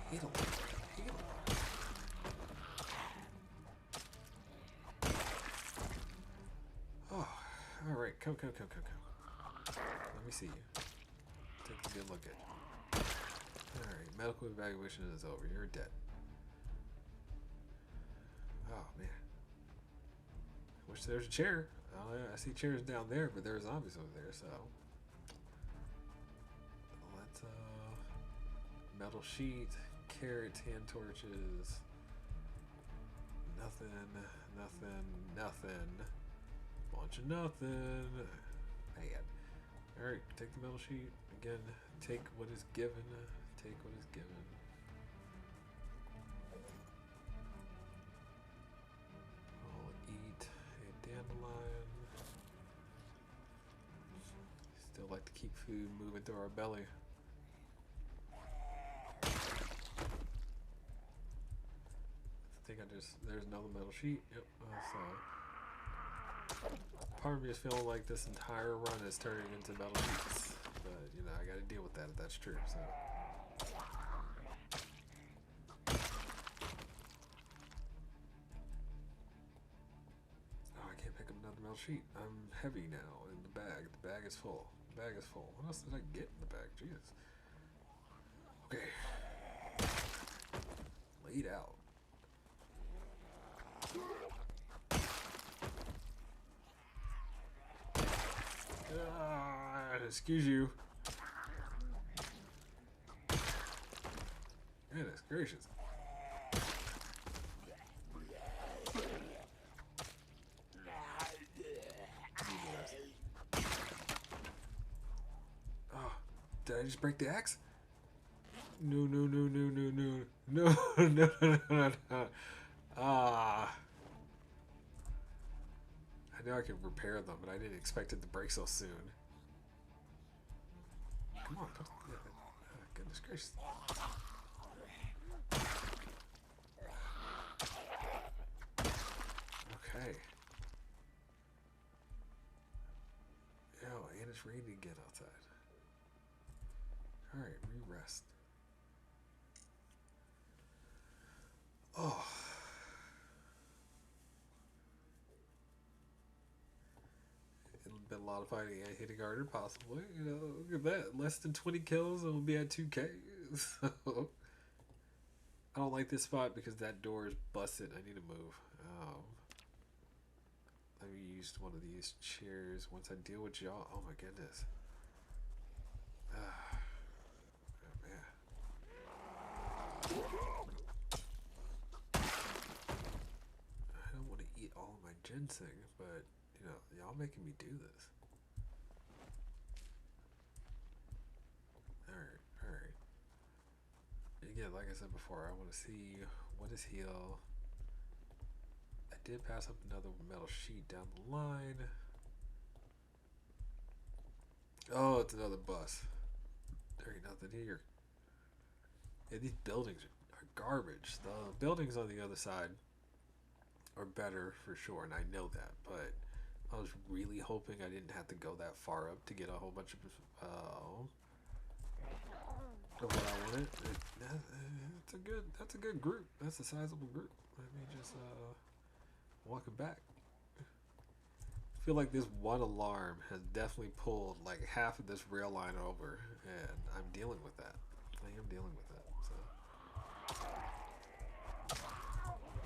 [SPEAKER 1] Hit him. Oh, alright. Come. Let me see you. Take a good look at you. Alright, medical evaluation is over. You're dead. Oh, man. Wish there was a chair. Oh, yeah, I see chairs down there, but there are zombies over there, so. Let's, metal sheet, carrots, hand torches. Nothing. Bunch of nothing. Man. Alright, take the metal sheet. Again, take what is given. I'll eat a dandelion. Still like to keep food moving through our belly. There's another metal sheet. Yep. So part of me is feeling like this entire run is turning into metal sheets, but you know I got to deal with that if that's true. So. Oh, I can't pick up another metal sheet. I'm heavy now in the bag. The bag is full. The bag is full. What else did I get in the bag? Jesus. Okay. Laid out. Excuse you. Goodness gracious. Oh, did I just break the axe? No, no, no, no, no, no. No, no, no, no, no. Ah. I know I could repair them, but I didn't expect it to break so soon. Come on. Oh, goodness gracious. Okay. Oh, and it's raining again outside. Alright, re-rest. Oh. It'll be a lot of fighting and hitting harder, possibly. You know, look at that. Less than 20 kills and we'll be at 2K. So, I don't like this spot because that door is busted. I need to move. Let me use one of these chairs once I deal with y'all. Oh my goodness. Oh man. I don't want to eat all of my ginseng, but you know, y'all making me do this. Alright. Again, like I said before, I want to see what is heal. I did pass up another metal sheet down the line. Oh, it's another bus. There ain't nothing here. Yeah, these buildings are garbage. The buildings on the other side are better for sure, and I know that, but I was really hoping I didn't have to go that far up to get a whole bunch of what I wanted. That's a good group. That's a sizable group. Let me just walk it back. I feel like this one alarm has definitely pulled like half of this rail line over, and I'm dealing with that. I am dealing with that. So.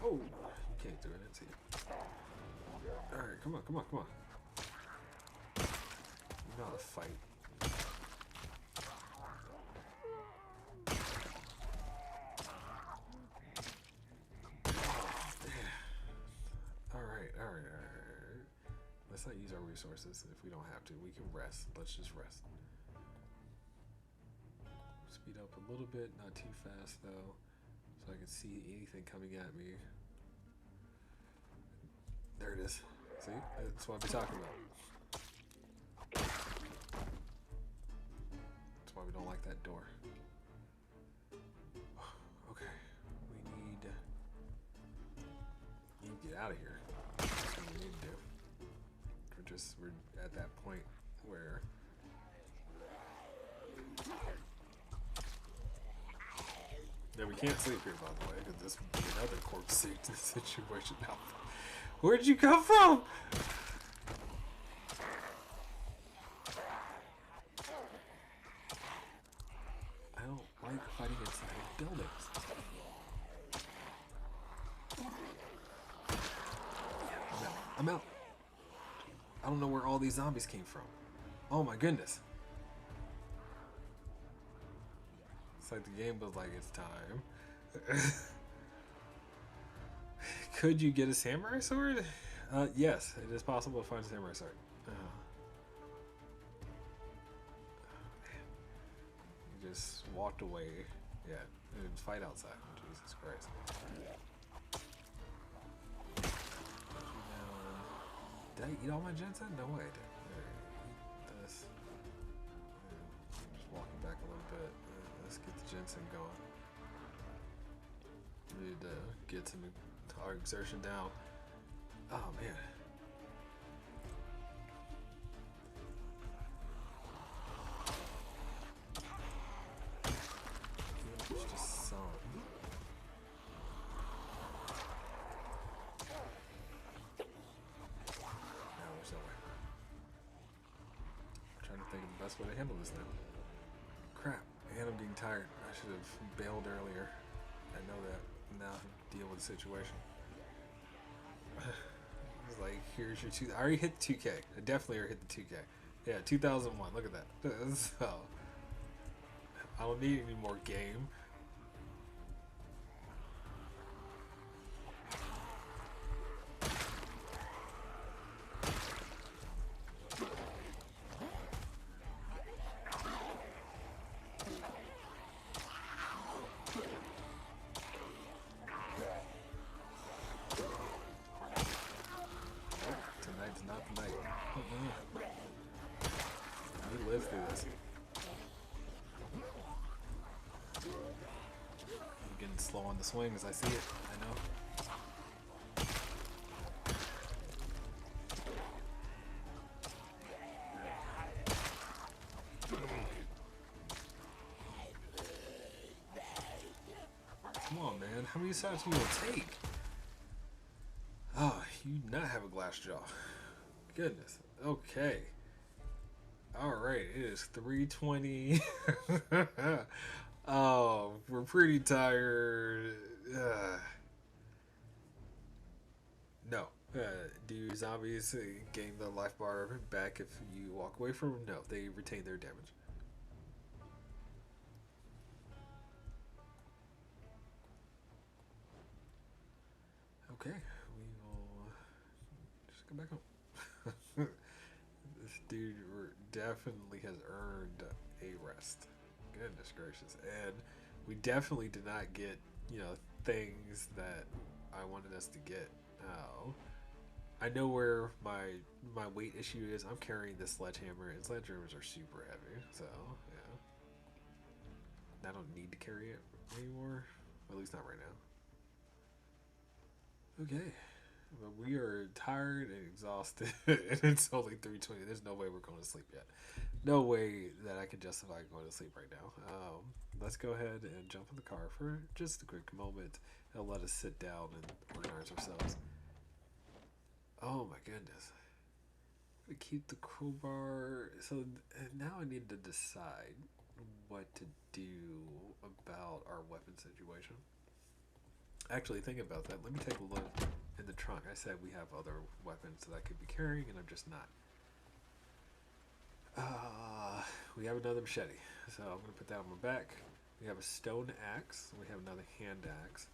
[SPEAKER 1] Oh, you can't do it. I didn't see it. All right, come on. You know how to fight. Alright. Let's not use our resources if we don't have to. We can rest. Let's just rest. Speed up a little bit, not too fast though, so I can see anything coming at me. There it is. See? That's what I'm talking about. That's why we don't like that door. Okay. We need to get out of here. That's what we need to do. We're at that point where yeah, we can't sleep here, by the way, because this would be another corpse situation now. Where'd you come from? I don't like fighting inside buildings. I'm out. I don't know where all these zombies came from. Oh my goodness. It's like the game was like, it's time. Could you get a samurai sword? Yes, it is possible to find a samurai sword. You just walked away. Yeah, and fight outside. Jesus Christ. Did I eat all my ginseng? No way I did. Eat this. Just walking back a little bit. Let's get the ginseng going. We need to get some our exertion down. Oh man. It's just some. Now there's no way. I'm trying to think of the best way to handle this now. Crap, and I'm getting tired. I should have bailed earlier. I know that. Now I have to deal with the situation. It's like, here's your I already hit 2K. I definitely already hit the 2K. Yeah, 2001. Look at that. So, I don't need any more game. Tonight's not the night. We live through this. I'm getting slow on the swings. I see it. I know. Come on, man. How many shots will you take? Oh, you do not have a glass jaw. Goodness. Okay. Alright, it is 3:20. Oh, we're pretty tired. No. Do zombies gain the life bar back if you walk away from them? No, they retain their damage. Okay, we will just go back home. This dude definitely has earned a rest. Goodness gracious. And we definitely did not get, things that I wanted us to get. Oh. I know where my weight issue is. I'm carrying this sledgehammer, and sledgehammers are super heavy. So, yeah. I don't need to carry it anymore. At least not right now. Okay. But we are tired and exhausted, and it's only 3:20. There's no way we're going to sleep yet. No way that I can justify going to sleep right now. Let's go ahead and jump in the car for just a quick moment. It'll let us sit down and organize ourselves. Oh my goodness. I'm going to keep the crowbar. So now I need to decide what to do about our weapon situation. Actually, thinking about that, let me take a look in the trunk. I said we have other weapons that I could be carrying, and I'm just not. We have another machete, so I'm going to put that on my back. We have a stone axe. We have another hand axe.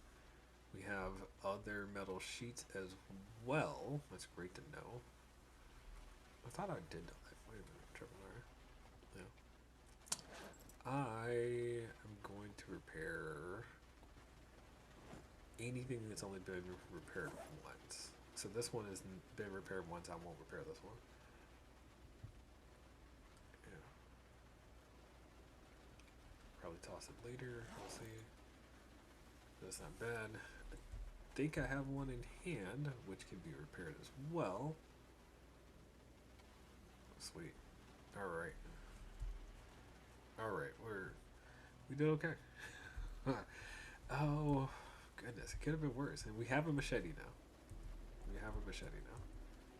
[SPEAKER 1] We have other metal sheets as well. That's great to know. I thought I did know that. Wait a minute, triple R. Yeah. I am going to repair anything that's only been repaired once. So this one has been repaired once. I won't repair this one. Yeah. Probably toss it later. We'll see. That's not bad. I think I have one in hand, which can be repaired as well. Sweet. Alright. Alright, we did okay. Oh, goodness, it could have been worse. And we have a machete now.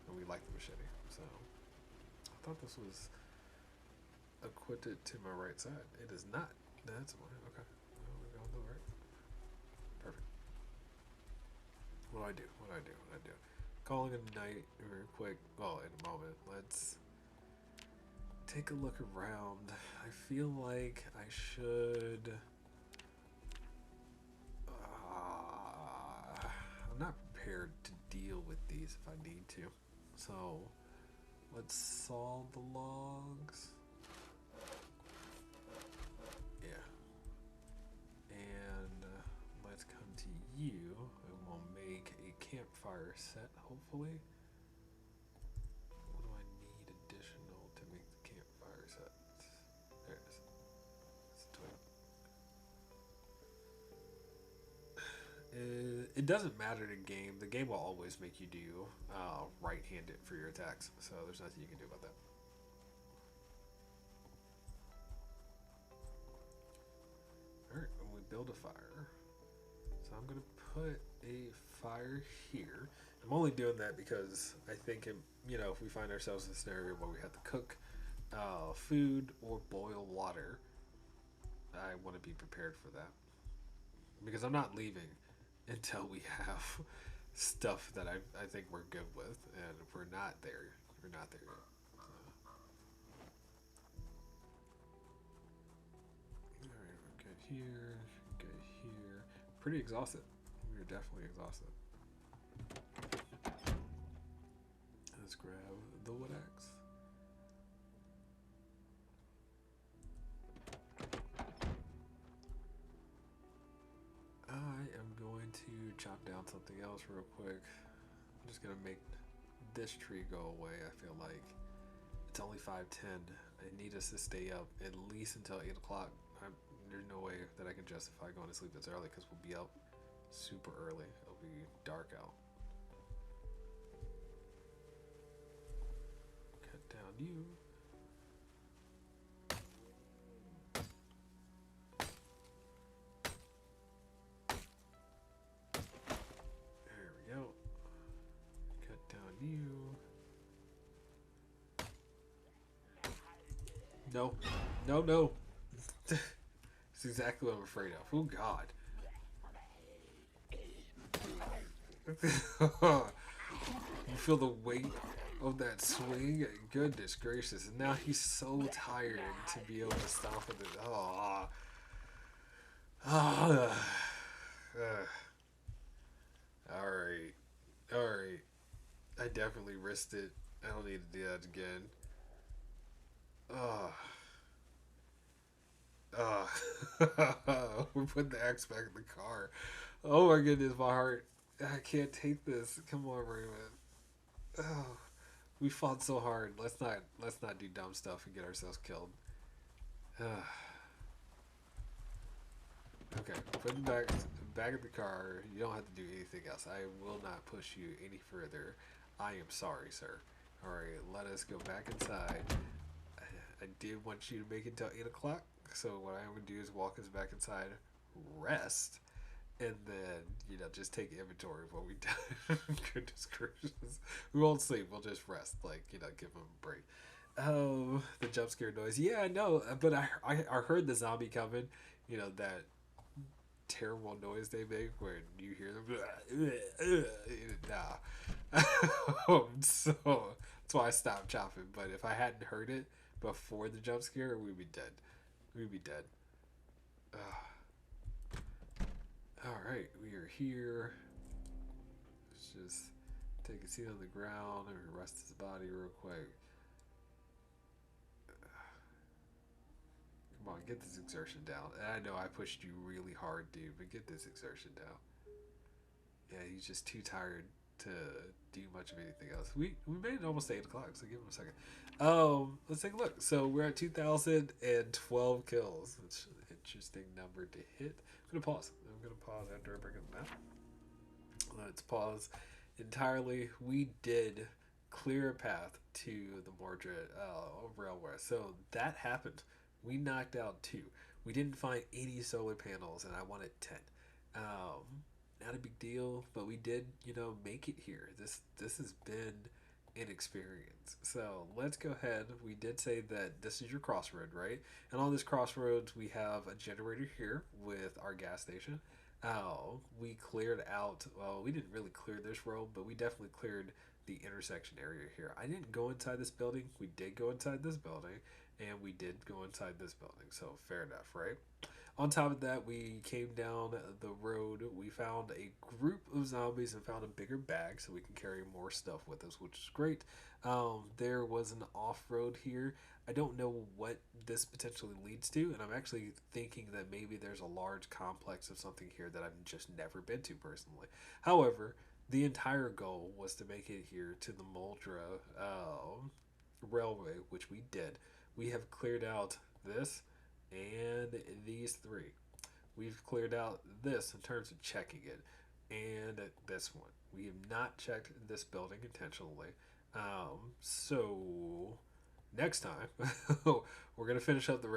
[SPEAKER 1] And we like the machete. So, I thought this was equipped to my right side. It is not. That's one. Okay. Well, we're going to the right. Perfect. What do I do? Calling it a night real quick. Well, in a moment. Let's take a look around. I feel like I should... I'm not prepared to deal with these if I need to. So, let's saw the logs. Yeah. And let's come to you, and we'll make a campfire set, hopefully. What do I need additional to make the campfire set? There it is. It's a twig. it doesn't matter in game. The game will always make you do right-handed for your attacks. So there's nothing you can do about that. All right, and we build a fire. So I'm gonna put a fire here. I'm only doing that because I think if we find ourselves in a scenario where we have to cook food or boil water, I want to be prepared for that because I'm not leaving until we have stuff that I think we're good with, and if we're not there, we're not there yet. All right, we're good here, good here. Pretty exhausted. We're definitely exhausted. Let's grab the wood axe. I am going to chop down something else real quick. I'm just gonna make this tree go away. I feel like it's only 5:10. I need us to stay up at least until 8 o'clock. There's no way that I can justify going to sleep this early because we'll be up super early. It'll be dark out. Cut down you. There we go. Cut down you. No. No, no. It's exactly what I'm afraid of. Oh, God. You feel the weight of that swing? Goodness gracious. And now he's so tired to be able to stop with it. Oh. Oh. Alright. Alright. I definitely risked it. I don't need to do that again. Oh. We're putting the axe back in the car. Oh my goodness, my heart. I can't take this. Come on, Raymond. Oh, we fought so hard. Let's not do dumb stuff and get ourselves killed. Okay, put it back in the car. You don't have to do anything else. I will not push you any further. I am sorry, sir. All right, let us go back inside. I did want you to make it till 8 o'clock. So what I'm gonna do is walk us back inside, rest, and then just take inventory of what we done. Goodness gracious, we won't sleep. We'll just rest, give them a break. Oh, the jump scare noise. Yeah, I know, but I heard the zombie coming. That terrible noise they make when you hear them. Nah. So that's why I stopped chopping. But if I hadn't heard it before the jump scare, we'd be dead. We'd be dead. Alright, we are here. Let's just take a seat on the ground and rest his body real quick. Come on, get this exertion down. And I know I pushed you really hard, dude, but get this exertion down. Yeah, he's just too tired to do much of anything else. We made it almost 8 o'clock, so give him a second. Let's take a look. So we're at 2,012 kills. It's an interesting number to hit. I'm gonna pause after I bring up the map. Let's pause entirely. We did clear a path to the Mordred railway. So that happened. We knocked out 2. We didn't find any solar panels, and I wanted 10. Not a big deal, but we did, make it here. This has been an experience. So let's go ahead. We did say that this is your crossroad, right? And on this crossroads, we have a generator here with our gas station. We cleared out, well, we didn't really clear this road, but we definitely cleared the intersection area here. I didn't go inside this building. We did go inside this building, and we did go inside this building. So fair enough, right? On top of that, we came down the road. We found a group of zombies and found a bigger bag so we can carry more stuff with us, which is great. There was an off-road here. I don't know what this potentially leads to, and I'm actually thinking that maybe there's a large complex of something here that I've just never been to personally. However, the entire goal was to make it here to the Moldra railway, which we did. We have cleared out this and these 3. We've cleared out this in terms of checking it. and this one. We have not checked this building intentionally. So next time we're gonna finish up the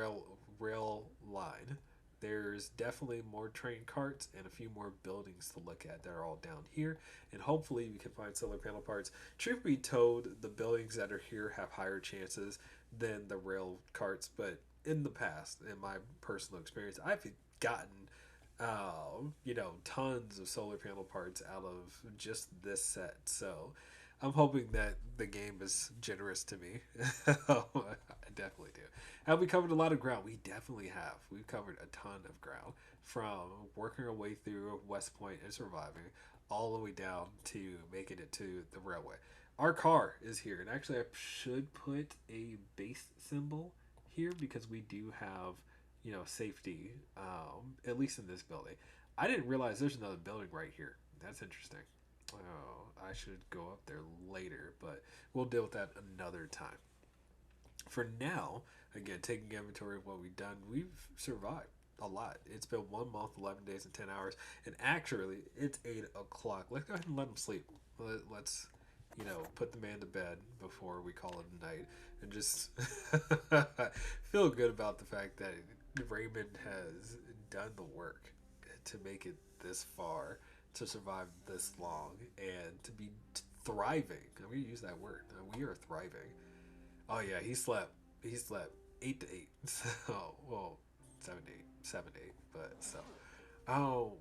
[SPEAKER 1] rail line. There's definitely more train carts and a few more buildings to look at that are all down here, and hopefully we can find solar panel parts. Truth be told, the buildings that are here have higher chances than the rail carts, but in the past, in my personal experience, I've gotten tons of solar panel parts out of just this set. So I'm hoping that the game is generous to me. I definitely do. Have we covered a lot of ground? We definitely have. We've covered a ton of ground from working our way through West Point and surviving all the way down to making it to the railway. Our car is here, and actually, I should put a base symbol here because we do have, safety, at least in this building. I didn't realize there's another building right here. That's interesting. Oh, I should go up there later, but we'll deal with that another time. For now, again, taking inventory of what we've done, we've survived a lot. It's been 1 month, 11 days, and 10 hours, and actually, it's 8 o'clock. Let's go ahead and let him sleep. Let's, put the man to bed before we call it a night, and just feel good about the fact that Raymond has done the work to make it this far, to survive this long, and to be thriving. I'm going to use that word. We are thriving. Oh yeah, he slept. He slept 8 to 8. So well, 7 to 8, 7 to 8. But so,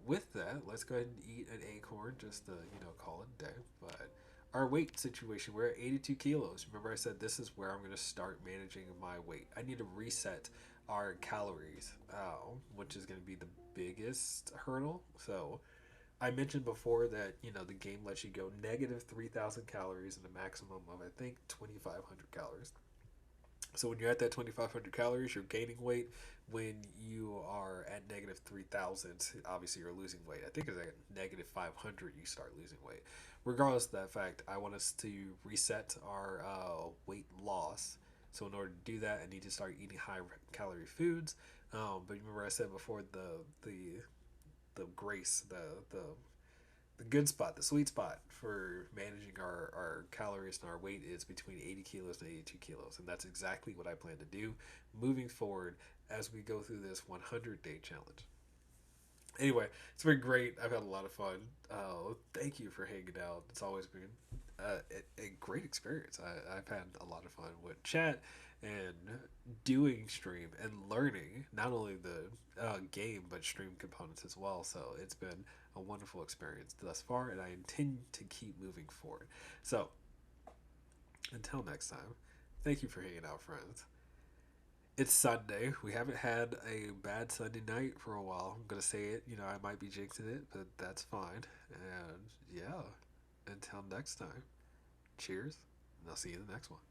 [SPEAKER 1] with that, let's go ahead and eat an acorn just to call it a day. But our weight situation, we're at 82 kilos. Remember, I said this is where I'm going to start managing my weight. I need to reset our calories, which is going to be the biggest hurdle. So I mentioned before that the game lets you go negative 3,000 calories and a maximum of I think 2,500 calories. So when you're at that 2,500 calories, you're gaining weight. When you are at negative 3,000, obviously you're losing weight. I think it's at negative 500 you start losing weight. Regardless of that fact, I want us to reset our weight loss. So in order to do that, I need to start eating high calorie foods. But remember I said before the grace, the good spot, the sweet spot for managing our calories and our weight is between 80 kilos and 82 kilos. And that's exactly what I plan to do moving forward as we go through this 100-day challenge. Anyway, it's been great. I've had a lot of fun. Thank you for hanging out. It's always been a great experience. I've had a lot of fun with chat and doing stream and learning not only the game but stream components as well. So it's been a wonderful experience thus far, and I intend to keep moving forward. So until next time, thank you for hanging out, friends. It's Sunday. We haven't had a bad Sunday night for a while. I'm gonna say it. I might be jinxing it, but that's fine. And yeah, until next time, cheers, and I'll see you in the next one.